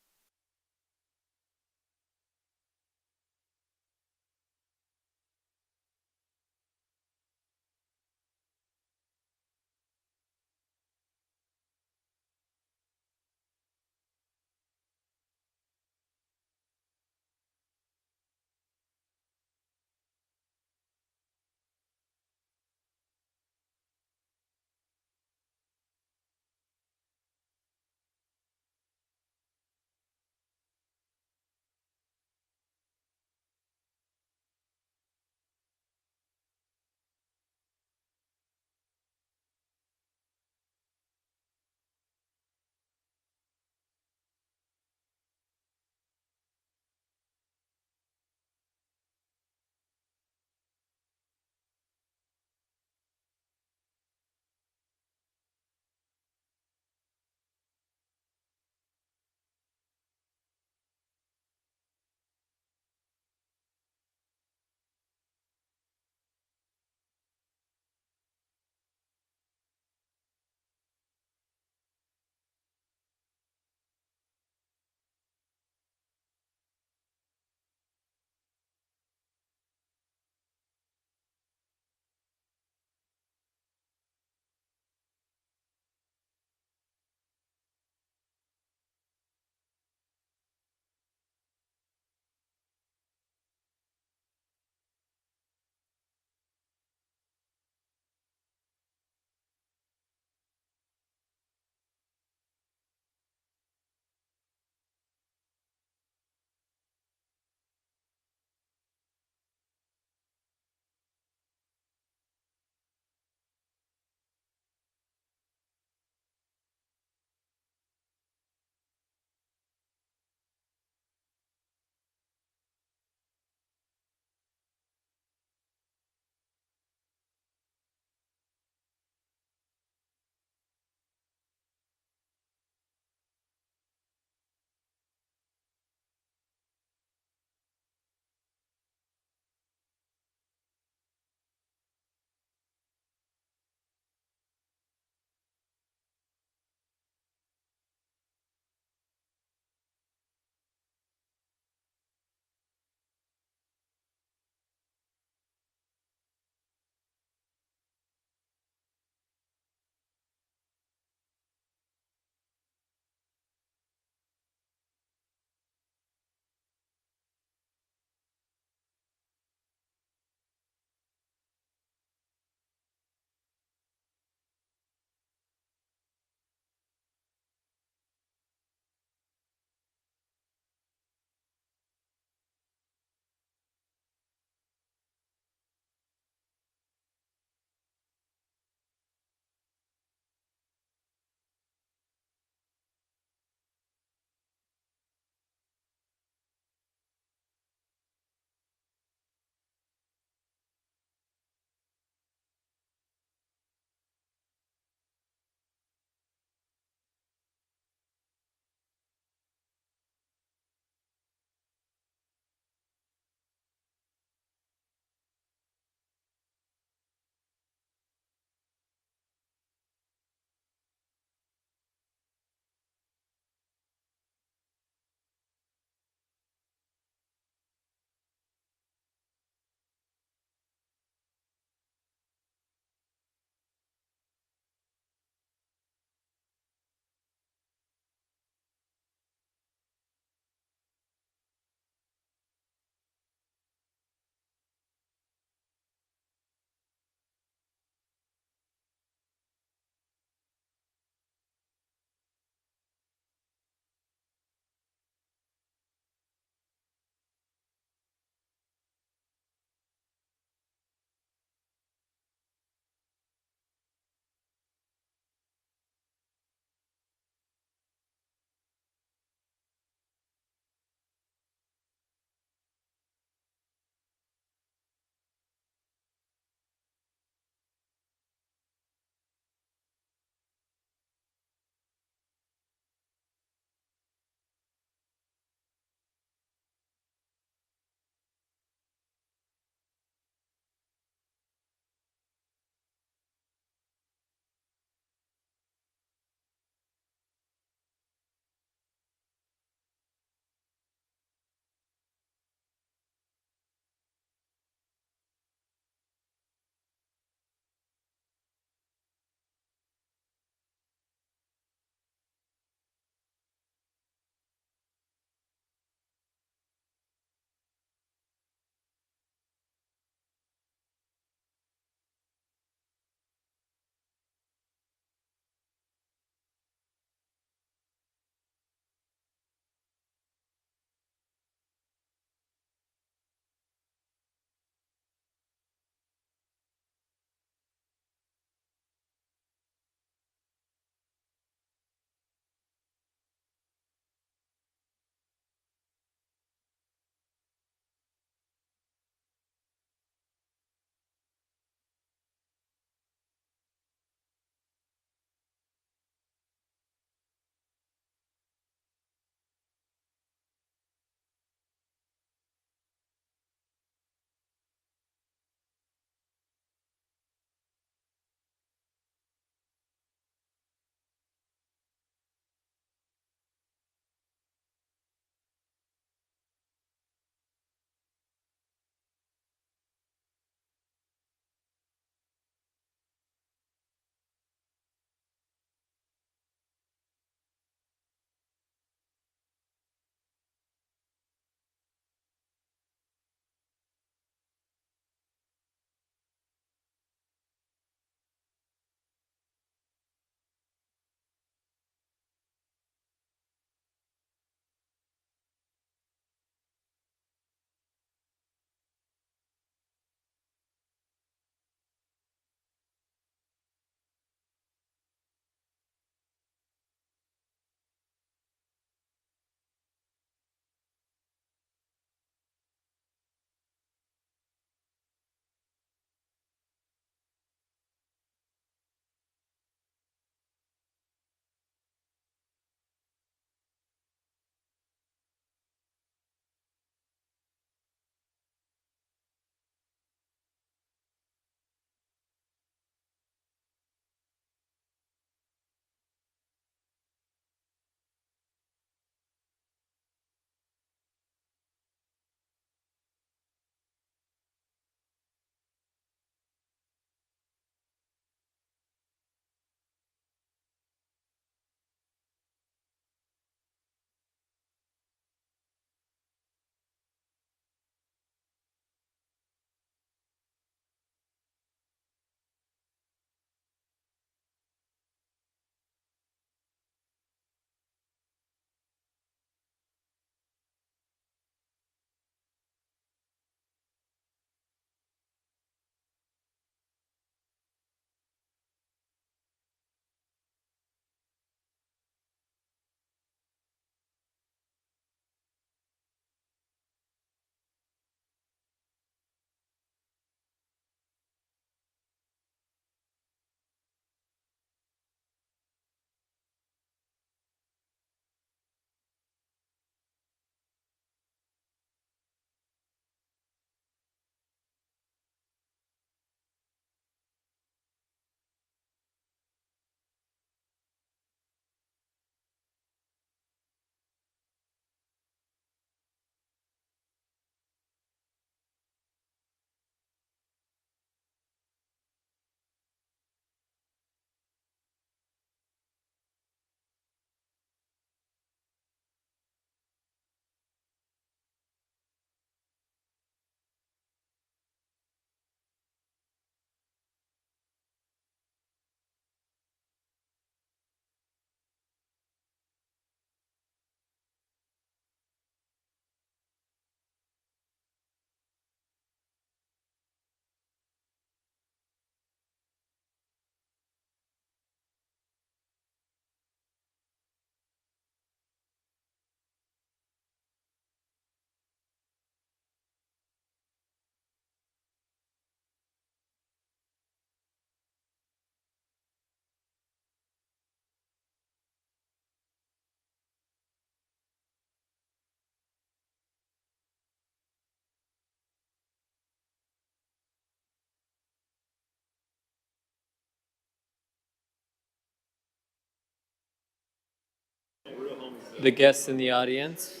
the guests in the audience.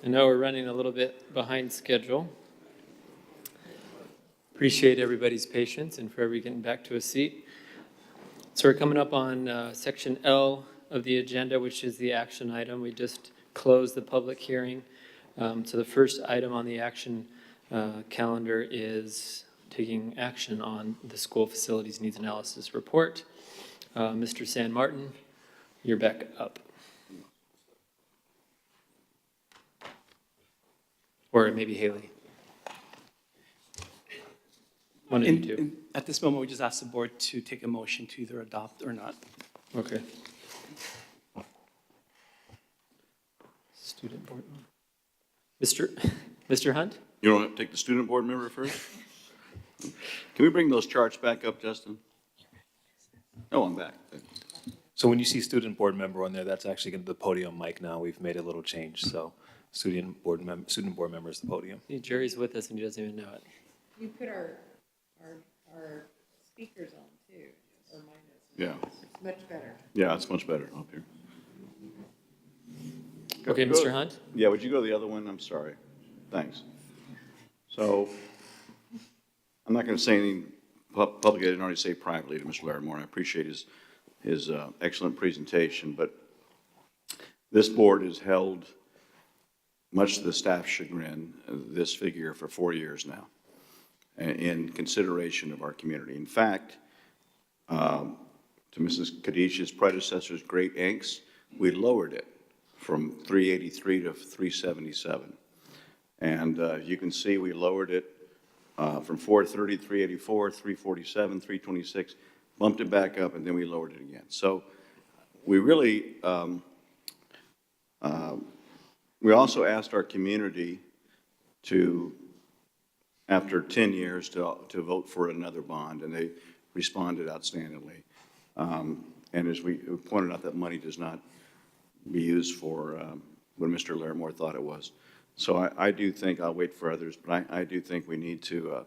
I know we're running a little bit behind schedule. Appreciate everybody's patience and for everybody getting back to a seat. So we're coming up on section L of the agenda, which is the action item. We just closed the public hearing. So the first item on the action calendar is taking action on the school facilities needs analysis report. Mr. San Martin, you're back up. Or maybe Haley. One of you two. At this moment, we just ask the board to take a motion to either adopt or not. Okay. Student board. Mr. Hunt? You want to take the student board member first? Can we bring those charts back up, Justin? Oh, I'm back. So when you see student board member on there, that's actually going to be the podium mic now. We've made a little change. So student board member is the podium. See, Jerry's with us and he doesn't even know it. You put our speakers on too, or mine is. Yeah. It's much better. Yeah, it's much better up here. Okay, Mr. Hunt? Yeah, would you go to the other one? I'm sorry. Thanks. So I'm not going to say anything publicly I didn't already say privately to Mr. Larimore. I appreciate his excellent presentation, but this board has held, much to the staff's chagrin, this figure for 4 years now in consideration of our community. In fact, to Mrs. Kadish's predecessor's great angst, we lowered it from 383 to 377. And you can see we lowered it from 430 to 384, 347, 326, bumped it back up, and then we lowered it again. So we really, we also asked our community to, after 10 years, to vote for another bond, and they responded outstandingly. And as we pointed out, that money does not be used for what Mr. Larimore thought it was. So I do think, I'll wait for others, but I do think we need to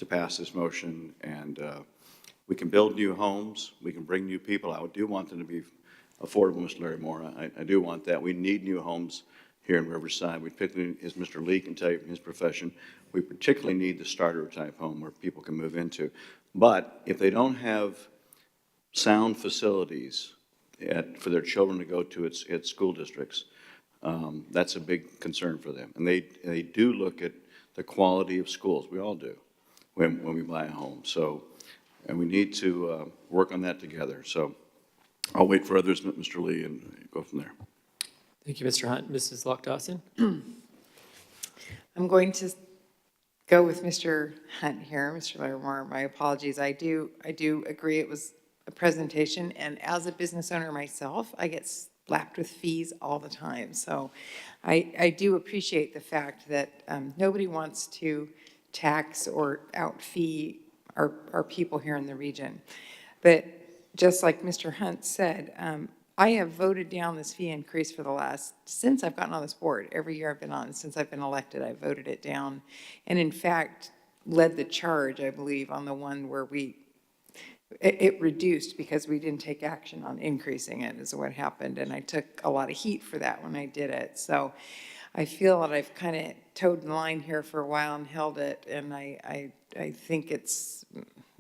pass this motion, and we can build new homes, we can bring new people. I do want them to be affordable, Mr. Larimore. I do want that. We need new homes here in Riverside. We particularly, as Mr. Lee can tell you from his profession, we particularly need the starter type home where people can move into. But if they don't have sound facilities for their children to go to its school districts, that's a big concern for them. And they do look at the quality of schools. We all do when we buy a home. So, and we need to work on that together. So I'll wait for others, Mr. Lee, and go from there. Thank you, Mr. Hunt. Mrs. Lock-Dawson? I'm going to go with Mr. Hunt here, Mr. Larimore. My apologies. I do agree it was a presentation, and as a business owner myself, I get slapped with fees all the time. So I do appreciate the fact that nobody wants to tax or out-fee our people here in the region. But just like Mr. Hunt said, I have voted down this fee increase for the since I've gotten on this board. Every year I've been on, since I've been elected, I voted it down. And in fact, led the charge, I believe, on the one where it reduced because we didn't take action on increasing it is what happened. And I took a lot of heat for that when I did it. So I feel that I've kind of towed the line here for a while and held it. And I think it's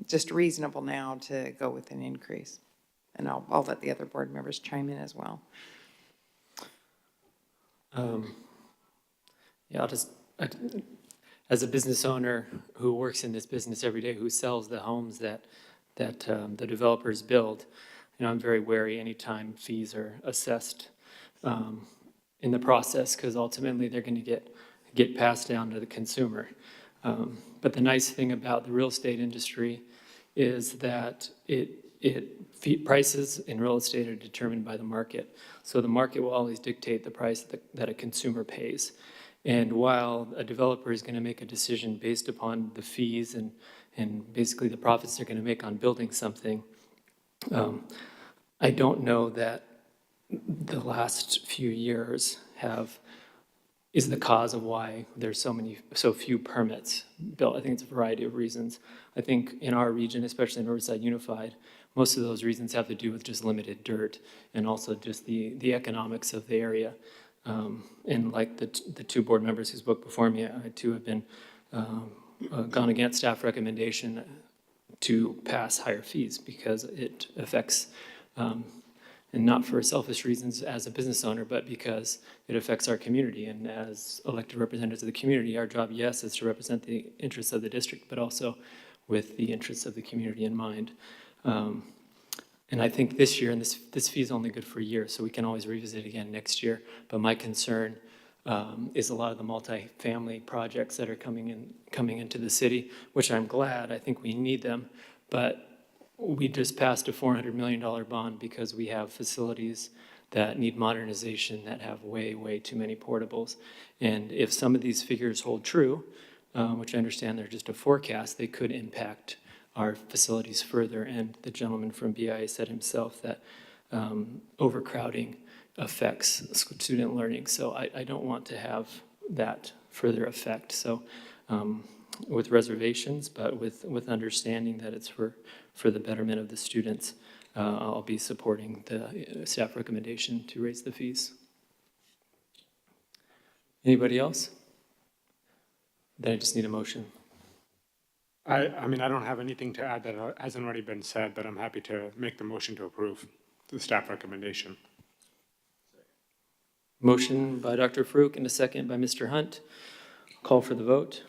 just reasonable now to go with an increase. And I'll let the other board members chime in as well. Yeah, as a business owner who works in this business every day, who sells the homes that the developers build, I'm very wary anytime fees are assessed in the process, because ultimately they're going to get passed down to the consumer. But the nice thing about the real estate industry is that prices in real estate are determined by the market. So the market will always dictate the price that a consumer pays. And while a developer is going to make a decision based upon the fees and basically the profits they're going to make on building something, I don't know that the last few years have is the cause of why there's so few permits built. I think it's a variety of reasons. I think in our region, especially in Riverside Unified, most of those reasons have to do with just limited dirt and also just the economics of the area. And like the two board members who spoke before me, I too have been gone against staff recommendation to pass higher fees because it affects, and not for selfish reasons as a business owner, but because it affects our community. And as elected representatives of the community, our job, yes, is to represent the interests of the district, but also with the interests of the community in mind. And I think this year, and this fee is only good for a year, so we can always revisit it again next year. But my concern is a lot of the multifamily projects that are coming into the city, which I'm glad. I think we need them, but we just passed a $400 million bond because we have facilities that need modernization that have way, way too many portables. And if some of these figures hold true, which I understand they're just a forecast, they could impact our facilities further. And the gentleman from BIA said himself that overcrowding affects student learning. So I don't want to have that further effect. So with reservations, but with understanding that it's for the betterment of the students, I'll be supporting the staff recommendation to raise the fees. Anybody else? Then I just need a motion. I mean, I don't have anything to add that hasn't already been said, but I'm happy to make the motion to approve the staff recommendation. Motion by Dr. Farouk and a second by Mr. Hunt. Call for the vote.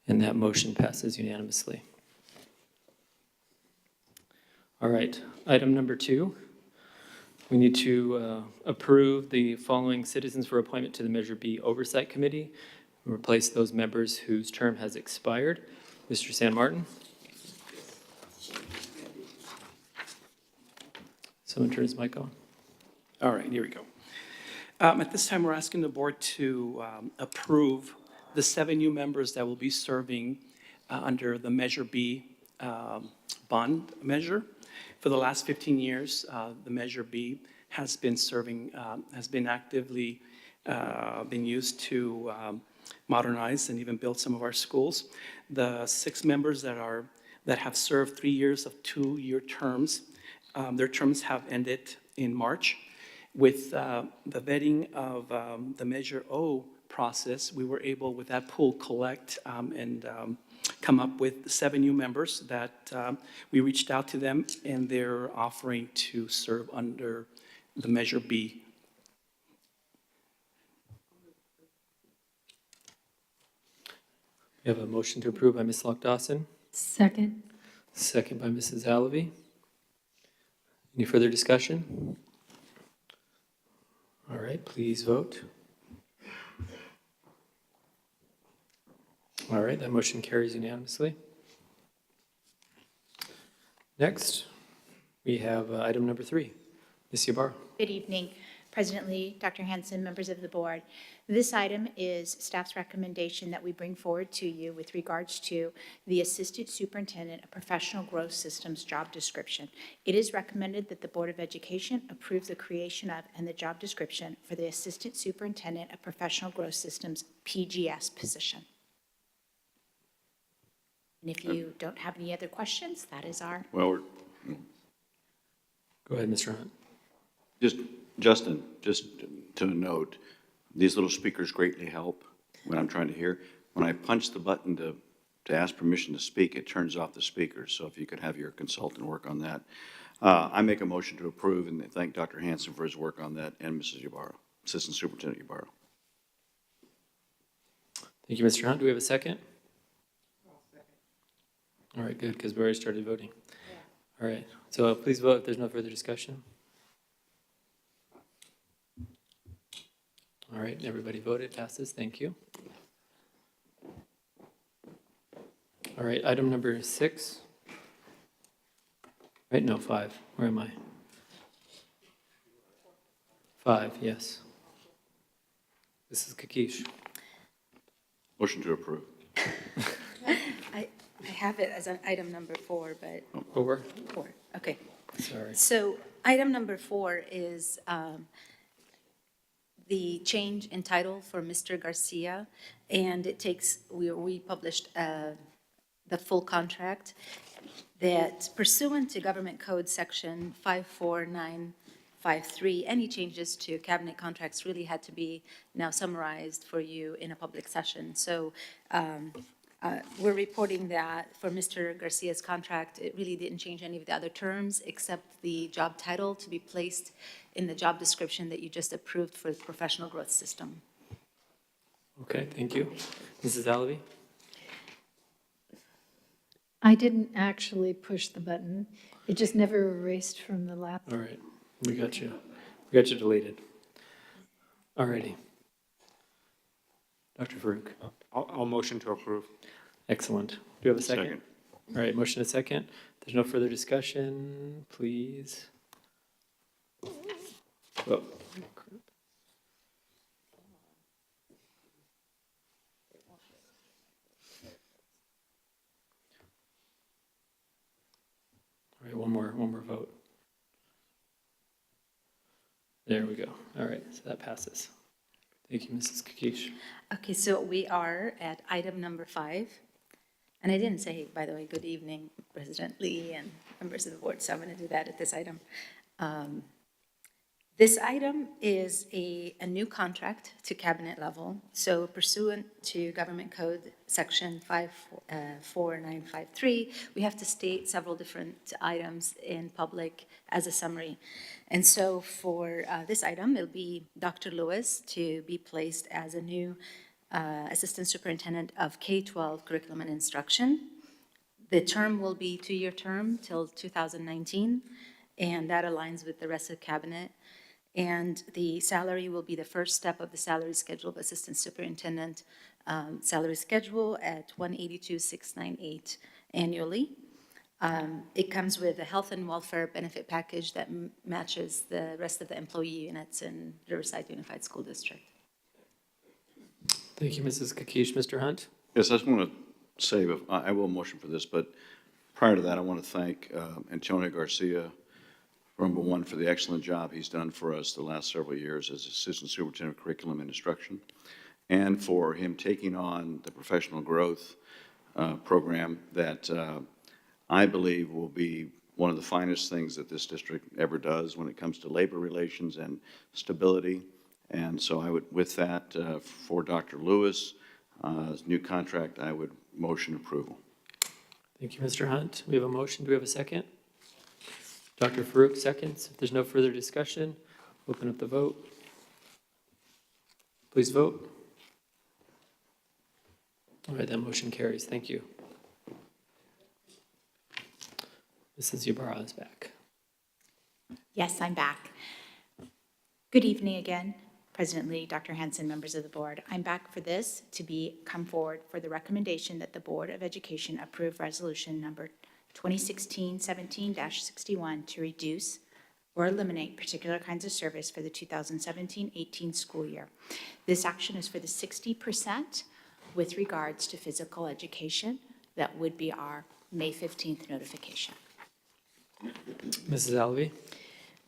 And that motion passes unanimously. All right, item number 2. We need to approve the following citizens for appointment to the Measure B Oversight Committee. Replace those members whose term has expired. Mr. San Martin. Someone turn his mic on. All right, here we go. At this time, we're asking the board to approve the 7 new members that will be serving under the Measure B bond measure. For the last 15 years, the Measure B has been serving, has been actively been used to modernize and even build some of our schools. The 6 members that have served 3 years of 2-year terms, their terms have ended in March. With the vetting of the Measure O process, we were able, with that pool, collect and come up with 7 new members that we reached out to them, and they're offering to serve under the Measure B. We have a motion to approve by Ms. Lock-Dawson. Second. Second by Mrs. Alavi. Any further discussion? All right, please vote. All right, that motion carries unanimously. Next, we have item number 3. Ms. Ybarra. Good evening, President Lee, Dr. Hanson, members of the board. This item is staff's recommendation that we bring forward to you with regards to the Assistant Superintendent of Professional Growth Systems job description. It is recommended that the Board of Education approve the creation of and the job description for the Assistant Superintendent of Professional Growth Systems PGS position. And if you don't have any other questions, that is our... Well, go ahead, Mr. Hunt. Justin, just to note, these little speakers greatly help when I'm trying to hear. When I punch the button to ask permission to speak, it turns off the speakers. So if you could have your consultant work on that. I make a motion to approve and thank Dr. Hanson for his work on that and Mrs. Ybarra, Assistant Superintendent Ybarra. Thank you, Mr. Hunt. Do we have a second? All right, good, because we already started voting. All right, so please vote if there's no further discussion. All right, everybody voted, passes, thank you. All right, item number 6. Right, no, 5, where am I? 5, yes. This is Kakish. Motion to approve. I have it as an item number 4, but... 4? 4, okay. Sorry. So item number 4 is the change in title for Mr. Garcia, and it takes, we published the full contract that pursuant to Government Code Section 54953, any changes to cabinet contracts really had to be now summarized for you in a public session. So we're reporting that for Mr. Garcia's contract, it really didn't change any of the other terms except the job title to be placed in the job description that you just approved for the professional growth system. Okay, thank you. Mrs. Alavi? I didn't actually push the button. It just never erased from the laptop. All right, we got you. We got you deleted. All righty. Dr. Farouk? I'll motion to approve. Excellent. Do you have a second? All right, motion a second. There's no further discussion, please. Oh. All right, one more vote. There we go. All right, so that passes. Thank you, Mrs. Kakish. Okay, so we are at item number 5. And I didn't say, by the way, good evening, President Lee and members of the board, so I'm going to do that at this item. This item is a new contract to cabinet level. So pursuant to Government Code Section 54953, we have to state several different items in public as a summary. And so for this item, it'll be Dr. Lewis to be placed as a new Assistant Superintendent of K-12 Curriculum and Instruction. The term will be 2-year term till 2019, and that aligns with the rest of the cabinet. And the salary will be the first step of the salary schedule of Assistant Superintendent salary schedule at $182,698 annually. It comes with a health and welfare benefit package that matches the rest of the employee units in Riverside Unified School District. Thank you, Mrs. Kakish. Mr. Hunt? Yes, I just want to say, I will motion for this, but prior to that, I want to thank Antonio Garcia, number one, for the excellent job he's done for us the last several years as Assistant Superintendent of Curriculum and Instruction, and for him taking on the professional growth program that I believe will be one of the finest things that this district ever does when it comes to labor relations and stability. And so I would, with that, for Dr. Lewis, new contract, I would motion approval. Thank you, Mr. Hunt. We have a motion. Do we have a second? Dr. Farouk seconds. If there's no further discussion, open up the vote. Please vote. All right, that motion carries. Thank you. Mrs. Ybarra is back. Yes, I'm back. Good evening again, President Lee, Dr. Hanson, members of the board. I'm back for this to come forward for the recommendation that the Board of Education approve resolution number 2016-17-61 to reduce or eliminate particular kinds of service for the 2017-18 school year. This action is for the 60% with regards to physical education. That would be our May 15th notification. Mrs. Alvey?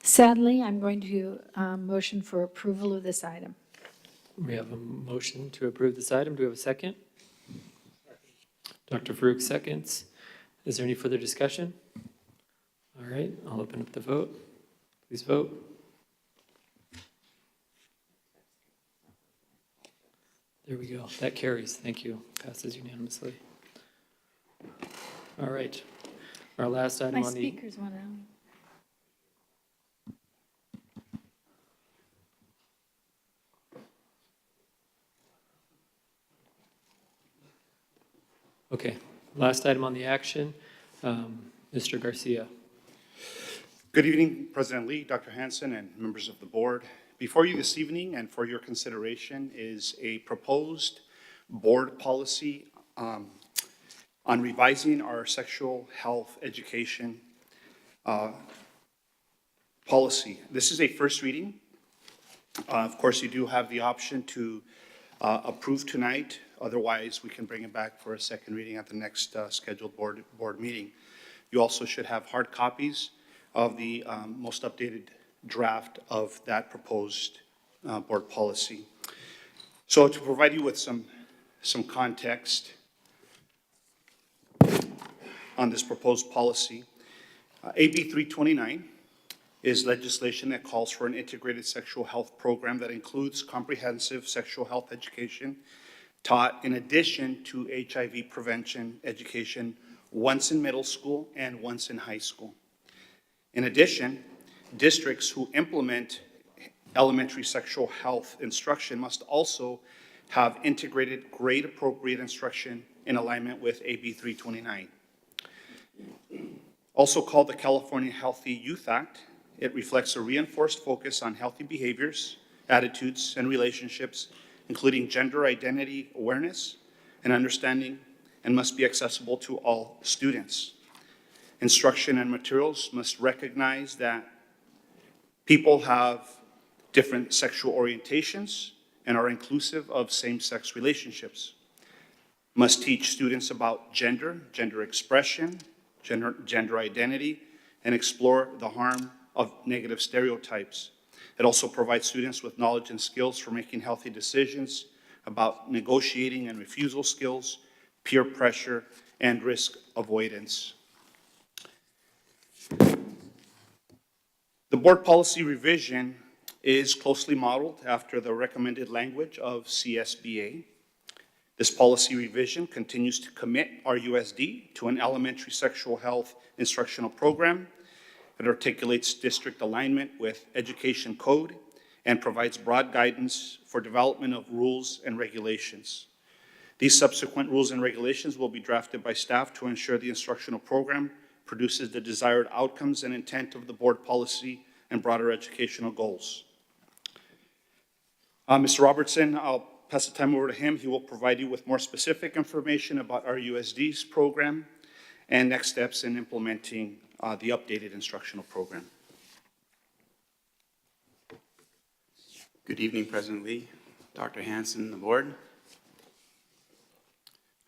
Sadly, I'm going to motion for approval of this item. We have a motion to approve this item. Do we have a second? Dr. Farouk seconds. Is there any further discussion? All right, I'll open up the vote. Please vote. There we go. That carries. Thank you. Passes unanimously. All right. Our last item My on the... speakers went out. Okay, last item on the action, Mr. Garcia. Good evening, President Lee, Dr. Hanson, and members of the board. Before you this evening and for your consideration is a proposed board policy on revising our sexual health education policy. This is a first reading. Of course, you do have the option to approve tonight. Otherwise, we can bring it back for a second reading at the next scheduled board meeting. You also should have hard copies of the most updated draft of that proposed board policy. So to provide you with some context on this proposed policy, AB 329 is legislation that calls for an integrated sexual health program that includes comprehensive sexual health education taught in addition to HIV prevention education once in middle school and once in high school. In addition, districts who implement elementary sexual health instruction must also have integrated grade-appropriate instruction in alignment with AB 329. Also called the California Healthy Youth Act, it reflects a reinforced focus on healthy behaviors, attitudes, and relationships, including gender identity awareness and understanding, and must be accessible to all students. Instruction and materials must recognize that people have different sexual orientations and are inclusive of same-sex relationships. Must teach students about gender, gender expression, gender identity, and explore the harm of negative stereotypes. It also provides students with knowledge and skills for making healthy decisions about negotiating and refusal skills, peer pressure, and risk avoidance. The board policy revision is closely modeled after the recommended language of CSBA. This policy revision continues to commit RUSD to an elementary sexual health instructional program. It articulates district alignment with education code and provides broad guidance for development of rules and regulations. These subsequent rules and regulations will be drafted by staff to ensure the instructional program produces the desired outcomes and intent of the board policy and broader educational goals. Mr. Robertson, I'll pass the time over to him. He will provide you with more specific information about our USD's program and next steps in implementing the updated instructional program. Good evening, President Lee, Dr. Hanson, and the board.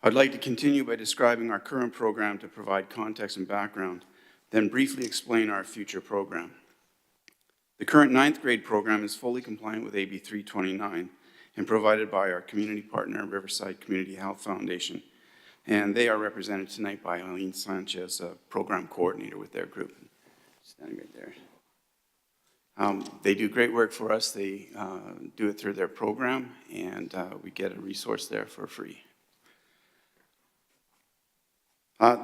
I'd like to continue by describing our current program to provide context and background, then briefly explain our future program. The current 9th grade program is fully compliant with AB 329 and provided by our community partner, Riverside Community Health Foundation. And they are represented tonight by Eileen Sanchez, a program coordinator with their group. Standing right there. They do great work for us. They do it through their program, and we get a resource there for free.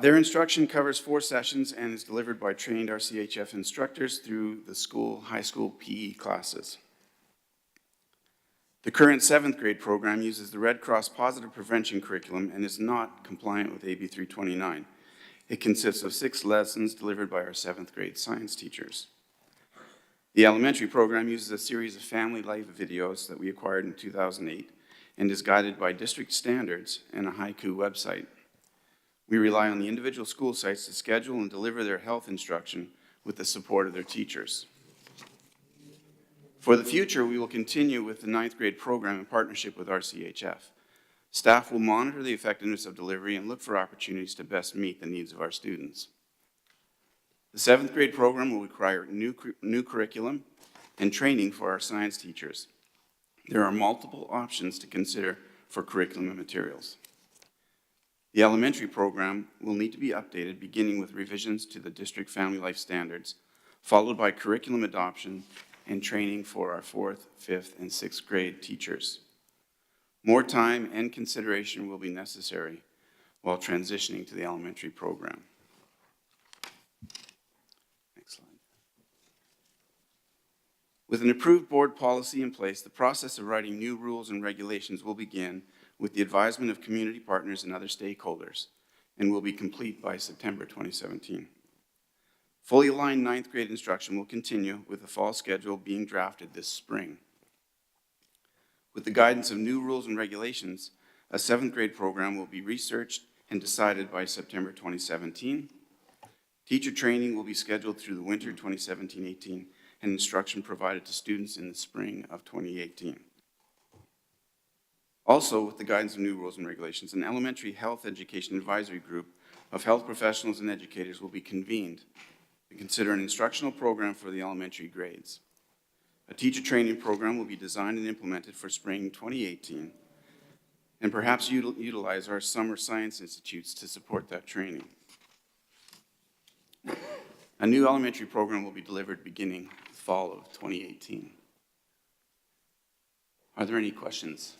Their instruction covers 4 sessions and is delivered by trained RCHF instructors through the high school PE classes. The current 7th grade program uses the Red Cross Positive Prevention curriculum and is not compliant with AB 329. It consists of 6 lessons delivered by our 7th grade science teachers. The elementary program uses a series of family life videos that we acquired in 2008 and is guided by district standards and a haiku website. We rely on the individual school sites to schedule and deliver their health instruction with the support of their teachers. For the future, we will continue with the 9th grade program in partnership with RCHF. Staff will monitor the effectiveness of delivery and look for opportunities to best meet the needs of our students. The 7th grade program will require new curriculum and training for our science teachers. There are multiple options to consider for curriculum and materials. The elementary program will need to be updated, beginning with revisions to the district family life standards, followed by curriculum adoption and training for our 4th, 5th, and 6th grade teachers. More time and consideration will be necessary while transitioning to the elementary program. Next slide. With an approved board policy in place, the process of writing new rules and regulations will begin with the advisement of community partners and other stakeholders, and will be complete by September 2017. Fully aligned 9th grade instruction will continue with the fall schedule being drafted this spring. With the guidance of new rules and regulations, a 7th grade program will be researched and decided by September 2017. Teacher training will be scheduled through the winter 2017-18 and instruction provided to students in the spring of 2018. Also, with the guidance of new rules and regulations, an elementary health education advisory group of health professionals and educators will be convened to consider an instructional program for the elementary grades. A teacher training program will be designed and implemented for spring 2018, and perhaps utilize our summer science institutes to support that training. A new elementary program will be delivered beginning fall of 2018. Are there any questions?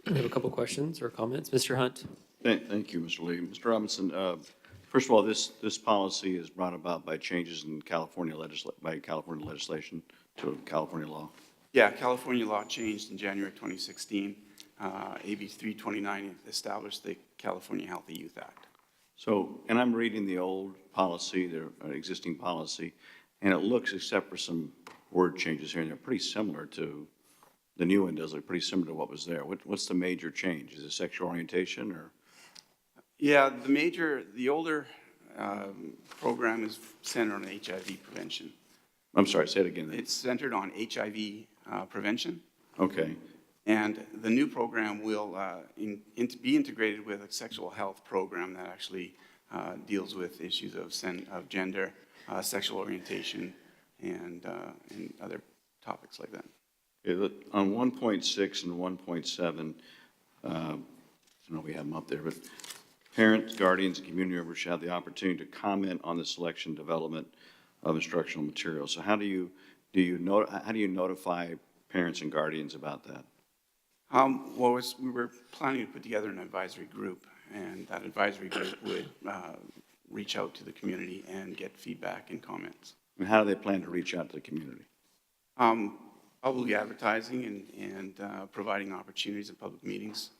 I have a couple questions or comments. Mr. Hunt? Thank you, Mr. Lee. Mr. Robinson, first of all, this policy is brought about by changes in California legislation to California law. Yeah, California law changed in January 2016. AB 329 established the California Healthy Youth Act. So, and I'm reading the old policy, the existing policy, and it looks, except for some word changes here and there, pretty similar to, the new one does look pretty similar to what was there. What's the major change? Is it sexual orientation or? Yeah, the older program is centered on HIV prevention. I'm sorry, say it again. It's centered on HIV prevention. Okay. And the new program will be integrated with a sexual health program that actually deals with issues of gender, sexual orientation, and other topics like that. Yeah, on 1.6 and 1.7, I don't know if we have them up there, but parents, guardians, and community members shall have the opportunity to comment on the selection and development of instructional materials. So how do you notify parents and guardians about that? Well, we were planning to put together an advisory group, and that advisory group would reach out to the community and get feedback and comments. And how do they plan to reach out to the community? Public advertising and providing opportunities at public meetings.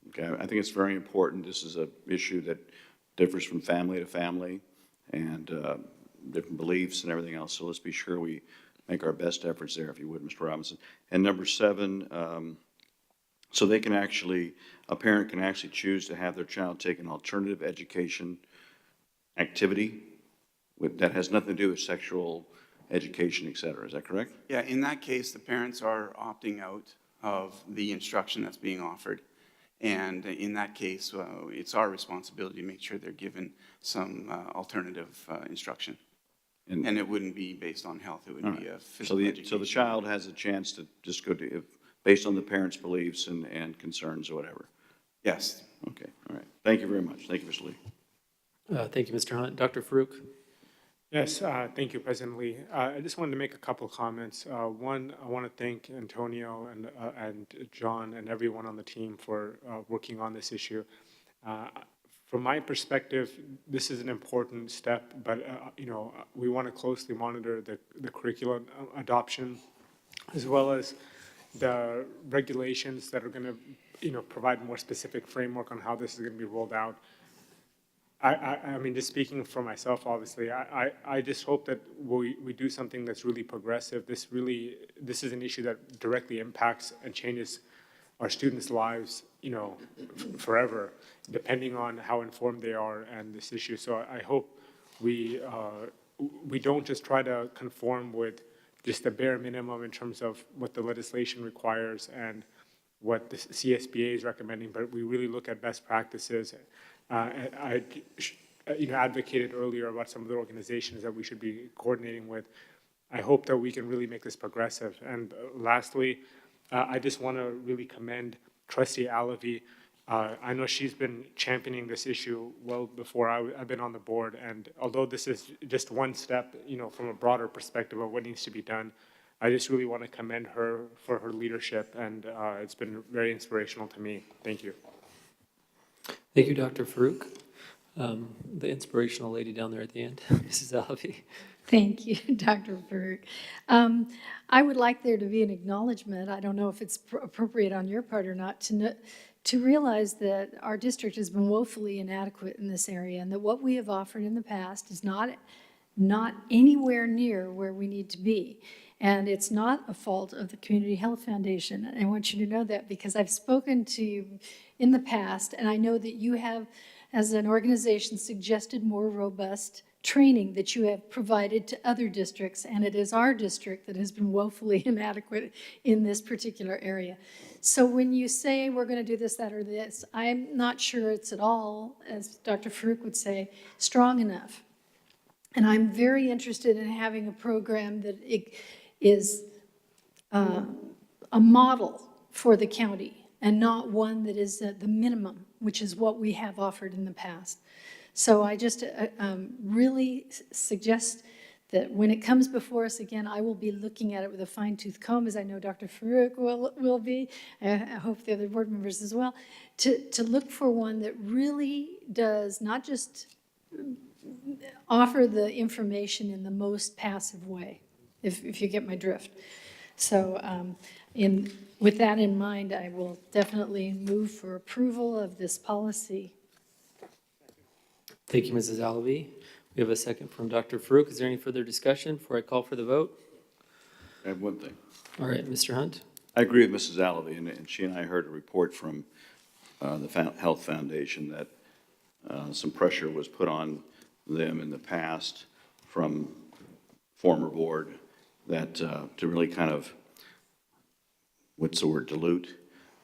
Okay, I think it's very important. This is an issue that differs from family to family and different beliefs and everything else. So let's be sure we make our best efforts there, if you would, Mr. Robinson. And number 7, so they can actually, a parent can actually choose to have their child take an alternative education activity that has nothing to do with sexual education, et cetera. Is that correct? Yeah, in that case, the parents are opting out of the instruction that's being offered. And in that case, it's our responsibility to make sure they're given some alternative instruction. And it wouldn't be based on health, it would be a physical education. So the child has a chance to just go to, based on the parents' beliefs and concerns or whatever? Yes. Okay, all right. Thank you very much. Thank you, Mr. Lee. Thank you, Mr. Hunt. Dr. Farouk? Yes, thank you, President Lee. I just wanted to make a couple comments. One, I want to thank Antonio and John and everyone on the team for working on this issue. From my perspective, this is an important step, but we want to closely monitor the curriculum adoption, as well as the regulations that are going to, provide more specific framework on how this is going to be rolled out. I mean, just speaking for myself, obviously, I just hope that we do something that's really progressive. This is an issue that directly impacts and changes our students' lives, forever, depending on how informed they are and this issue. So I hope we don't just try to conform with just the bare minimum in terms of what the legislation requires and what the CSBA is recommending, but we really look at best practices. I advocated earlier about some of the organizations that we should be coordinating with. I hope that we can really make this progressive. And lastly, I just want to really commend Trustee Alavi. I know she's been championing this issue well before I've been on the board. And although this is just one step, from a broader perspective of what needs to be done, I just really want to commend her for her leadership. And it's been very inspirational to me. Thank you. Thank you, Dr. Farouk. The inspirational lady down there at the end, Mrs. Alavi. Thank you, Dr. Farouk. I would like there to be an acknowledgement, I don't know if it's appropriate on your part or not, to realize that our district has been woefully inadequate in this area, and that what we have offered in the past is not anywhere near where we need to be. And it's not a fault of the Community Health Foundation. I want you to know that because I've spoken to you in the past, and I know that you have, as an organization, suggested more robust training that you have provided to other districts, and it is our district that has been woefully inadequate in this particular area. So when you say we're going to do this, that, or this, I'm not sure it's at all, as Dr. Farouk would say, strong enough. And I'm very interested in having a program that is a model for the county and not one that is the minimum, which is what we have offered in the past. So I just really suggest that when it comes before us again, I will be looking at it with a fine-tooth comb, as I know Dr. Farouk will be. I hope the other board members as well, to look for one that really does not just offer the information in the most passive way, if you get my drift. So with that in mind, I will definitely move for approval of this policy. Thank you, Mrs. Alavi. We have a second from Dr. Farouk. Is there any further discussion before I call for the vote? I have one thing. All right, Mr. Hunt. I agree with Mrs. Alavi, and she and I heard a report from the Health Foundation that some pressure was put on them in the past from former board that to really kind of, what's the word, dilute.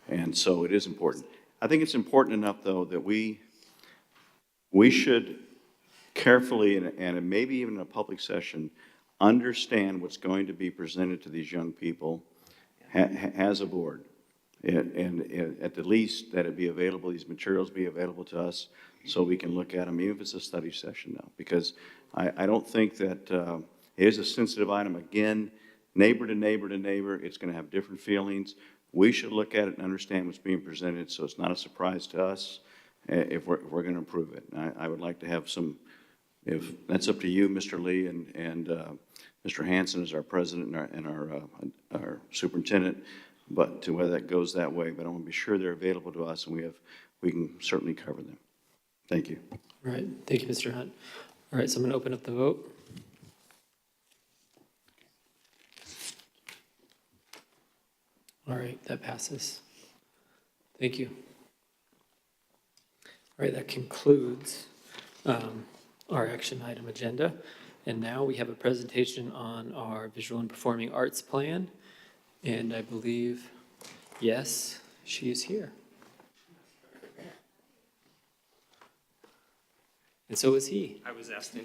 And so it is important. I think it's important enough, though, that we should carefully and maybe even in a public session understand what's going to be presented to these young people as a board. And at the least that it be available, these materials be available to us so we can look at them, even if it's a study session now. Because I don't think that it is a sensitive item. Again, neighbor to neighbor to neighbor, it's going to have different feelings. We should look at it and understand what's being presented so it's not a surprise to us if we're going to improve it. And I would like to have some, if that's up to you, Mr. Lee, and Mr. Hanson is our president and our superintendent, but to whether that goes that way. But I want to be sure they're available to us, and we can certainly cover them. Thank you. All right, thank you, Mr. Hunt. All right, so I'm going to open up the vote. All right, that passes. Thank you. All right, that concludes our action item agenda. And now we have a presentation on our visual and performing arts plan. And I believe, yes, she is here. And so is he. I was asked to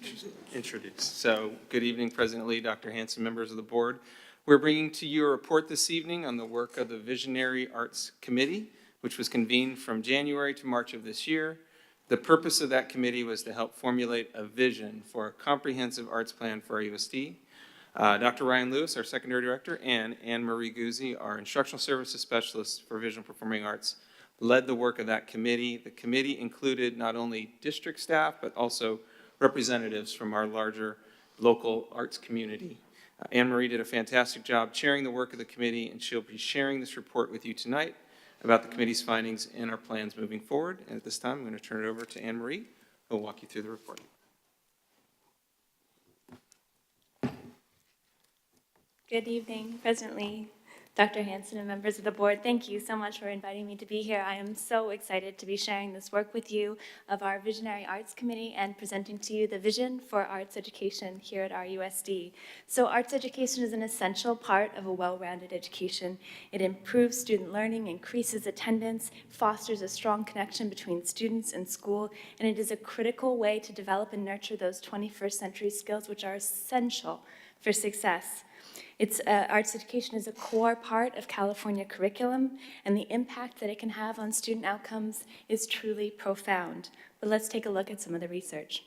introduce. So, good evening, President Lee, Dr. Hanson, members of the board. We're bringing to you a report this evening on the work of the Visionary Arts Committee, which was convened from January to March of this year. The purpose of that committee was to help formulate a vision for a comprehensive arts plan for our USD. Dr. Ryan Lewis, our secondary director, and Anne Marie Guzzi, our instructional services specialist for visual and performing arts, led the work of that committee. The committee included not only district staff, but also representatives from our larger local arts community. Anne Marie did a fantastic job chairing the work of the committee, and she'll be sharing this report with you tonight about the committee's findings and our plans moving forward. And at this time, I'm going to turn it over to Anne Marie, who will walk you through the report. Good evening, President Lee, Dr. Hanson, and members of the board. Thank you so much for inviting me to be here. I am so excited to be sharing this work with you of our Visionary Arts Committee and presenting to you the vision for arts education here at RUSD. So arts education is an essential part of a well-rounded education. It improves student learning, increases attendance, fosters a strong connection between students and school, and it is a critical way to develop and nurture those 21st century skills which are essential for success. Arts education is a core part of California curriculum, and the impact that it can have on student outcomes is truly profound. But let's take a look at some of the research.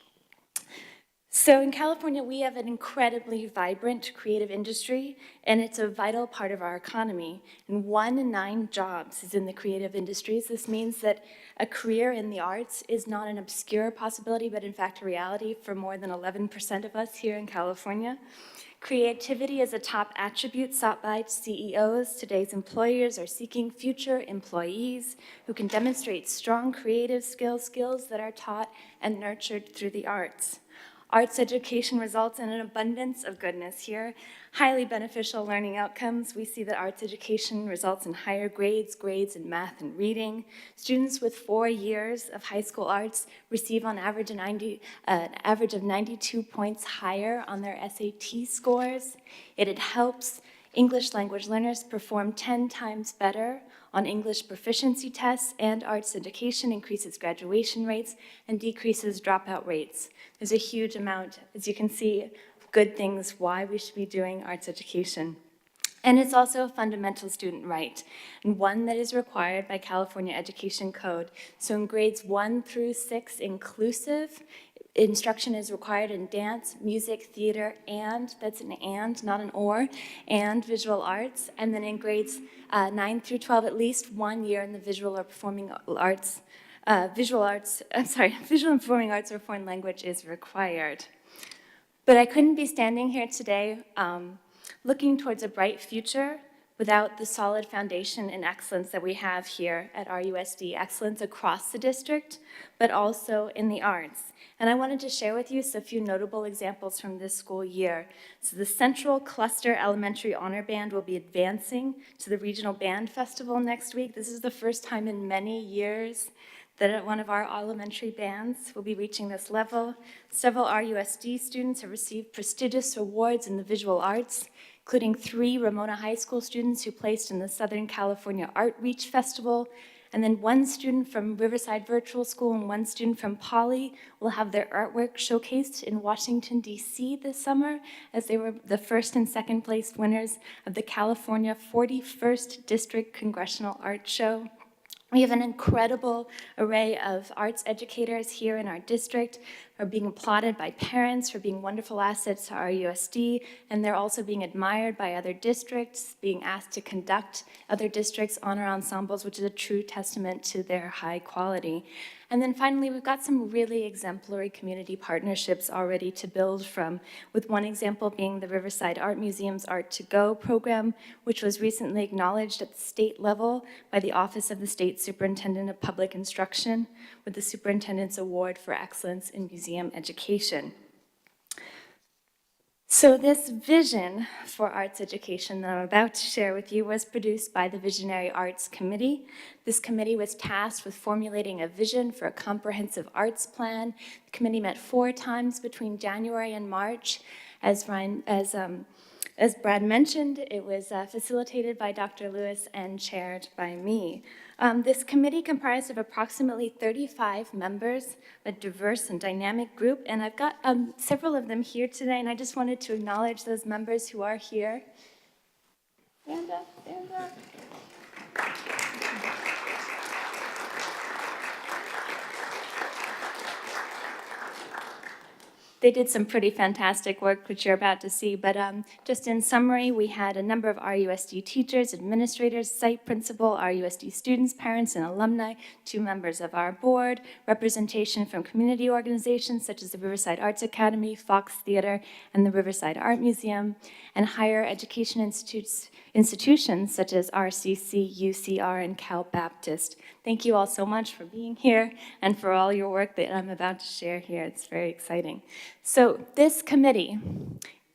So in California, we have an incredibly vibrant creative industry, and it's a vital part of our economy. And 1 in 9 jobs is in the creative industries. This means that a career in the arts is not an obscure possibility, but in fact a reality for more than 11% of us here in California. Creativity is a top attribute sought by CEOs. Today's employers are seeking future employees who can demonstrate strong creative skills that are taught and nurtured through the arts. Arts education results in an abundance of goodness here, highly beneficial learning outcomes. We see that arts education results in higher grades in math and reading. Students with 4 years of high school arts receive on average an average of 92 points higher on their SAT scores. It helps English language learners perform 10 times better on English proficiency tests, and arts education increases graduation rates and decreases dropout rates. There's a huge amount, as you can see, of good things why we should be doing arts education. And it's also a fundamental student right, and one that is required by California Education Code. So in grades 1 through 6 inclusive, instruction is required in dance, music, theater, and, that's an and, not an or, and visual arts. And then in grades 9 through 12, at least 1 year in the visual or performing arts, visual and performing arts or foreign language is required. But I couldn't be standing here today looking towards a bright future without the solid foundation and excellence that we have here at RUSD, excellence across the district, but also in the arts. And I wanted to share with you a few notable examples from this school year. So the Central Cluster Elementary Honor Band will be advancing to the Regional Band Festival next week. This is the first time in many years that one of our elementary bands will be reaching this level. Several RUSD students have received prestigious awards in the visual arts, including 3 Ramona High School students who placed in the Southern California Art Reach Festival, and then 1 student from Riverside Virtual School and 1 student from Poly will have their artwork showcased in Washington, D.C. this summer, as they were the first and second place winners of the California 41st District Congressional Art Show. We have an incredible array of arts educators here in our district who are being applauded by parents for being wonderful assets to RUSD, and they're also being admired by other districts, being asked to conduct other districts' honor ensembles, which is a true testament to their high quality. And then finally, we've got some really exemplary community partnerships already to build from, with one example being the Riverside Art Museum's Art to Go program, which was recently acknowledged at the state level by the Office of the State Superintendent of Public Instruction with the Superintendent's Award for Excellence in Museum Education. So this vision for arts education that I'm about to share with you was produced by the Visionary Arts Committee. This committee was tasked with formulating a vision for a comprehensive arts plan. The committee met 4 times between January and March. As Brad mentioned, it was facilitated by Dr. Lewis and chaired by me. This committee comprised of approximately 35 members, a diverse and dynamic group, and I've got several of them here today, and I just wanted to acknowledge those members who are here. Stand up, stand up. They did some pretty fantastic work, which you're about to see, but just in summary, we had a number of RUSD teachers, administrators, site principal, RUSD students, parents, and alumni, 2 members of our board, representation from community organizations such as the Riverside Arts Academy, Fox Theater, and the Riverside Art Museum, and higher education institutions such as RCC, UCR, and Cal Baptist. Thank you all so much for being here and for all your work that I'm about to share here. It's very exciting. So this committee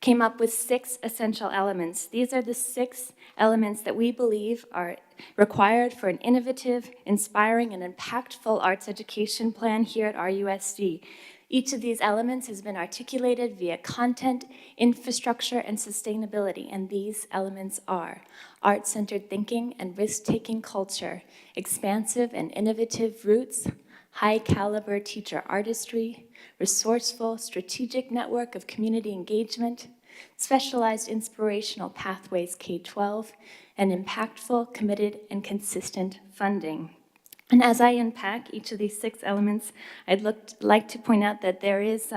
came up with 6 essential elements. These are the 6 elements that we believe are required for an innovative, inspiring, and impactful arts education plan here at RUSD. Each of these elements has been articulated via content, infrastructure, and sustainability, and these elements are art-centered thinking and risk-taking culture, expansive and innovative roots, high-caliber teacher artistry, resourceful, strategic network of community engagement, specialized inspirational pathways K-12, and impactful, committed, and consistent funding. And as I unpack each of these 6 elements, I'd like to point out that there is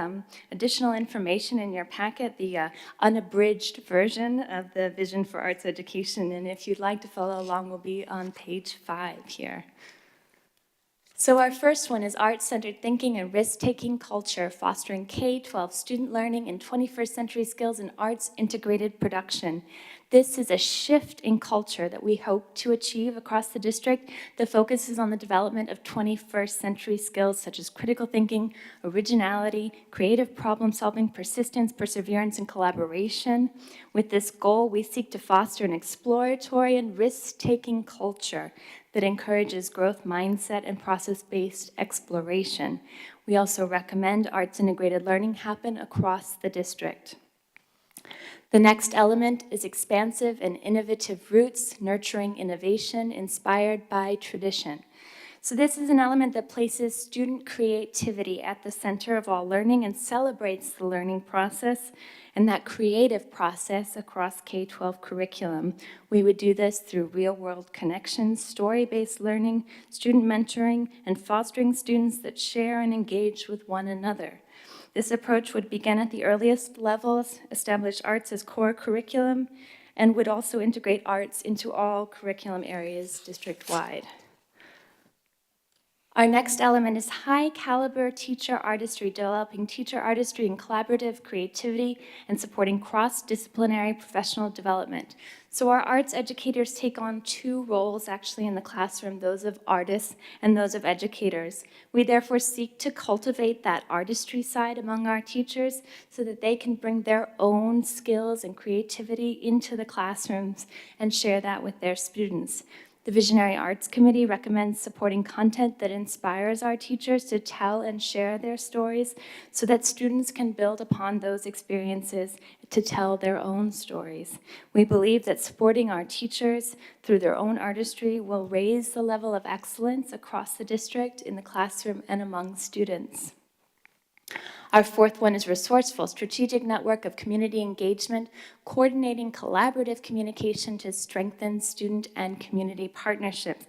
additional information in your packet, the unabridged version of the Vision for Arts Education, and if you'd like to follow along, we'll be on page 5 here. So our first one is art-centered thinking and risk-taking culture, fostering K-12 student learning and 21st century skills in arts integrated production. This is a shift in culture that we hope to achieve across the district that focuses on the development of 21st century skills such as critical thinking, originality, creative problem solving, persistence, perseverance, and collaboration. With this goal, we seek to foster an exploratory and risk-taking culture that encourages growth mindset and process-based exploration. We also recommend arts integrated learning happen across the district. The next element is expansive and innovative roots, nurturing innovation inspired by tradition. So this is an element that places student creativity at the center of all learning and celebrates the learning process and that creative process across K-12 curriculum. We would do this through real-world connections, story-based learning, student mentoring, and fostering students that share and engage with one another. This approach would begin at the earliest levels, establish arts as core curriculum, and would also integrate arts into all curriculum areas district-wide. Our next element is high-caliber teacher artistry, developing teacher artistry in collaborative creativity and supporting cross-disciplinary professional development. So our arts educators take on two roles actually in the classroom, those of artists and those of educators. We therefore seek to cultivate that artistry side among our teachers so that they can bring their own skills and creativity into the classrooms and share that with their students. The Visionary Arts Committee recommends supporting content that inspires our teachers to tell and share their stories so that students can build upon those experiences to tell their own stories. We believe that supporting our teachers through their own artistry will raise the level of excellence across the district in the classroom and among students. Our fourth one is resourceful, strategic network of community engagement, coordinating collaborative communication to strengthen student and community partnerships.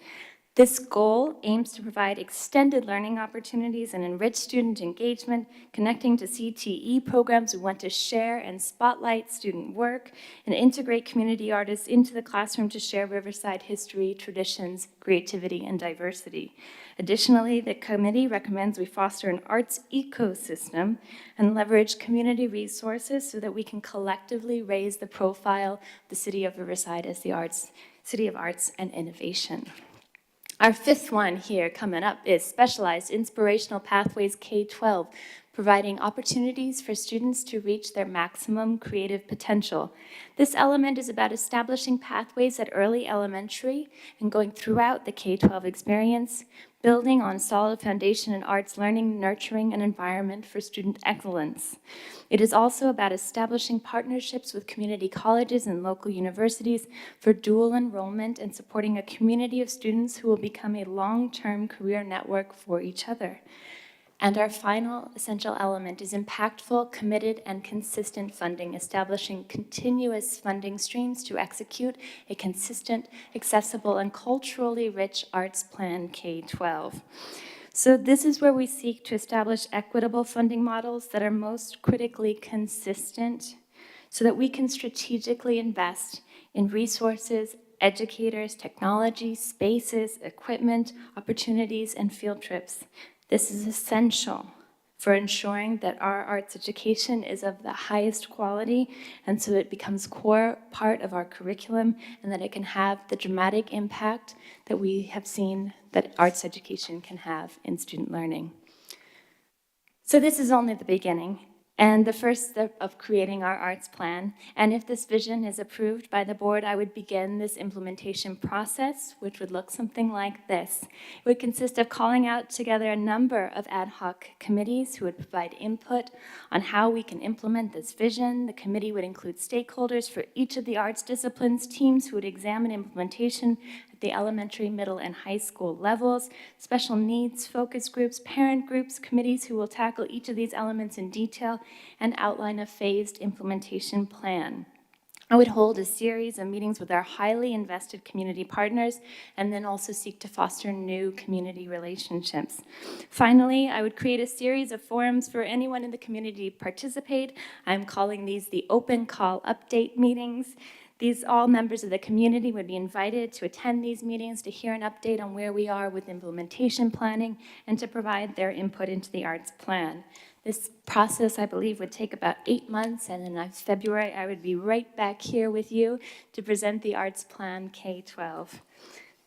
This goal aims to provide extended learning opportunities and enrich student engagement, connecting to CTE programs. We want to share and spotlight student work and integrate community artists into the classroom to share Riverside history, traditions, creativity, and diversity. Additionally, the committee recommends we foster an arts ecosystem and leverage community resources so that we can collectively raise the profile of the city of Riverside as the city of arts and innovation. Our fifth one here coming up is Specialized Inspirational Pathways K-12, providing opportunities for students to reach their maximum creative potential. This element is about establishing pathways at early elementary and going throughout the K-12 experience, building on solid foundation in arts learning, nurturing an environment for student excellence. It is also about establishing partnerships with community colleges and local universities for dual enrollment and supporting a community of students who will become a long-term career network for each other. And our final essential element is impactful, committed, and consistent funding, establishing continuous funding streams to execute a consistent, accessible, and culturally rich arts plan K-12. So this is where we seek to establish equitable funding models that are most critically consistent so that we can strategically invest in resources, educators, technology, spaces, equipment, opportunities, and field trips. This is essential for ensuring that our arts education is of the highest quality and so it becomes core part of our curriculum and that it can have the dramatic impact that we have seen that arts education can have in student learning. So this is only the beginning and the first step of creating our arts plan. And if this vision is approved by the board, I would begin this implementation process, which would look something like this. It would consist of calling out together a number of ad hoc committees who would provide input on how we can implement this vision. The committee would include stakeholders for each of the arts disciplines, teams who would examine implementation at the elementary, middle, and high school levels, special needs focus groups, parent groups, committees who will tackle each of these elements in detail and outline a phased implementation plan. I would hold a series of meetings with our highly invested community partners and then also seek to foster new community relationships. Finally, I would create a series of forums for anyone in the community to participate. I'm calling these the open call update meetings. All members of the community would be invited to attend these meetings to hear an update on where we are with implementation planning and to provide their input into the arts plan. This process, I believe, would take about 8 months, and in February, I would be right back here with you to present the arts plan K-12.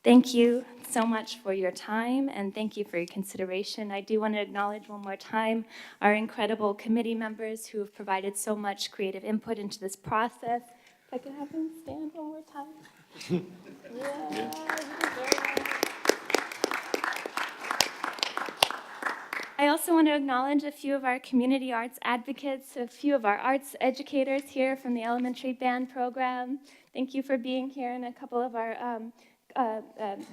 Thank you so much for your time, and thank you for your consideration. I do want to acknowledge one more time our incredible committee members who have provided so much creative input into this process. If I could have them stand one more time. Yeah. I also want to acknowledge a few of our community arts advocates, a few of our arts educators here from the elementary band program. Thank you for being here, and a couple of our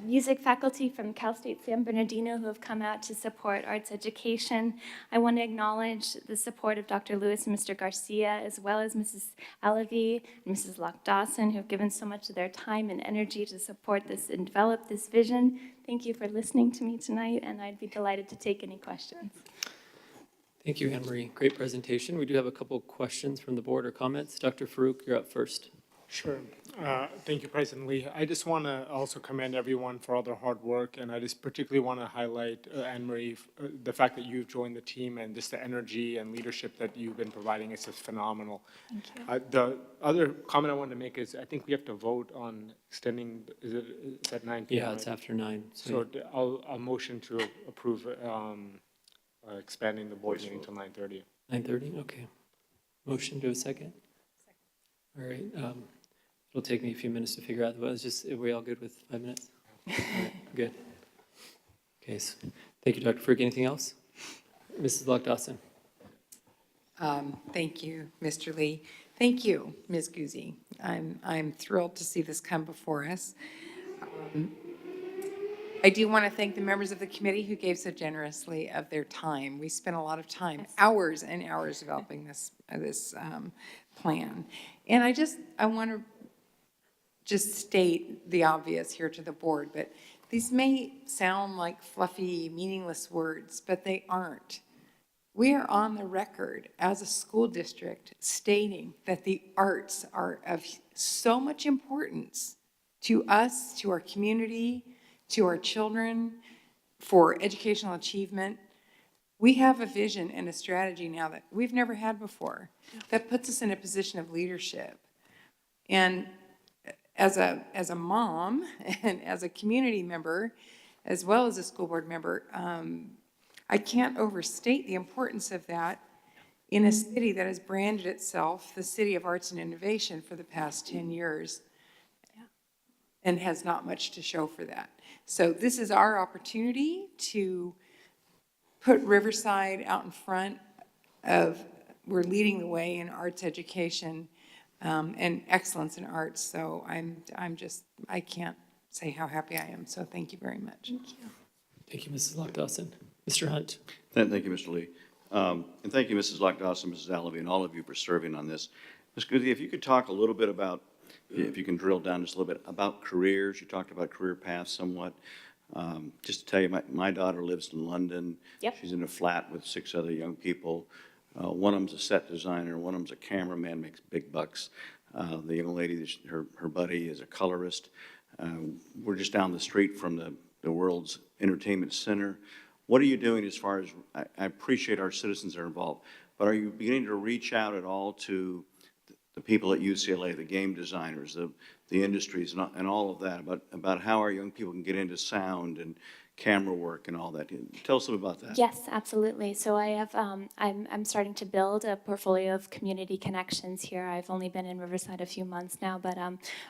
music faculty from Cal State San Bernardino who have come out to support arts education. I want to acknowledge the support of Dr. Lewis and Mr. Garcia, as well as Mrs. Alavi and Mrs. Locke-Dawson, who have given so much of their time and energy to support this and develop this vision. Thank you for listening to me tonight, and I'd be delighted to take any questions. Thank you, Anne Marie. Great presentation. We do have a couple questions from the board or comments. Dr. Farouk, you're up first. Sure. Thank you, President Lee. I just want to also commend everyone for all their hard work, and I just particularly want to highlight, Anne Marie, the fact that you've joined the team and just the energy and leadership that you've been providing is just phenomenal. Thank you. The other comment I wanted to make is I think we have to vote on extending, is it at 9 p.m.? Yeah, it's after 9. So I'll motion to approve expanding the board meeting till 9:30. 9:30, okay. Motion to a second? All right. It'll take me a few minutes to figure out. Well, are we all good with 5 minutes? All right, good. Okay, so thank you, Dr. Frick. Anything else? Mrs. Locke-Dawson. Thank you, Mr. Lee. Thank you, Ms. Guzzi. I'm thrilled to see this come before us. I do want to thank the members of the committee who gave so generously of their time. We spent a lot of time, hours and hours developing this plan. And I want to just state the obvious here to the board, but these may sound like fluffy, meaningless words, but they aren't. We are on the record as a school district stating that the arts are of so much importance to us, to our community, to our children, for educational achievement. We have a vision and a strategy now that we've never had before that puts us in a position of leadership. And as a mom and as a community member, as well as a school board member, I can't overstate the importance of that in a city that has branded itself the City of Arts and Innovation for the past 10 years and has not much to show for that. So this is our opportunity to put Riverside out in front of, we're leading the way in arts education and excellence in arts. So I can't say how happy I am. So thank you very much. Thank you. Thank you, Mrs. Locke-Dawson. Mr. Hunt. Thank you, Mr. Lee. And thank you, Mrs. Locke-Dawson, Mrs. Alavi, and all of you for serving on this. Ms. Guzzi, if you could talk a little bit about, if you can drill down just a little bit about careers. You talked about career paths somewhat. Just to tell you, my daughter lives in London. Yep. She's in a flat with 6 other young people. One of them's a set designer, one of them's a cameraman, makes big bucks. The young lady, her buddy is a colorist. We're just down the street from the world's entertainment center. What are you doing as far as, I appreciate our citizens are involved, but are you beginning to reach out at all to the people at UCLA, the game designers, the industries, and all of that, about how our young people can get into sound and camera work and all that? Tell us a little about that. Yes, absolutely. So I have, I'm starting to build a portfolio of community connections here. I've only been in Riverside a few months now, but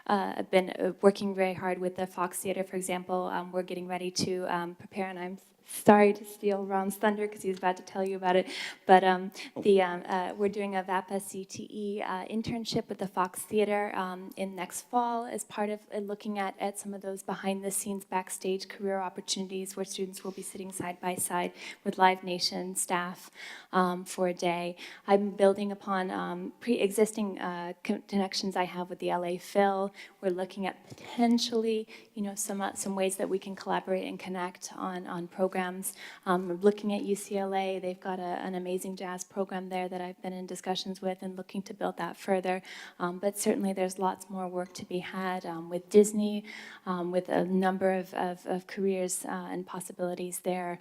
I've been working very hard with the Fox Theater, for example. We're getting ready to prepare, and I'm sorry to steal Ron's thunder because he's about to tell you about it, but we're doing a VAPA CTE internship with the Fox Theater in next fall as part of looking at some of those behind-the-scenes backstage career opportunities where students will be sitting side by side with Live Nation staff for a day. I'm building upon pre-existing connections I have with the LA Phil. We're looking at potentially, some ways that we can collaborate and connect on programs programs. Looking at UCLA, they've got an amazing jazz program there that I've been in discussions with and looking to build that further. But certainly there's lots more work to be had with Disney, with a number of careers and possibilities there,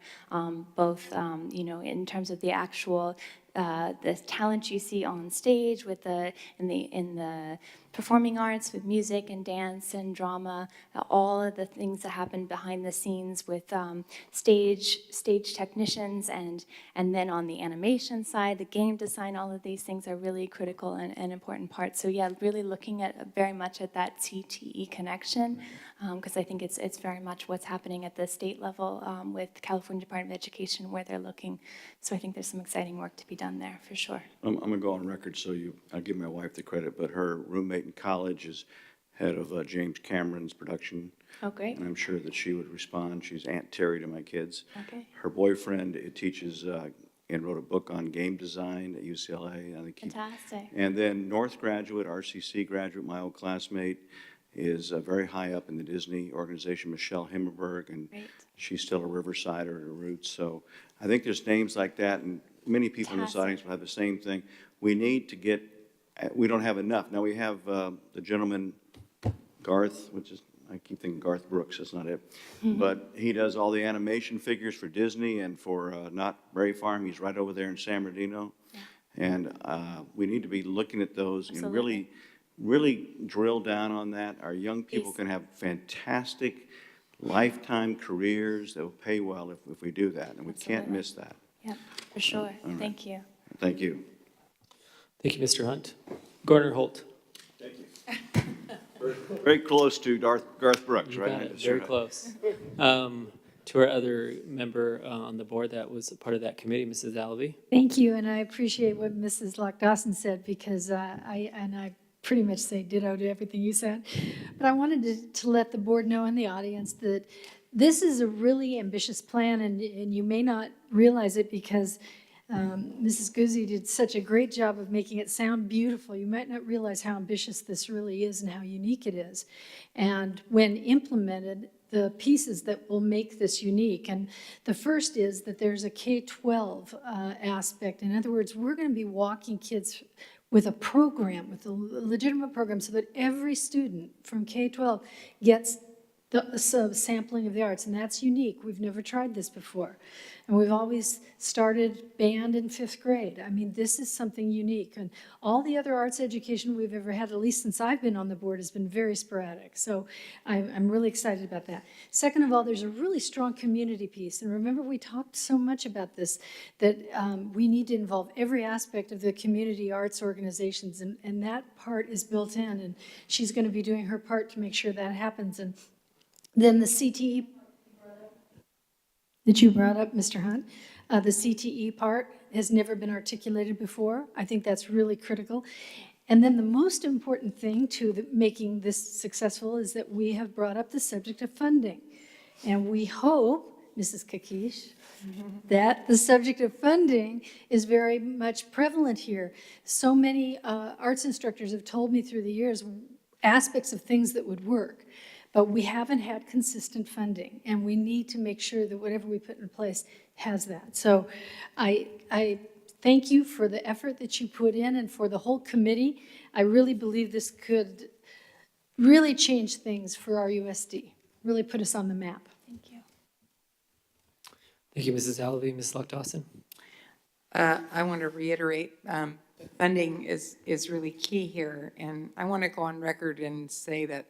both in terms of the actual the talent you see on stage with in the performing arts, with music and dance and drama, all of the things that happen behind the scenes with stage technicians, and then on the animation side, the game design, all of these things are really critical and important parts. So yeah, really looking at very much at that CTE connection, because I think it's very much what's happening at the state level with the California Department of Education, where they're looking. So I think there's some exciting work to be done there for sure. I'm going to go on record, so I'll give my wife the credit, but her roommate in college is head of James Cameron's production. Oh, great. And I'm sure that she would respond. She's Aunt Terry to my kids. Okay. Her boyfriend teaches and wrote a book on game design at UCLA. I think Fantastic. and then North graduate, RCC graduate, my old classmate, is very high up in the Disney organization, Michelle Himmelberg, and Great. she's still a Riversider at her roots. So I think there's names like that, and many people in this audience will have the same thing. We need to get, we don't have enough. Now we have the gentleman, Garth, which is, I keep thinking Garth Brooks, that's not it. But he does all the animation figures for Disney and for Not Berry Farm. He's right over there in San Bernardino. Yeah. And we need to be looking at those and really drill down on that. Our young people can have fantastic lifetime careers that will pay well if we do that, and we can't miss that. Yeah, for sure. Right. Thank you. Thank you. Thank you, Mr. Hunt. Gardner Holt. Thank you. Very close to Garth Brooks, You right? got it. Very close. To our other member on the board that was a part of that committee, Mrs. Alvey. Thank you, and I appreciate what Mrs. Lock-Dawson said, because I pretty much say ditto to everything you said. But I wanted to let the board know in the audience that this is a really ambitious plan, and you may not realize it because Mrs. Guzzi did such a great job of making it sound beautiful. You might not realize how ambitious this really is and how unique it is. And when implemented, the pieces that will make this unique. And the first is that there's a K-12 aspect. In other words, we're going to be walking kids with a program, with a legitimate program, so that every student from K-12 gets the sampling of the arts, and that's unique. We've never tried this before. And we've always started band in 5th grade. I mean, this is something unique. And all the other arts education we've ever had, at least since I've been on the board, has been very sporadic. So I'm really excited about that. Second of all, there's a really strong community piece. And remember, we talked so much about this, that we need to involve every aspect of the community arts organizations, and that part is built in. And she's going to be doing her part to make sure that happens. And then the CTE that you brought up, Mr. Hunt, the CTE part has never been articulated before. I think that's really critical. And then the most important thing to making this successful is that we have brought up the subject of funding. And we hope, Mrs. Kakish, that the subject of funding is very much prevalent here. So many arts instructors have told me through the years aspects of things that would work. But we haven't had consistent funding, and we need to make sure that whatever we put in place has that. So I thank you for the effort that you put in and for the whole committee. I really believe this could really change things for our USD, really put us on the map. Thank you. Thank you, Mrs. Alvey. Ms. Lock-Dawson. I want to reiterate, funding is really key here, and I want to go on record and say that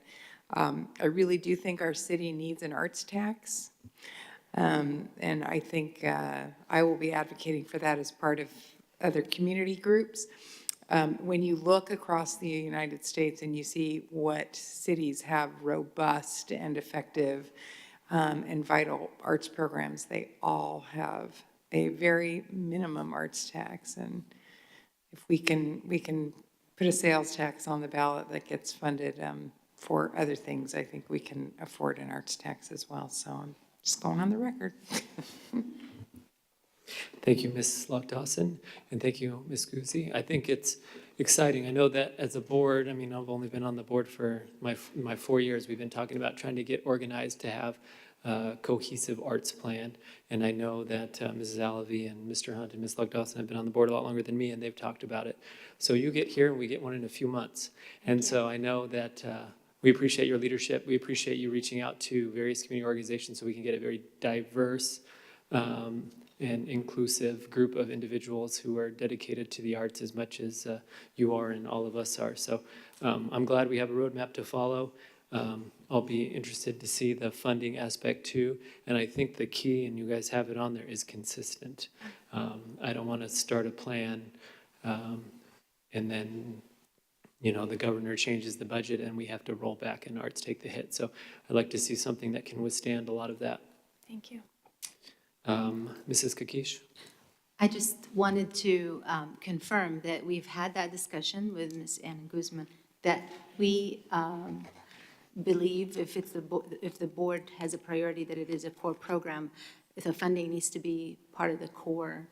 I really do think our city needs an arts tax, and I think I will be advocating for that as part of other community groups. When you look across the United States and you see what cities have robust and effective and vital arts programs, they all have a very minimum arts tax. And if we can put a sales tax on the ballot that gets funded for other things, I think we can afford an arts tax as well. So I'm just going on the record. Thank you, Ms. Lock-Dawson, and thank you, Ms. Guzzi. I think it's exciting. I know that as a board, I mean, I've only been on the board for my 4 years. We've been talking about trying to get organized to have cohesive arts plan. And I know that Mrs. Alavi and Mr. Hunt and Ms. Luck-Dawson have been on the board a lot longer than me, and they've talked about it. So you get here, and we get one in a few months. And so I know that we appreciate your leadership. We appreciate you reaching out to various community organizations so we can get a very diverse and inclusive group of individuals who are dedicated to the arts as much as you are and all of us are. So I'm glad we have a roadmap to follow. I'll be interested to see the funding aspect too. And I think the key, and you guys have it on there, is consistent. I don't want to start a plan and then, you know, the governor changes the budget and we have to roll back and arts take the hit. So I'd like to see something that can withstand a lot of that. Thank you. Mrs. Kakish? I just wanted to confirm that we've had that discussion with Ms. Anna Guzman, that we believe if the board has a priority that it is a core program, the funding needs to be part of the core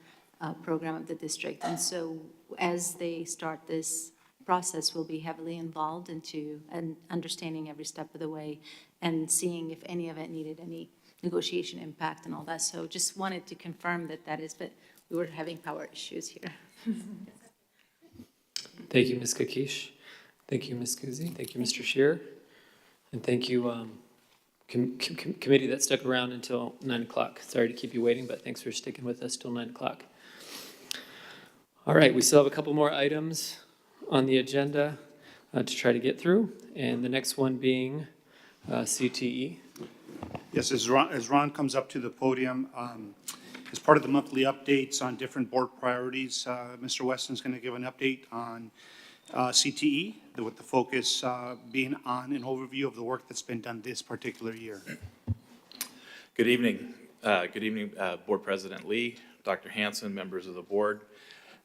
program of the district. And so as they start this process, we'll be heavily involved into understanding every step of the way and seeing if any of it needed any negotiation impact and all that. So just wanted to confirm that that is, but we were having power issues here. Thank you, Ms. Kakish. Thank you, Ms. Kuzi. Thank you, Mr. Shearer. And thank you, committee that stuck around until 9 o'clock. Sorry to keep you waiting, but thanks for sticking with us till 9 o'clock. All right, we still have a couple more items on the agenda to try to get through. And the next one being CTE. Yes, as Ron comes up to the podium, as part of the monthly updates on different board priorities, Mr. Weston's going to give an update on CTE, with the focus being on an overview of the work that's been done this particular year. Good evening. Good evening, Board President Lee, Dr. Hanson, members of the board.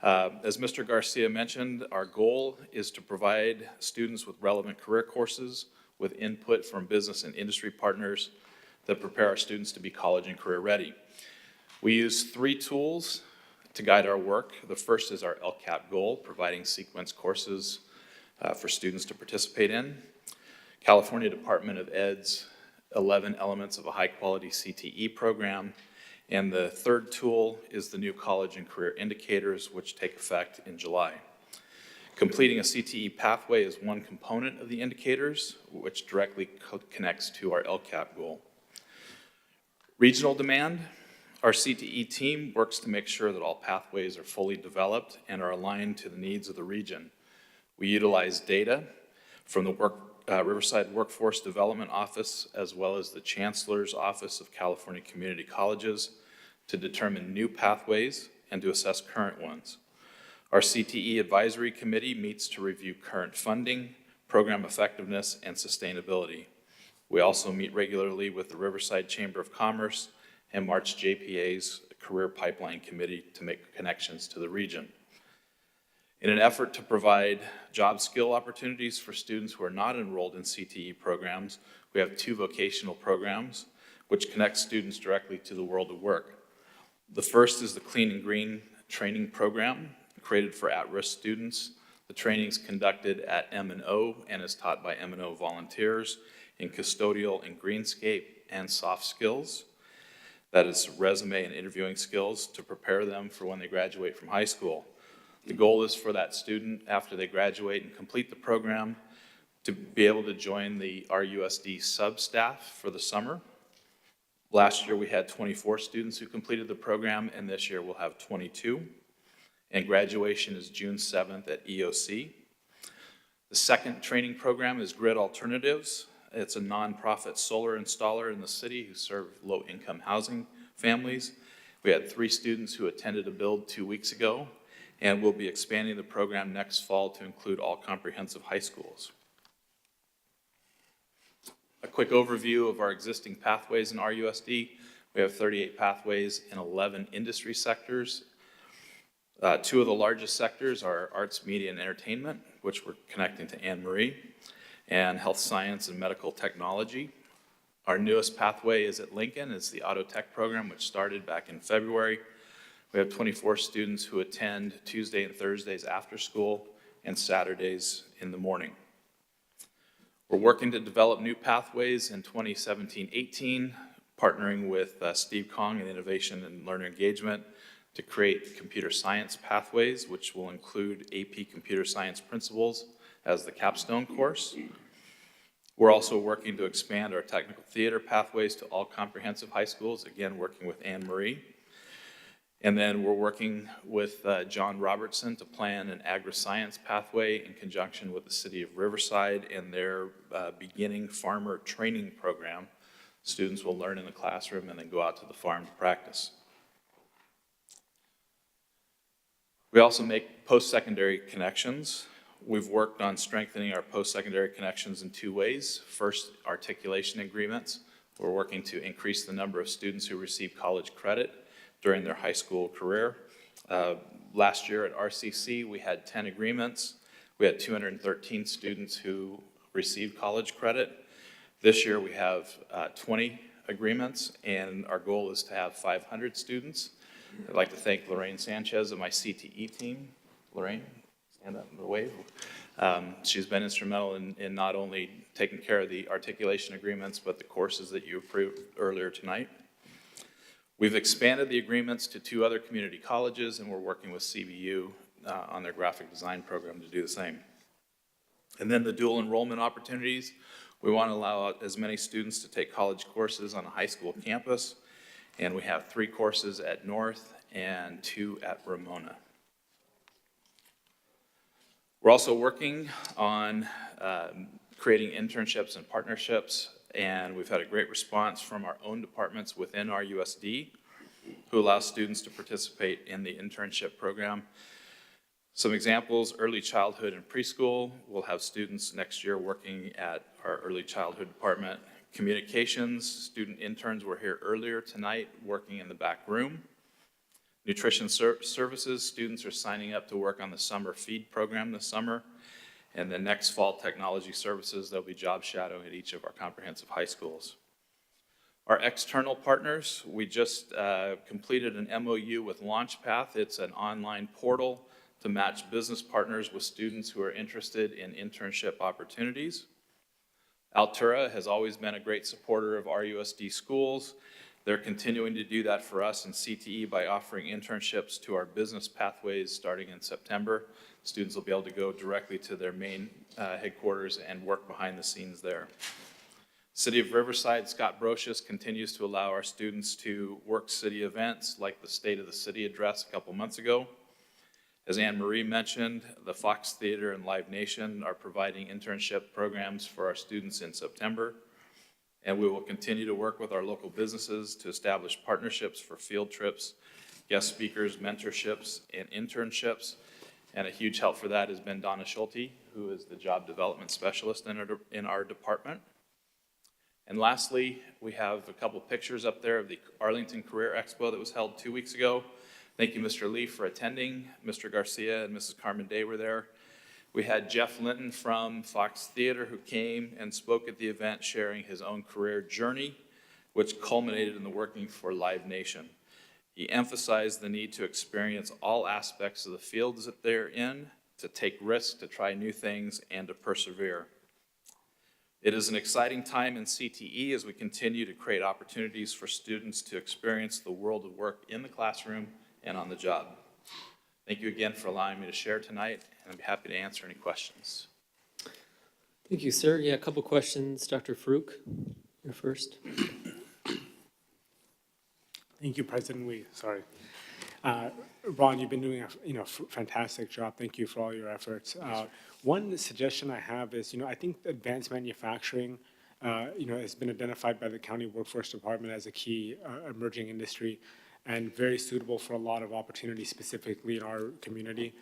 As Mr. Garcia mentioned, our goal is to provide students with relevant career courses with input from business and industry partners that prepare our students to be college and career ready. We use 3 tools to guide our work. The first is our LCAP goal, providing sequence courses for students to participate in. California Department of Ed's 11 elements of a high-quality CTE program. And the third tool is the new college and career indicators, which take effect in July. Completing a CTE pathway is one component of the indicators, which directly connects to our LCAP goal. Regional demand. Our CTE team works to make sure that all pathways are fully developed and are aligned to the needs of the region. We utilize data from the Riverside Workforce Development Office, as well as the Chancellor's Office of California Community Colleges, to determine new pathways and to assess current ones. Our CTE Advisory Committee meets to review current funding, program effectiveness, and sustainability. We also meet regularly with the Riverside Chamber of Commerce and March JPA's Career Pipeline Committee to make connections to the region. In an effort to provide job skill opportunities for students who are not enrolled in CTE programs, we have 2 vocational programs which connect students directly to the world of work. The first is the Clean and Green Training Program, created for at-risk students. The training is conducted at M&O and is taught by M&O volunteers in custodial and greenscape and soft skills. That is resume and interviewing skills to prepare them for when they graduate from high school. The goal is for that student, after they graduate and complete the program, to be able to join the RUSD sub-staff for the summer. Last year we had 24 students who completed the program, and this year we'll have 22. And graduation is June 7th at EOC. The second training program is Grid Alternatives. It's a nonprofit solar installer in the city who serve low-income housing families. We had 3 students who attended a build 2 weeks ago, and we'll be expanding the program next fall to include all comprehensive high schools. A quick overview of our existing pathways in RUSD. We have 38 pathways in 11 industry sectors. 2 of the largest sectors are arts, media, and entertainment, which we're connecting to Anne Marie, and health science and medical technology. Our newest pathway is at Lincoln. It's the Auto Tech program, which started back in February. We have 24 students who attend Tuesday and Thursdays after school and Saturdays in the morning. We're working to develop new pathways in 2017-18. partnering with Steve Kong in Innovation and Learner Engagement to create computer science pathways, which will include AP Computer Science Principles as the capstone course. We're also working to expand our technical theater pathways to all comprehensive high schools, again, working with Anne Marie. And then we're working with John Robertson to plan an agri-science pathway in conjunction with the city of Riverside and their beginning farmer training program. Students will learn in the classroom and then go out to the farm to practice. We also make post-secondary connections. We've worked on strengthening our post-secondary connections in two ways. First, articulation agreements. We're working to increase the number of students who receive college credit during their high school career. Last year at RCC, we had 10 agreements. We had 213 students who received college credit. This year we have 20 agreements, and our goal is to have 500 students. I'd like to thank Lorraine Sanchez of my CTE team. Lorraine, stand up and wave. She's been instrumental in not only taking care of the articulation agreements, but the courses that you approved earlier tonight. We've expanded the agreements to 2 other community colleges, and we're working with CBU on their graphic design program to do the same. And then the dual enrollment opportunities. We want to allow as many students to take college courses on a high school campus, and we have 3 courses at North and 2 at Ramona. We're also working on creating internships and partnerships, and we've had a great response from our own departments within our RUSD, who allow students to participate in the internship program. Some examples: early childhood and preschool. We'll have students next year working at our early childhood department. Communications, student interns were here earlier tonight working in the back room. Nutrition services, students are signing up to work on the summer feed program this summer. And then next fall, technology services, there'll be job shadowing at each of our comprehensive high schools. Our external partners, we just completed an MOU with LaunchPath. It's an online portal to match business partners with students who are interested in internship opportunities. Altura has always been a great supporter of RUSD schools. They're continuing to do that for us in CTE by offering internships to our business pathways starting in September. Students will be able to go directly to their main headquarters and work behind the scenes there. City of Riverside, Scott Brocious continues to allow our students to work city events like the State of the City address a couple months ago. As Anne Marie mentioned, the Fox Theater and Live Nation are providing internship programs for our students in September. And we will continue to work with our local businesses to establish partnerships for field trips, guest speakers, mentorships, and internships. And a huge help for that has been Donna Schulte, who is the job development specialist in our department. And lastly, we have a couple pictures up there of the Arlington Career Expo that was held 2 weeks ago. Thank you, Mr. Lee, for attending. Mr. Garcia and Mrs. Carmen Day were there. We had Jeff Linton from Fox Theater who came and spoke at the event, sharing his own career journey, which culminated in the working for Live Nation. He emphasized the need to experience all aspects of the fields that they're in, to take risks, to try new things, and to persevere. It is an exciting time in CTE as we continue to create opportunities for students to experience the world of work in the classroom and on the job. Thank you again for allowing me to share tonight, and I'd be happy to answer any questions. Thank you, sir. Yeah, a couple questions. Dr. Farouk, you're first. Thank you, President Lee. Sorry. Ron, you've been doing a fantastic job. Thank you for all your efforts. One suggestion I have is, I think advanced manufacturing, has been identified by the County Workforce Department as a key emerging industry and very suitable for a lot of opportunities, specifically in our community.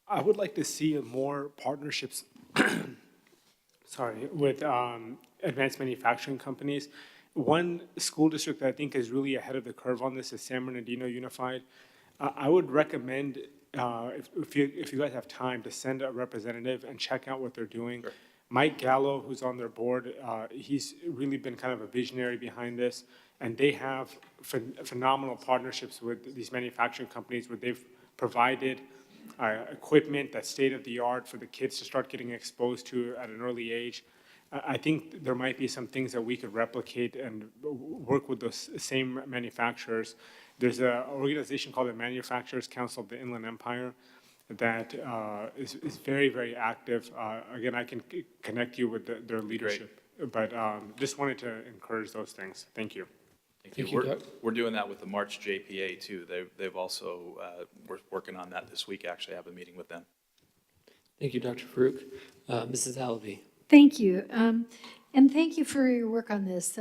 I would like to see more partnerships, with advanced manufacturing companies. One school district that I think is really ahead of the curve on this is San Bernardino Unified. I would recommend, if you guys have time, to send a representative and check out what they're doing. Sure. Mike Gallo, who's on their board, he's really been kind of a visionary behind this, and they have phenomenal partnerships with these manufacturing companies where they've provided equipment that's state-of-the-art for the kids to start getting exposed to at an early age. I think there might be some things that we could replicate and work with those same manufacturers. There's an organization called the Manufacturers Council of the Inland Empire that is very, very active. Again, I can connect you with their leadership, but just wanted to encourage those things. Thank you. Thank you. We're doing that with the March JPA too. They've also, we're working on that this week, actually. I have a meeting with them. Thank you, Dr. Farouk. Mrs. Alavi. Thank you. And thank you for your work on this.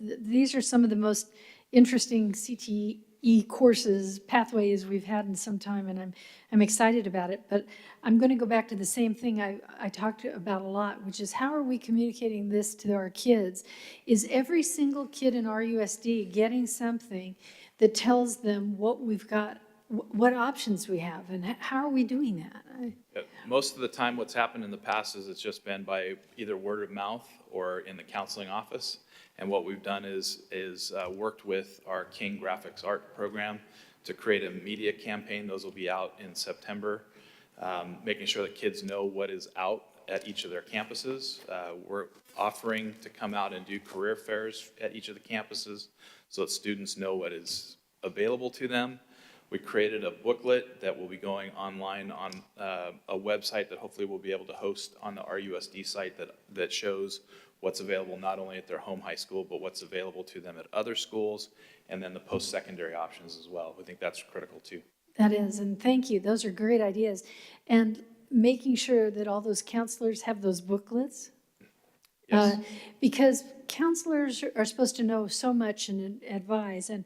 These are some of the most interesting CTE courses, pathways we've had in some time, and I'm excited about it. But I'm going to go back to the same thing I talked about a lot, which is how are we communicating this to our kids? Is every single kid in RUSD getting something that tells them what we've got, what options we have, and how are we doing that? Yeah, most of the time what's happened in the past is it's just been by either word of mouth or in the counseling office. And what we've done is worked with our King Graphics Art program to create a media campaign. Those will be out in September, making sure that kids know what is out at each of their campuses. We're offering to come out and do career fairs at each of the campuses so that students know what is available to them. We created a booklet that will be going online on a website that hopefully we'll be able to host on the RUSD site that shows what's available not only at their home high school, but what's available to them at other schools, and then the post-secondary options as well. We think that's critical too. That is, and thank you. Those are great ideas. And making sure that all those counselors have those booklets. Yes. Because counselors are supposed to know so much and advise, and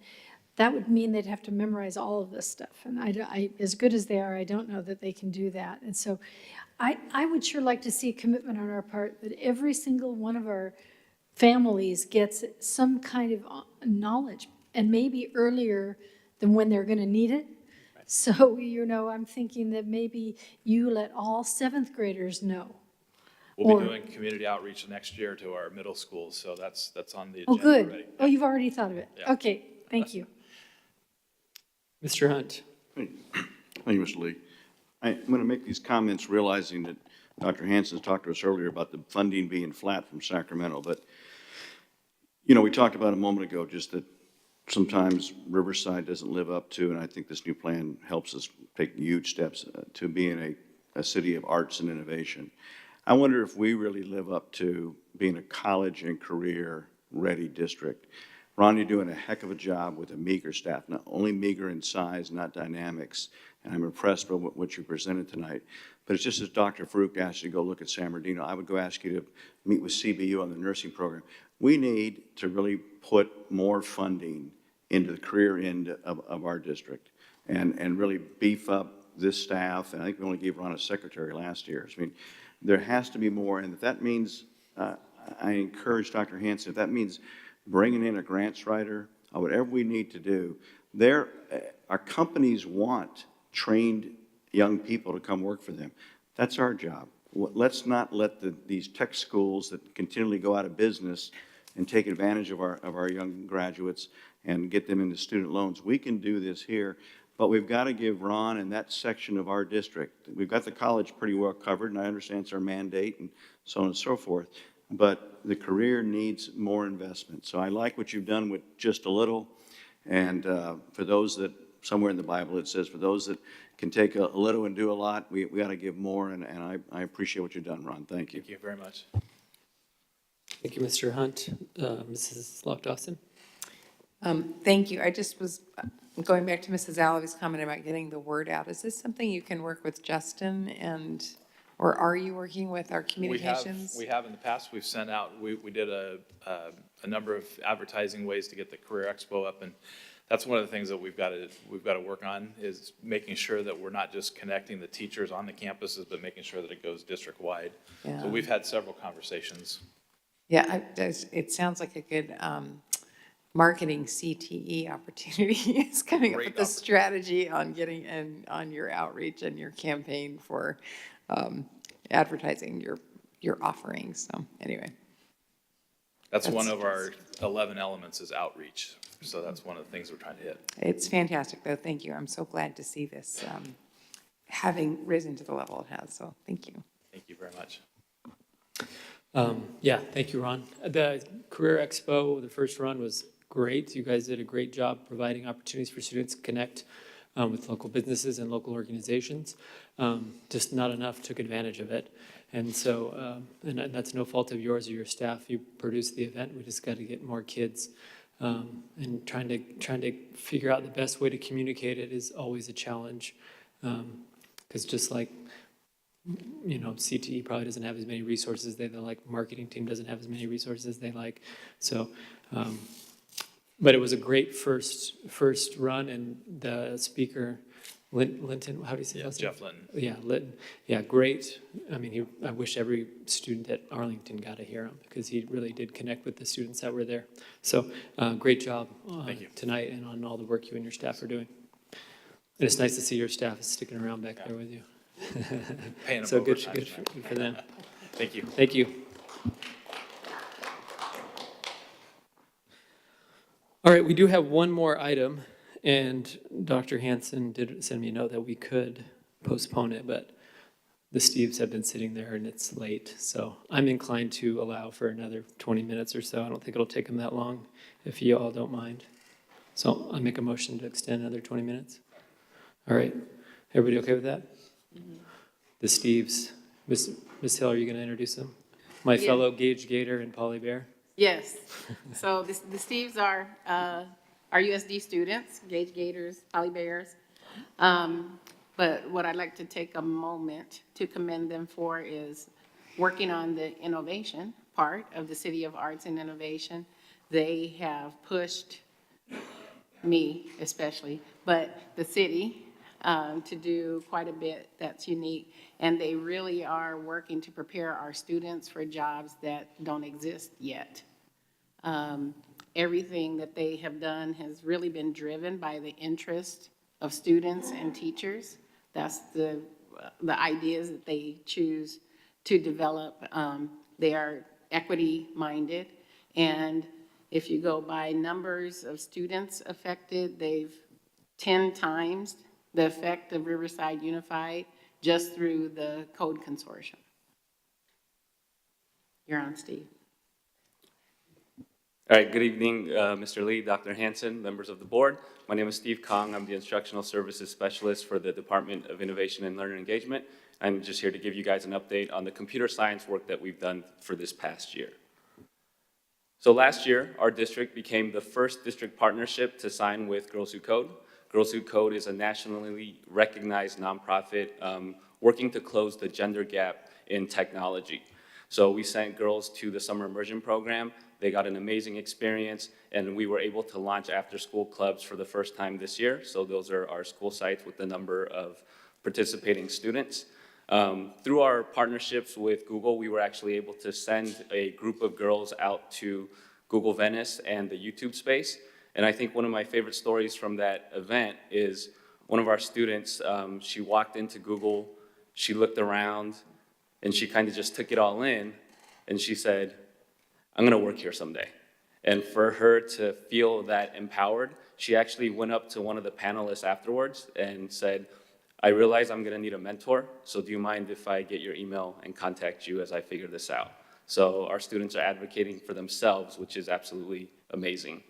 that would mean they'd have to memorize all of this stuff. And I, as good as they are, I don't know that they can do that. And so I would sure like to see a commitment on our part that every single one of our families gets some kind of knowledge, and maybe earlier than when they're going to need it. Right. So, I'm thinking that maybe you let all 7th graders know. We'll be doing community outreach next year to our middle schools, so that's on the agenda Oh, good. already. Oh, you've already thought of it. Yeah. Okay, thank you. Mr. Hunt. Thank you, Mr. Lee. I'm going to make these comments realizing that Dr. Hansen talked to us earlier about the funding being flat from Sacramento, but, we talked about a moment ago just that sometimes Riverside doesn't live up to, and I think this new plan helps us take huge steps to being a city of arts and innovation. I wonder if we really live up to being a college and career-ready district. Ron, you're doing a heck of a job with a meager staff, not only meager in size, not dynamics, and I'm impressed by what you presented tonight. But it's just as Dr. Farouk asked you to go look at San Bernardino, I would go ask you to meet with CBU on the nursing program. We need to really put more funding into the career end of our district and really beef up this staff. And I think we only gave Ron a secretary last year. I mean, there has to be more, and if that means, I encourage Dr. Hansen, if that means bringing in a grants writer, or whatever we need to do, our companies want trained young people to come work for them. That's our job. Let's not let these tech schools that continually go out of business and take advantage of our young graduates and get them into student loans. We can do this here, but we've got to give Ron and that section of our district, we've got the college pretty well covered, and I understand it's our mandate and so on and so forth, but the career needs more investment. So I like what you've done with just a little, and for those that, somewhere in the Bible it says, for those that can take a little and do a lot, we got to give more, and I appreciate what you've done, Ron. Thank you. Thank you very much. Thank you, Mr. Hunt. Mrs. Locke-Dawson. Thank you. I just was going back to Mrs. Alavi's comment about getting the word out. Is this something you can work with Justin or are you working with our communications? We have in the past. We've sent out, we did a number of advertising ways to get the Career Expo up, and that's one of the things that we've got to work on, is making sure that we're not just connecting the teachers on the campuses, but making sure that it goes district-wide. Yeah. So we've had several conversations. Yeah, it sounds like a good marketing CTE opportunity. Is coming up with the strategy on getting on your outreach and your campaign for advertising your offerings. So anyway. That's one of our 11 elements is outreach. So that's one of the things we're trying to hit. It's fantastic, though. Thank you. I'm so glad to see this having risen to the level it has. So thank you. Thank you very much. Yeah, thank you, Ron. The Career Expo, the first run was great. You guys did a great job providing opportunities for students to connect with local businesses and local organizations. Just not enough took advantage of it. And so, and that's no fault of yours or your staff. You produced the event. We just got to get more kids. And trying to figure out the best way to communicate it is always a challenge. Because just like, you know, CTE probably doesn't have as many resources they like. Marketing team doesn't have as many resources they like. So, but it was a great first run, and the speaker, Linton, how do you say that? Jeff Linton. Yeah, Linton. Yeah, great. I mean, I wish every student at Arlington got to hear him because he really did connect with the students that were there. So, great job Thank you. tonight and on all the work you and your staff are doing. And it's nice to see your staff is sticking around back there with you. Paying them So good overtime. for them. Thank you. Thank you. All right, we do have one more item, and Dr. Hansen did send me a note that we could postpone it, but the Steves have been sitting there and it's late, so I'm inclined to allow for another 20 minutes or so. I don't think it'll take them that long, if you all don't mind. So I'll make a motion to extend another 20 minutes. All right, everybody okay with that? The Steves. Ms. Hill, are you going to introduce them? My Yeah. fellow Gage Gator and Polly Bear? Yes. So the Steves are our USD students, Gage Gators, Poly Bears. But what I'd like to take a moment to commend them for is working on the innovation part of the City of Arts and Innovation. They have pushed me especially, but the city to do quite a bit that's unique. And they really are working to prepare our students for jobs that don't exist yet. Everything that they have done has really been driven by the interest of students and teachers. That's the ideas that they choose to develop. They are equity-minded, and if you go by numbers of students affected, they've 10 times the effect of Riverside Unified just through the Code Consortium. You're on, Steve. All right, good evening, Mr. Lee, Dr. Hansen, members of the board. My name is Steve Kong. I'm the Instructional Services Specialist for the Department of Innovation and Learner Engagement. I'm just here to give you guys an update on the computer science work that we've done for this past year. So last year, our district became the first district partnership to sign with Girls Who Code. Girls Who Code is a nationally recognized nonprofit working to close the gender gap in technology. So we sent girls to the summer immersion program. They got an amazing experience, and we were able to launch after-school clubs for the first time this year. So those are our school sites with the number of participating students. Through our partnerships with Google, we were actually able to send a group of girls out to Google Venice and the YouTube space. And I think one of my favorite stories from that event is one of our students, she walked into Google, she looked around, and she kind of just took it all in, and she said, I'm gonna work here someday. And for her to feel that empowered, she actually went up to one of the panelists afterwards and said, I realize I'm gonna need a mentor, so do you mind if I get your email and contact you as I figure this out? So our students are advocating for themselves, which is absolutely amazing.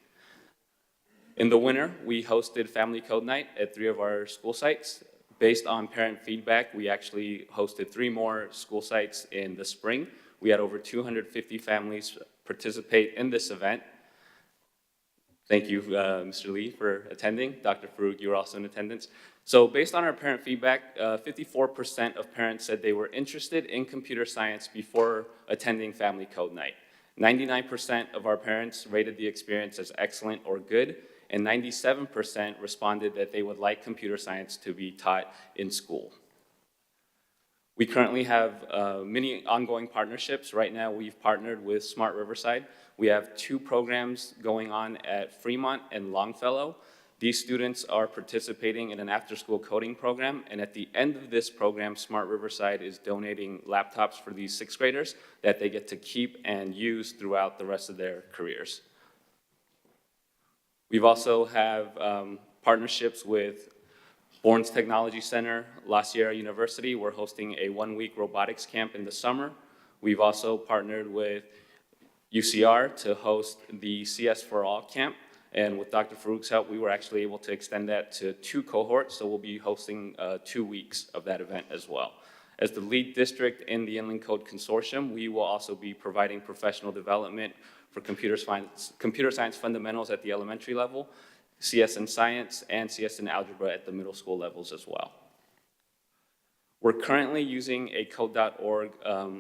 In the winter, we hosted Family Code Night at 3 of our school sites. Based on parent feedback, we actually hosted 3 more school sites in the spring. We had over 250 families participate in this event. Thank you, Mr. Lee, for attending. Dr. Farouk, you were also in attendance. So based on our parent feedback, 54% of parents said they were interested in computer science before attending Family Code Night. 99% of our parents rated the experience as excellent or good, and 97% responded that they would like computer science to be taught in school. We currently have many ongoing partnerships. Right now, we've partnered with Smart Riverside. We have 2 programs going on at Fremont and Longfellow. These students are participating in an after-school coding program, and at the end of this program, Smart Riverside is donating laptops for these 6th graders that they get to keep and use throughout the rest of their careers. We've also have partnerships with Bourne's Technology Center, La Sierra University. We're hosting a 1-week robotics camp in the summer. We've also partnered with UCR to host the CS for All camp. And with Dr. Farouk's help, we were actually able to extend that to 2 cohorts. So we'll be hosting 2 weeks of that event as well. As the lead district in the Inland Code Consortium, we will also be providing professional development for computer science fundamentals at the elementary level, CS in science, and CS in algebra at the middle school levels as well. We're currently using a code.org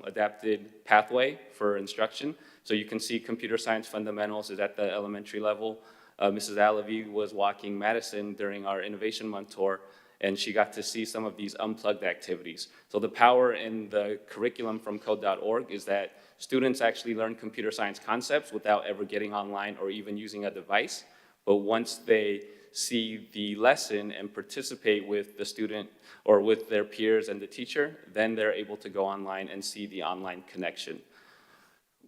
adapted pathway for instruction. So you can see computer science fundamentals is at the elementary level. Mrs. Alavi was walking Madison during our Innovation Month tour, and she got to see some of these unplugged activities. So the power in the curriculum from code.org is that students actually learn computer science concepts without ever getting online or even using a device. But once they see the lesson and participate with the student or with their peers and the teacher, then they're able to go online and see the online connection.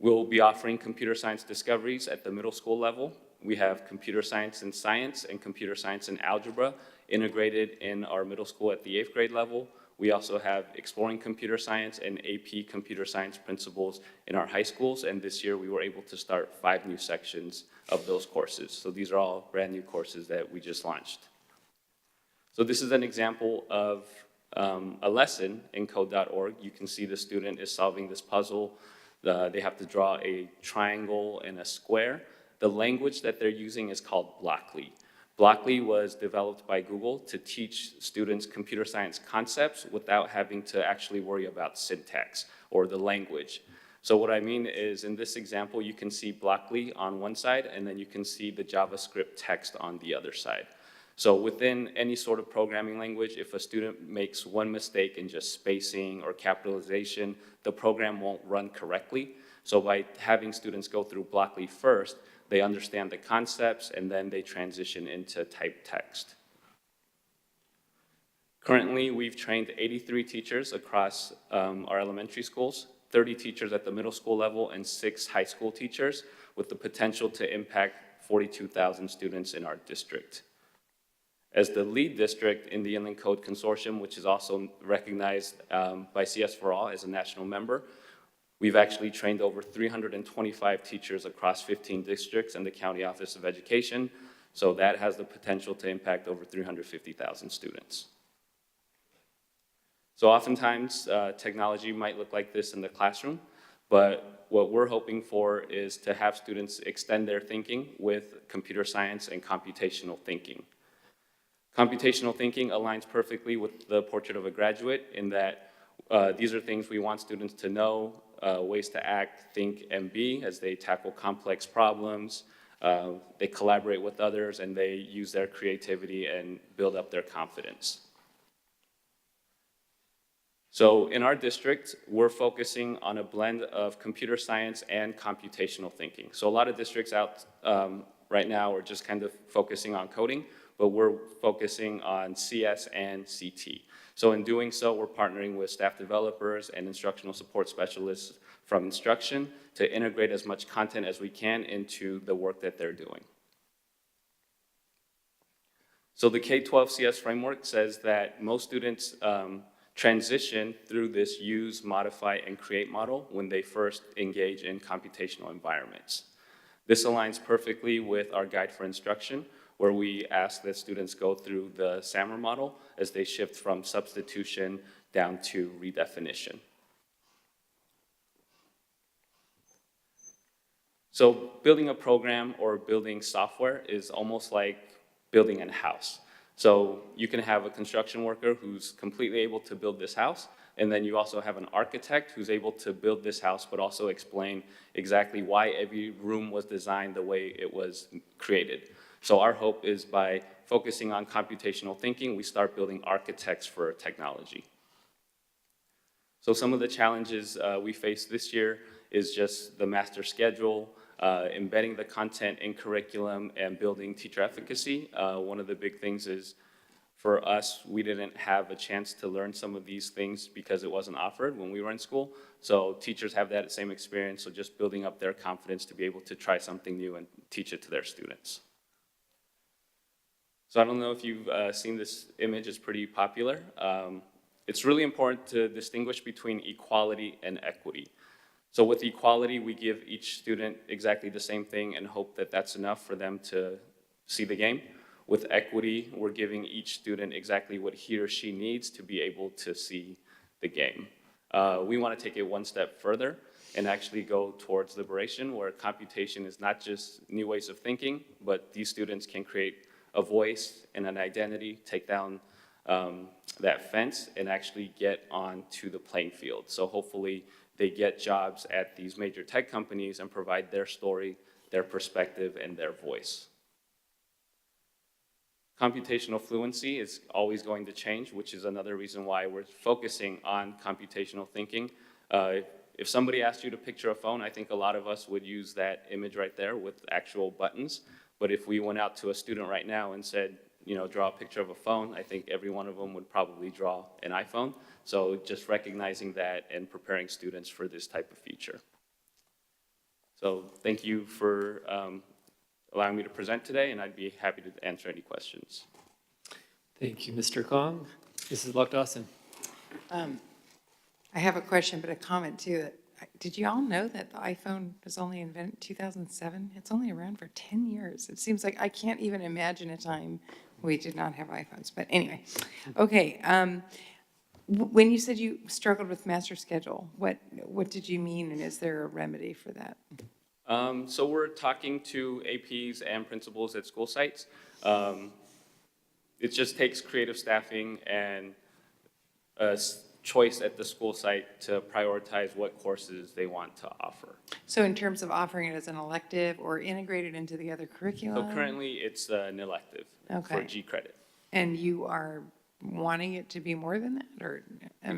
We'll be offering computer science discoveries at the middle school level. We have computer science and science and computer science and algebra integrated in our middle school at the 8th grade level. We also have exploring computer science and AP computer science principles in our high schools, and this year we were able to start 5 new sections of those courses. So these are all brand new courses that we just launched. So this is an example of a lesson in code.org. You can see the student is solving this puzzle. They have to draw a triangle and a square. The language that they're using is called Blockly. Blockly was developed by Google to teach students computer science concepts without having to actually worry about syntax or the language. So what I mean is, in this example, you can see Blockly on one side, and then you can see the JavaScript text on the other side. So within any sort of programming language, if a student makes one mistake in just spacing or capitalization, the program won't run correctly. So by having students go through Blockly first, they understand the concepts, and then they transition into typed text. Currently, we've trained 83 teachers across our elementary schools, 30 teachers at the middle school level, and 6 high school teachers, with the potential to impact 42,000 students in our district. As the lead district in the Inland Code Consortium, which is also recognized by CS for All as a national member, we've actually trained over 325 teachers across 15 districts and the County Office of Education, so that has the potential to impact over 350,000 students. So oftentimes, technology might look like this in the classroom, but what we're hoping for is to have students extend their thinking with computer science and computational thinking. Computational thinking aligns perfectly with the portrait of a graduate in that these are things we want students to know, ways to act, think, and be as they tackle complex problems, they collaborate with others, and they use their creativity and build up their confidence. So in our district, we're focusing on a blend of computer science and computational thinking. So a lot of districts out right now are just kind of focusing on coding, but we're focusing on CS and CT. So in doing so, we're partnering with staff developers and instructional support specialists from instruction to integrate as much content as we can into the work that they're doing. So the K-12 CS framework says that most students transition through this use, modify, and create model when they first engage in computational environments. This aligns perfectly with our guide for instruction, where we ask that students go through the SAMR model as they shift from substitution down to redefinition. So building a program or building software is almost like building a house. So you can have a construction worker who's completely able to build this house, and then you also have an architect who's able to build this house, but also explain exactly why every room was designed the way it was created. So our hope is by focusing on computational thinking, we start building architects for technology. So some of the challenges we faced this year is just the master schedule, embedding the content in curriculum, and building teacher efficacy. One of the big things is, for us, we didn't have a chance to learn some of these things because it wasn't offered when we were in school. So teachers have that same experience, so just building up their confidence to be able to try something new and teach it to their students. So I don't know if you've seen this image, it's pretty popular. It's really important to distinguish between equality and equity. So with equality, we give each student exactly the same thing and hope that that's enough for them to see the game. With equity, we're giving each student exactly what he or she needs to be able to see the game. We want to take it one step further and actually go towards liberation, where computation is not just new ways of thinking, but these students can create a voice and an identity, take down that fence, and actually get onto the playing field. So hopefully they get jobs at these major tech companies and provide their story, their perspective, and their voice. Computational fluency is always going to change, which is another reason why we're focusing on computational thinking. If somebody asked you to picture a phone, I think a lot of us would use that image right there with actual buttons. But if we went out to a student right now and said, draw a picture of a phone, I think every one of them would probably draw an iPhone. So just recognizing that and preparing students for this type of future. So thank you for allowing me to present today, and I'd be happy to answer any questions. Thank you, Mr. Kong. Mrs. Luck-Dawson. I have a question, but a comment too. Did you all know that the iPhone was only invented in 2007? It's only around for 10 years. It seems like I can't even imagine a time we did not have iPhones. But anyway, okay. When you said you struggled with master schedule, what did you mean, and is there a remedy for that? So we're talking to APs and principals at school sites. It just takes creative staffing and choice at the school site to prioritize what courses they want to offer. So in terms of offering it as an elective or integrated into the other curriculum? So currently it's an elective for G credit. And you are wanting it to be more than that, or?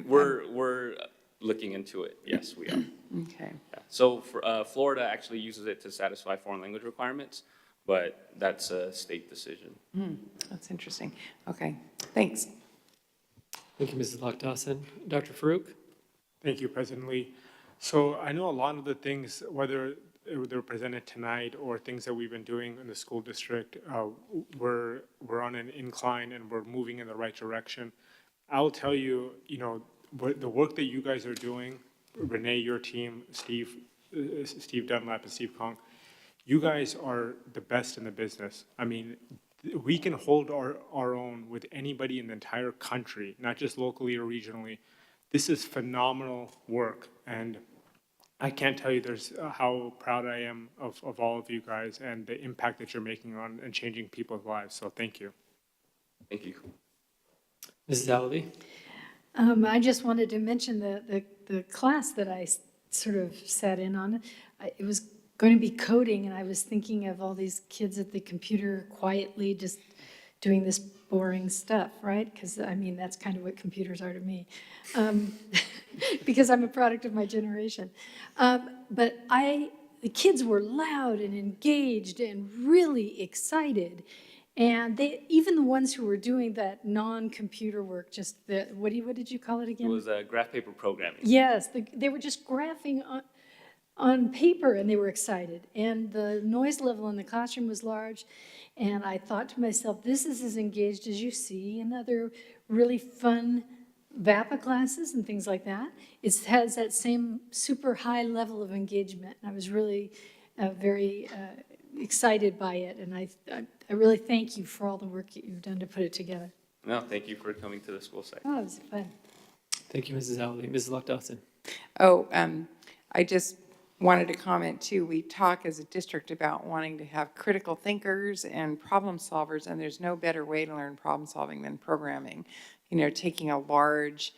We're looking into it. Yes, we are. Okay. Yeah. So for, Florida actually uses it to satisfy foreign language requirements, but that's a state decision. That's interesting. Okay, thanks. Thank you, Mrs. Luck-Dawson. Dr. Farouk? Thank you, President Lee. So I know a lot of the things, whether they're presented tonight or things that we've been doing in the school district, we're on an incline and we're moving in the right direction. I'll tell you, the work that you guys are doing, Renee, your team, Steve Dunlap and Steve Kong, you guys are the best in the business. I mean, we can hold our own with anybody in the entire country, not just locally or regionally. This is phenomenal work, and I can't tell you how proud I am of all of you guys and the impact that you're making on and changing people's lives. So thank you. Thank you. Mrs. Alavi? I just wanted to mention the class that I sort of sat in on. It was going to be coding, and I was thinking of all these kids at the computer quietly just doing this boring stuff, right? Because, I mean, that's kind of what computers are to me, because I'm a product of my generation. But the kids were loud and engaged and really excited. And even the ones who were doing that non-computer work, just what did you call it again? It was graph paper programming. Yes, they were just graphing on paper, and they were excited. And the noise level in the classroom was large, and I thought to myself, this is as engaged as you see in other really fun VAPA classes and things like that. It has that same super high level of engagement, and I was really very excited by it, and I really thank you for all the work that you've done to put it together. No, thank you for coming to the school site. Oh, it was fun. Thank you, Mrs. Alavi. Mrs. Luck-Dawson? I just wanted to comment too. We talk as a district about wanting to have critical thinkers and problem solvers, and there's no better way to learn problem solving than programming. Taking a large,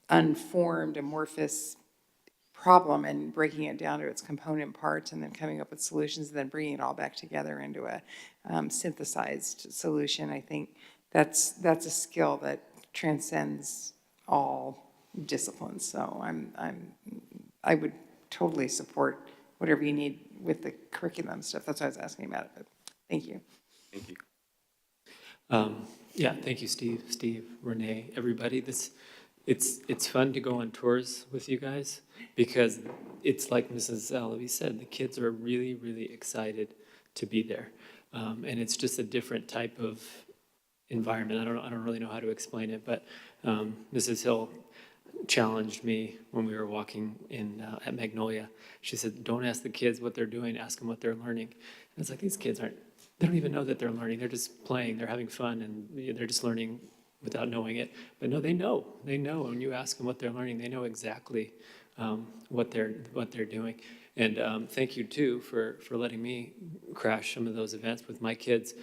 unformed, amorphous problem and breaking it down to its component parts and then coming up with solutions and then bringing it all back together into a synthesized solution. I think that's a skill that transcends all disciplines. So I would totally support whatever you need with the curriculum stuff. That's why I was asking about it, but thank you. Thank you. Yeah, thank you, Steve, Renee, everybody. It's fun to go on tours with you guys because it's like Mrs. Alavi said, the kids are really, really excited to be there. And it's just a different type of environment. I don't really know how to explain it, but Mrs. Hill, challenged me when we were walking in at Magnolia. She said, "Don't ask the kids what they're doing, ask them what they're learning." And it's like, these kids they don't even know that they're learning. They're just playing, they're having fun, and they're just learning without knowing it. But no, they know. They know. When you ask them what they're learning, they know exactly what they're doing. And thank you too for letting me crash some of those events with my kids.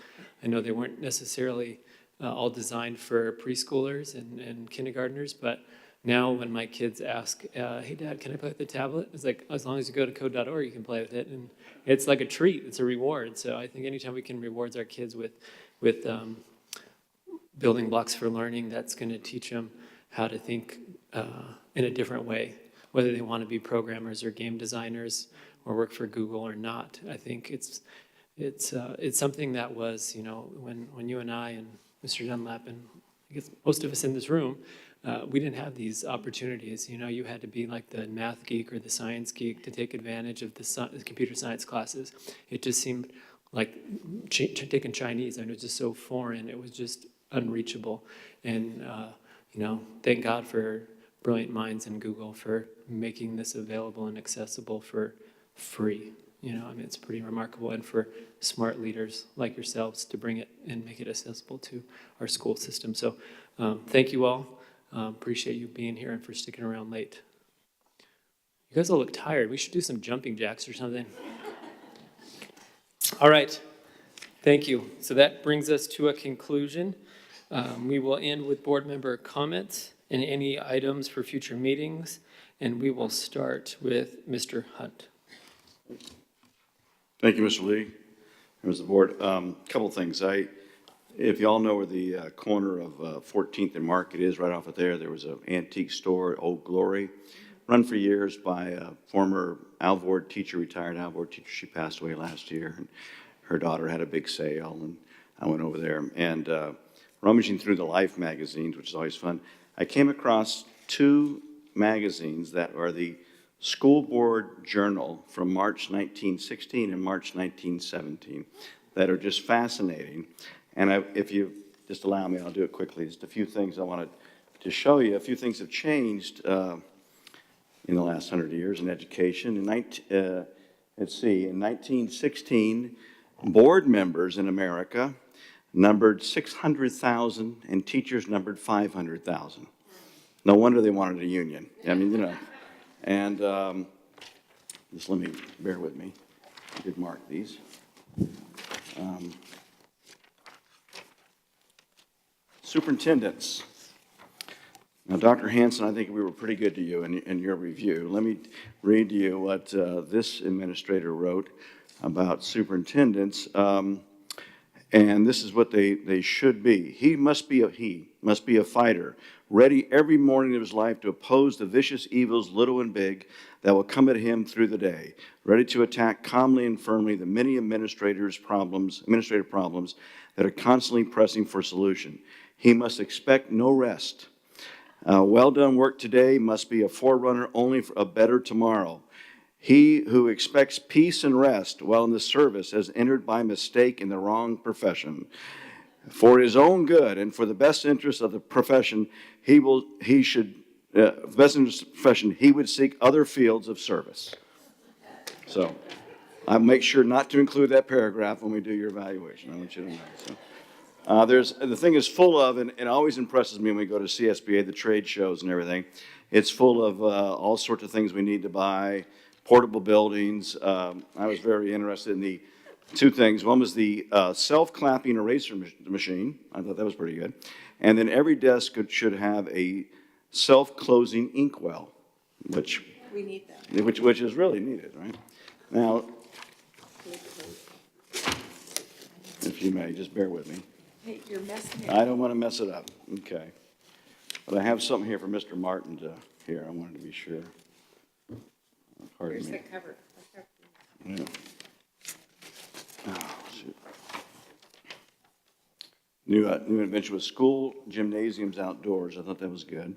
I know they weren't necessarily all designed for preschoolers and kindergartners, but now when my kids ask, "Hey Dad, can I play with the tablet?" It's like, as long as you go to code.org, you can play with it, and it's like a treat. It's a reward. So I think anytime we can reward our kids with building blocks for learning, that's going to teach them how to think in a different way, whether they want to be programmers or game designers or work for Google or not. I think it's something that was, when you and I and Mr. Dunlap and I guess most of us in this room, we didn't have these opportunities. You had to be like the math geek or the science geek to take advantage of the computer science classes. It just seemed like taking Chinese, and it was just so foreign. It was just unreachable. And, thank God for brilliant minds in Google for making this available and accessible for free. It's pretty remarkable, and for smart leaders like yourselves to bring it and make it accessible to our school system. So thank you all. Appreciate you being here and for sticking around late. You guys all look tired. We should do some jumping jacks or something. All right. Thank you. So that brings us to a conclusion. We will end with board member comments and any items for future meetings, and we will start with Mr. Hunt. Thank you, Mr. Lee, members of the board. Couple things. If you all know where the corner of 14th and Market is, right off of there was an antique store, Old Glory, run for years by a former Alvord teacher, retired Alvord teacher. She passed away last year, and her daughter had a big sale, and I went over there. And rummaging through the Life magazines, which is always fun, I came across two magazines that are the School Board Journal from March 1916 and March 1917 that are just fascinating. And if you just allow me, I'll do it quickly. Just a few things I wanted to show you. A few things have changed in the last 100 years in education. Let's see, in 1916, board members in America numbered 600,000 and teachers numbered 500,000. No wonder they wanted a union. I mean, And just bear with me. I did mark these. Superintendents. Now, Dr. Hanson, I think we were pretty good to you in your review. Let me read to you what this administrator wrote about superintendents. And this is what they should be. He must be a fighter, ready every morning of his life to oppose the vicious evils, little and big, that will come at him through the day, ready to attack calmly and firmly the many administrative problems that are constantly pressing for solution. He must expect no rest. Well done work today must be a forerunner only for a better tomorrow. He who expects peace and rest while in the service has entered by mistake in the wrong profession. For his own good and for the best interest of the profession, he would seek other fields of service. So I make sure not to include that paragraph when we do your evaluation. I want you to know. So, the thing is full of, and it always impresses me when we go to CSBA, the trade shows and everything. It's full of all sorts of things we need to buy. Portable buildings. I was very interested in the two things. One was the self-clapping eraser machine. I thought that was pretty good. And then every desk should have a self-closing inkwell, which we need that. Which is really needed, right? Now, if you may, just bear with me. Hey, you're messing it I don't want to mess it up. Okay. But I have something here for Mr. Martin to hear. I wanted to be sure. Pardon Here's me. the cover. Yeah. Oh, shoot. New invention was school gymnasiums outdoors. I thought that was good.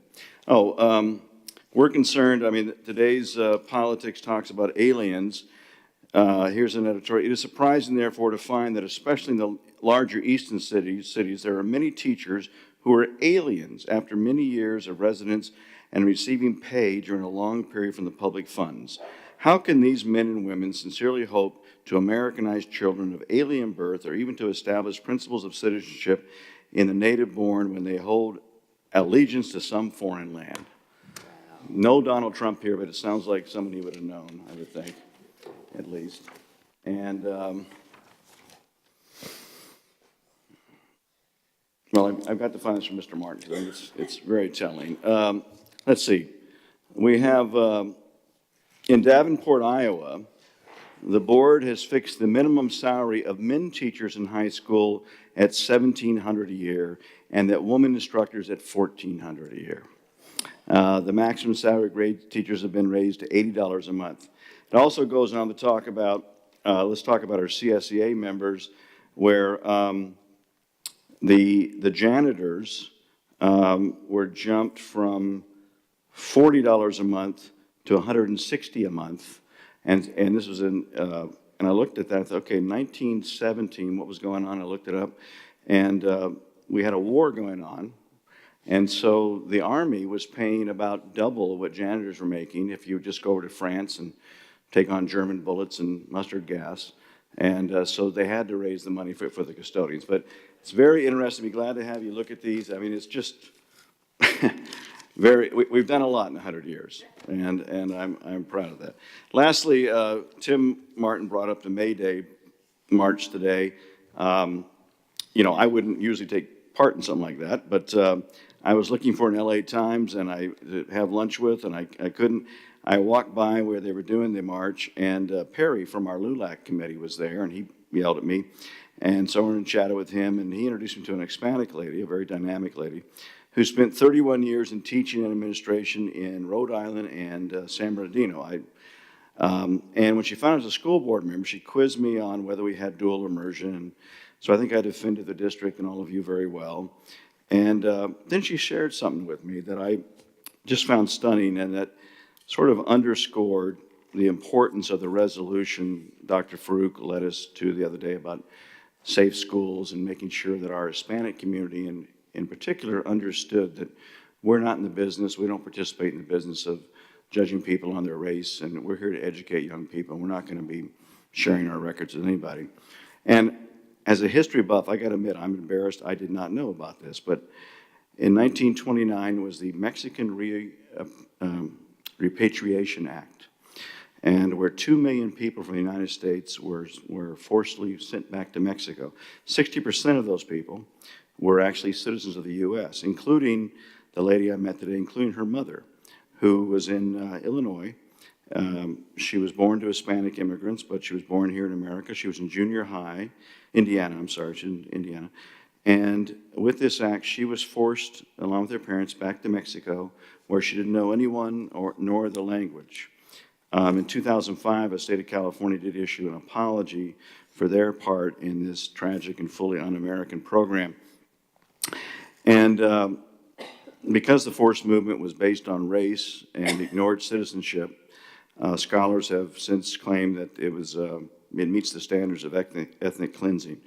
We're concerned. Today's politics talks about aliens. Here's an editorial. It is surprising, therefore, to find that especially in the larger eastern cities, there are many teachers who are aliens after many years of residence and receiving pay during a long period from the public funds. How can these men and women sincerely hope to Americanize children of alien birth or even to establish principles of citizenship in the native born when they hold allegiance to some foreign land? No Donald Trump here, but it sounds like somebody would have known, I would think, at least. And, well, I've got to find this from Mr. Martin, because it's very telling. Let's see. We have, in Davenport, Iowa, the board has fixed the minimum salary of men teachers in high school at $1,700 a year, and that woman instructors at $1,400 a year. The maximum salary grade teachers have been raised to $80 a month. It also goes on to talk about, let's talk about our CSEA members, where the janitors were jumped from $40 a month to $160 a month. And this was in, and I looked at that, I thought, okay, 1917, what was going on? I looked it up. And we had a war going on. And so the Army was paying about double what janitors were making if you just go over to France and take on German bullets and mustard gas. And so they had to raise the money for the custodians. But it's very interesting. I'd be glad to have you look at these. I mean, it's just we've done a lot in 100 years, and I'm proud of that. Lastly, Tim Martin brought up the May Day march today. You know, I wouldn't usually take part in something like that, but I was looking for an LA Times and I to have lunch with, and I couldn't. I walked by where they were doing the march, and Perry from our LULAC committee was there, and he yelled at me. And so I went and chatted with him, and he introduced me to an Hispanic lady, a very dynamic lady, who spent 31 years in teaching and administration in Rhode Island and San Bernardino. And when she found out as a school board member, she quizzed me on whether we had dual immersion. So I think I defended the district and all of you very well. And then she shared something with me that I just found stunning, and that sort of underscored the importance of the resolution Dr. Farouk led us to the other day about safe schools and making sure that our Hispanic community in particular understood that we're not in the business, we don't participate in the business of judging people on their race, and we're here to educate young people. We're not going to be sharing our records with anybody. And as a history buff, I got to admit, I'm embarrassed I did not know about this, but in 1929 was the Mexican Repatriation Act, and where 2 million people from the United States were forcibly sent back to Mexico. 60% of those people were actually citizens of the U.S., including the lady I met today, including her mother, who was in Illinois. She was born to Hispanic immigrants, but she was born here in America. She was in junior high, Indiana, I'm sorry, she's in Indiana. And with this act, she was forced, along with her parents, back to Mexico, where she didn't know anyone nor the language. In 2005, the state of California did issue an apology for their part in this tragic and fully un-American program. And because the forced movement was based on race and ignored citizenship, scholars have since claimed that it meets the standards of ethnic cleansing.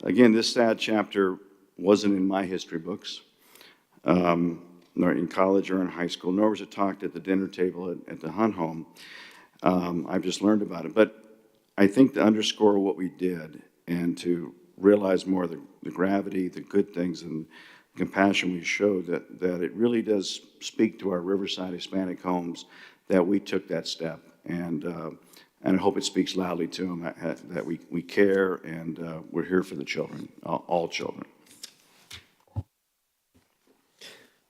Again, this sad chapter wasn't in my history books, nor in college or in high school, nor was it talked at the dinner table at the Hunt home. I've just learned about it. But I think to underscore what we did and to realize more of the gravity, the good things, and compassion we showed, that it really does speak to our Riverside Hispanic homes that we took that step. And I hope it speaks loudly to them that we care, and we're here for the children, all children.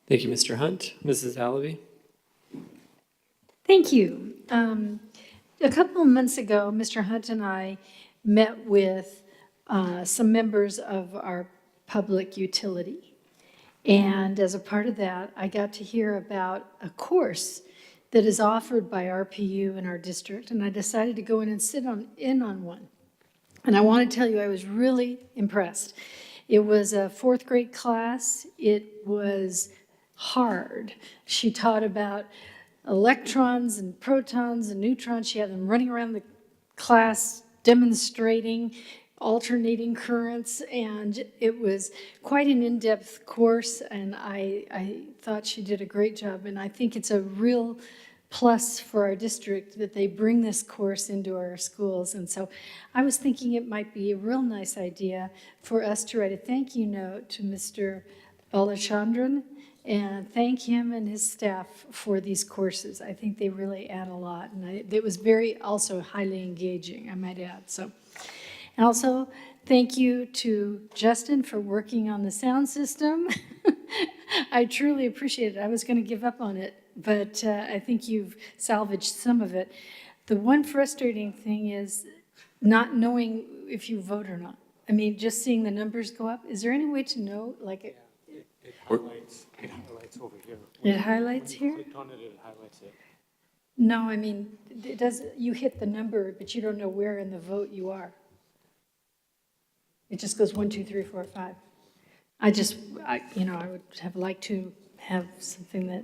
Thank you, Mr. Hunt. Mrs. Allaby? Thank you. A couple of months ago, Mr. Hunt and I met with some members of our public utility. And as a part of that, I got to hear about a course that is offered by RPU in our district, and I decided to go in and sit in on one. And I want to tell you, I was really impressed. It was a 4th grade class. It was hard. She taught about electrons and protons and neutrons. She had them running around the class demonstrating. alternating currents, and it was quite an in-depth course, and I thought she did a great job, and I think it's a real plus for our district that they bring this course into our schools. And so I was thinking it might be a real nice idea for us to write a thank you note to Mr. Alachandran and thank him and his staff for these courses. I think they really add a lot, and it was very also highly engaging, I might add. So, and also thank you to Justin for working on the sound system. I truly appreciate it. I was going to give up on it, but I think you've salvaged some of it. The one frustrating thing is not knowing if you vote or not. I mean, just seeing the numbers go up. Is there any way to know, like, It highlights over here. It highlights When you here? clicked on it, it highlights it. No, I mean, it does, you hit the number, but you don't know where in the vote you are. It just goes 1, 2, 3, 4, 5. I would have liked to have something that,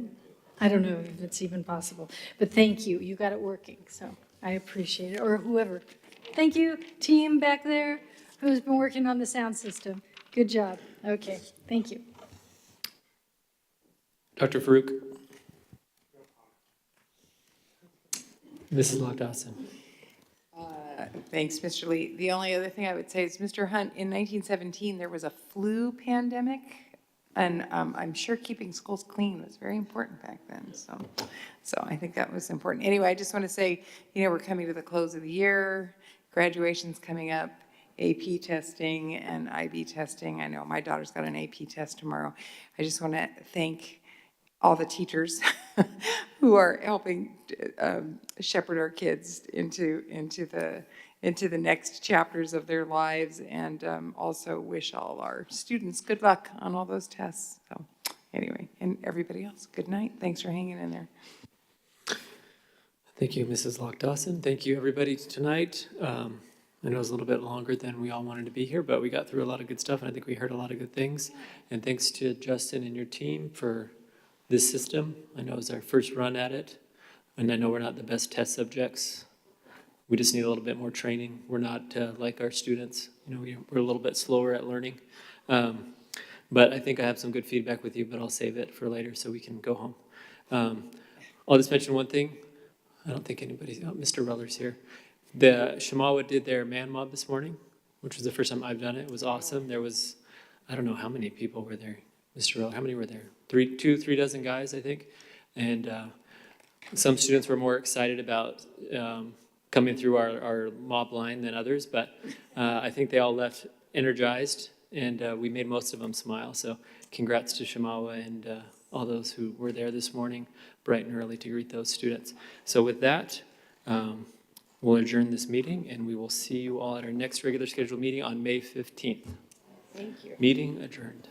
I don't know if it's even possible, but thank you. You got it working, so I appreciate it, or whoever. Thank you, team back there who's been working on the sound system. Good job. Okay, thank you. Dr. Farouk. Mrs. Lock-Dawson. Thanks, Mr. Lee. The only other thing I would say is, Mr. Hunt, in 1917, there was a flu pandemic, and I'm sure keeping schools clean was very important back then. So I think that was important. Anyway, I just want to say, we're coming to the close of the year. Graduation's coming up. AP testing and IB testing. I know my daughter's got an AP test tomorrow. I just want to thank all the teachers who are helping shepherd our kids into the next chapters of their lives, and also wish all our students good luck on all those tests. So anyway, and everybody else, good night. Thanks for hanging in there. Thank you, Mrs. Lock-Dawson. Thank you, everybody, tonight. I know it was a little bit longer than we all wanted to be here, but we got through a lot of good stuff, and I think we heard a lot of good things. And thanks to Justin and your team for this system. I know it was our first run at it, and I know we're not the best test subjects. We just need a little bit more training. We're not like our students. We're a little bit slower at learning. But I think I have some good feedback with you, but I'll save it for later so we can go home. I'll just mention one thing. I don't think Mr. Reller's here. The Shamawa did their man mob this morning, which was the first time I've done it. It was awesome. There was, I don't know how many people were there. Mr. Reller, how many were there? 3 dozen guys, I think. And some students were more excited about coming through our mob line than others, but I think they all left energized, and we made most of them smile. So congrats to Shamawa and all those who were there this morning, bright and early, to greet those students. So with that, we'll adjourn this meeting, and we will see you all at our next regular scheduled meeting on May 15th. Thank you. Meeting adjourned.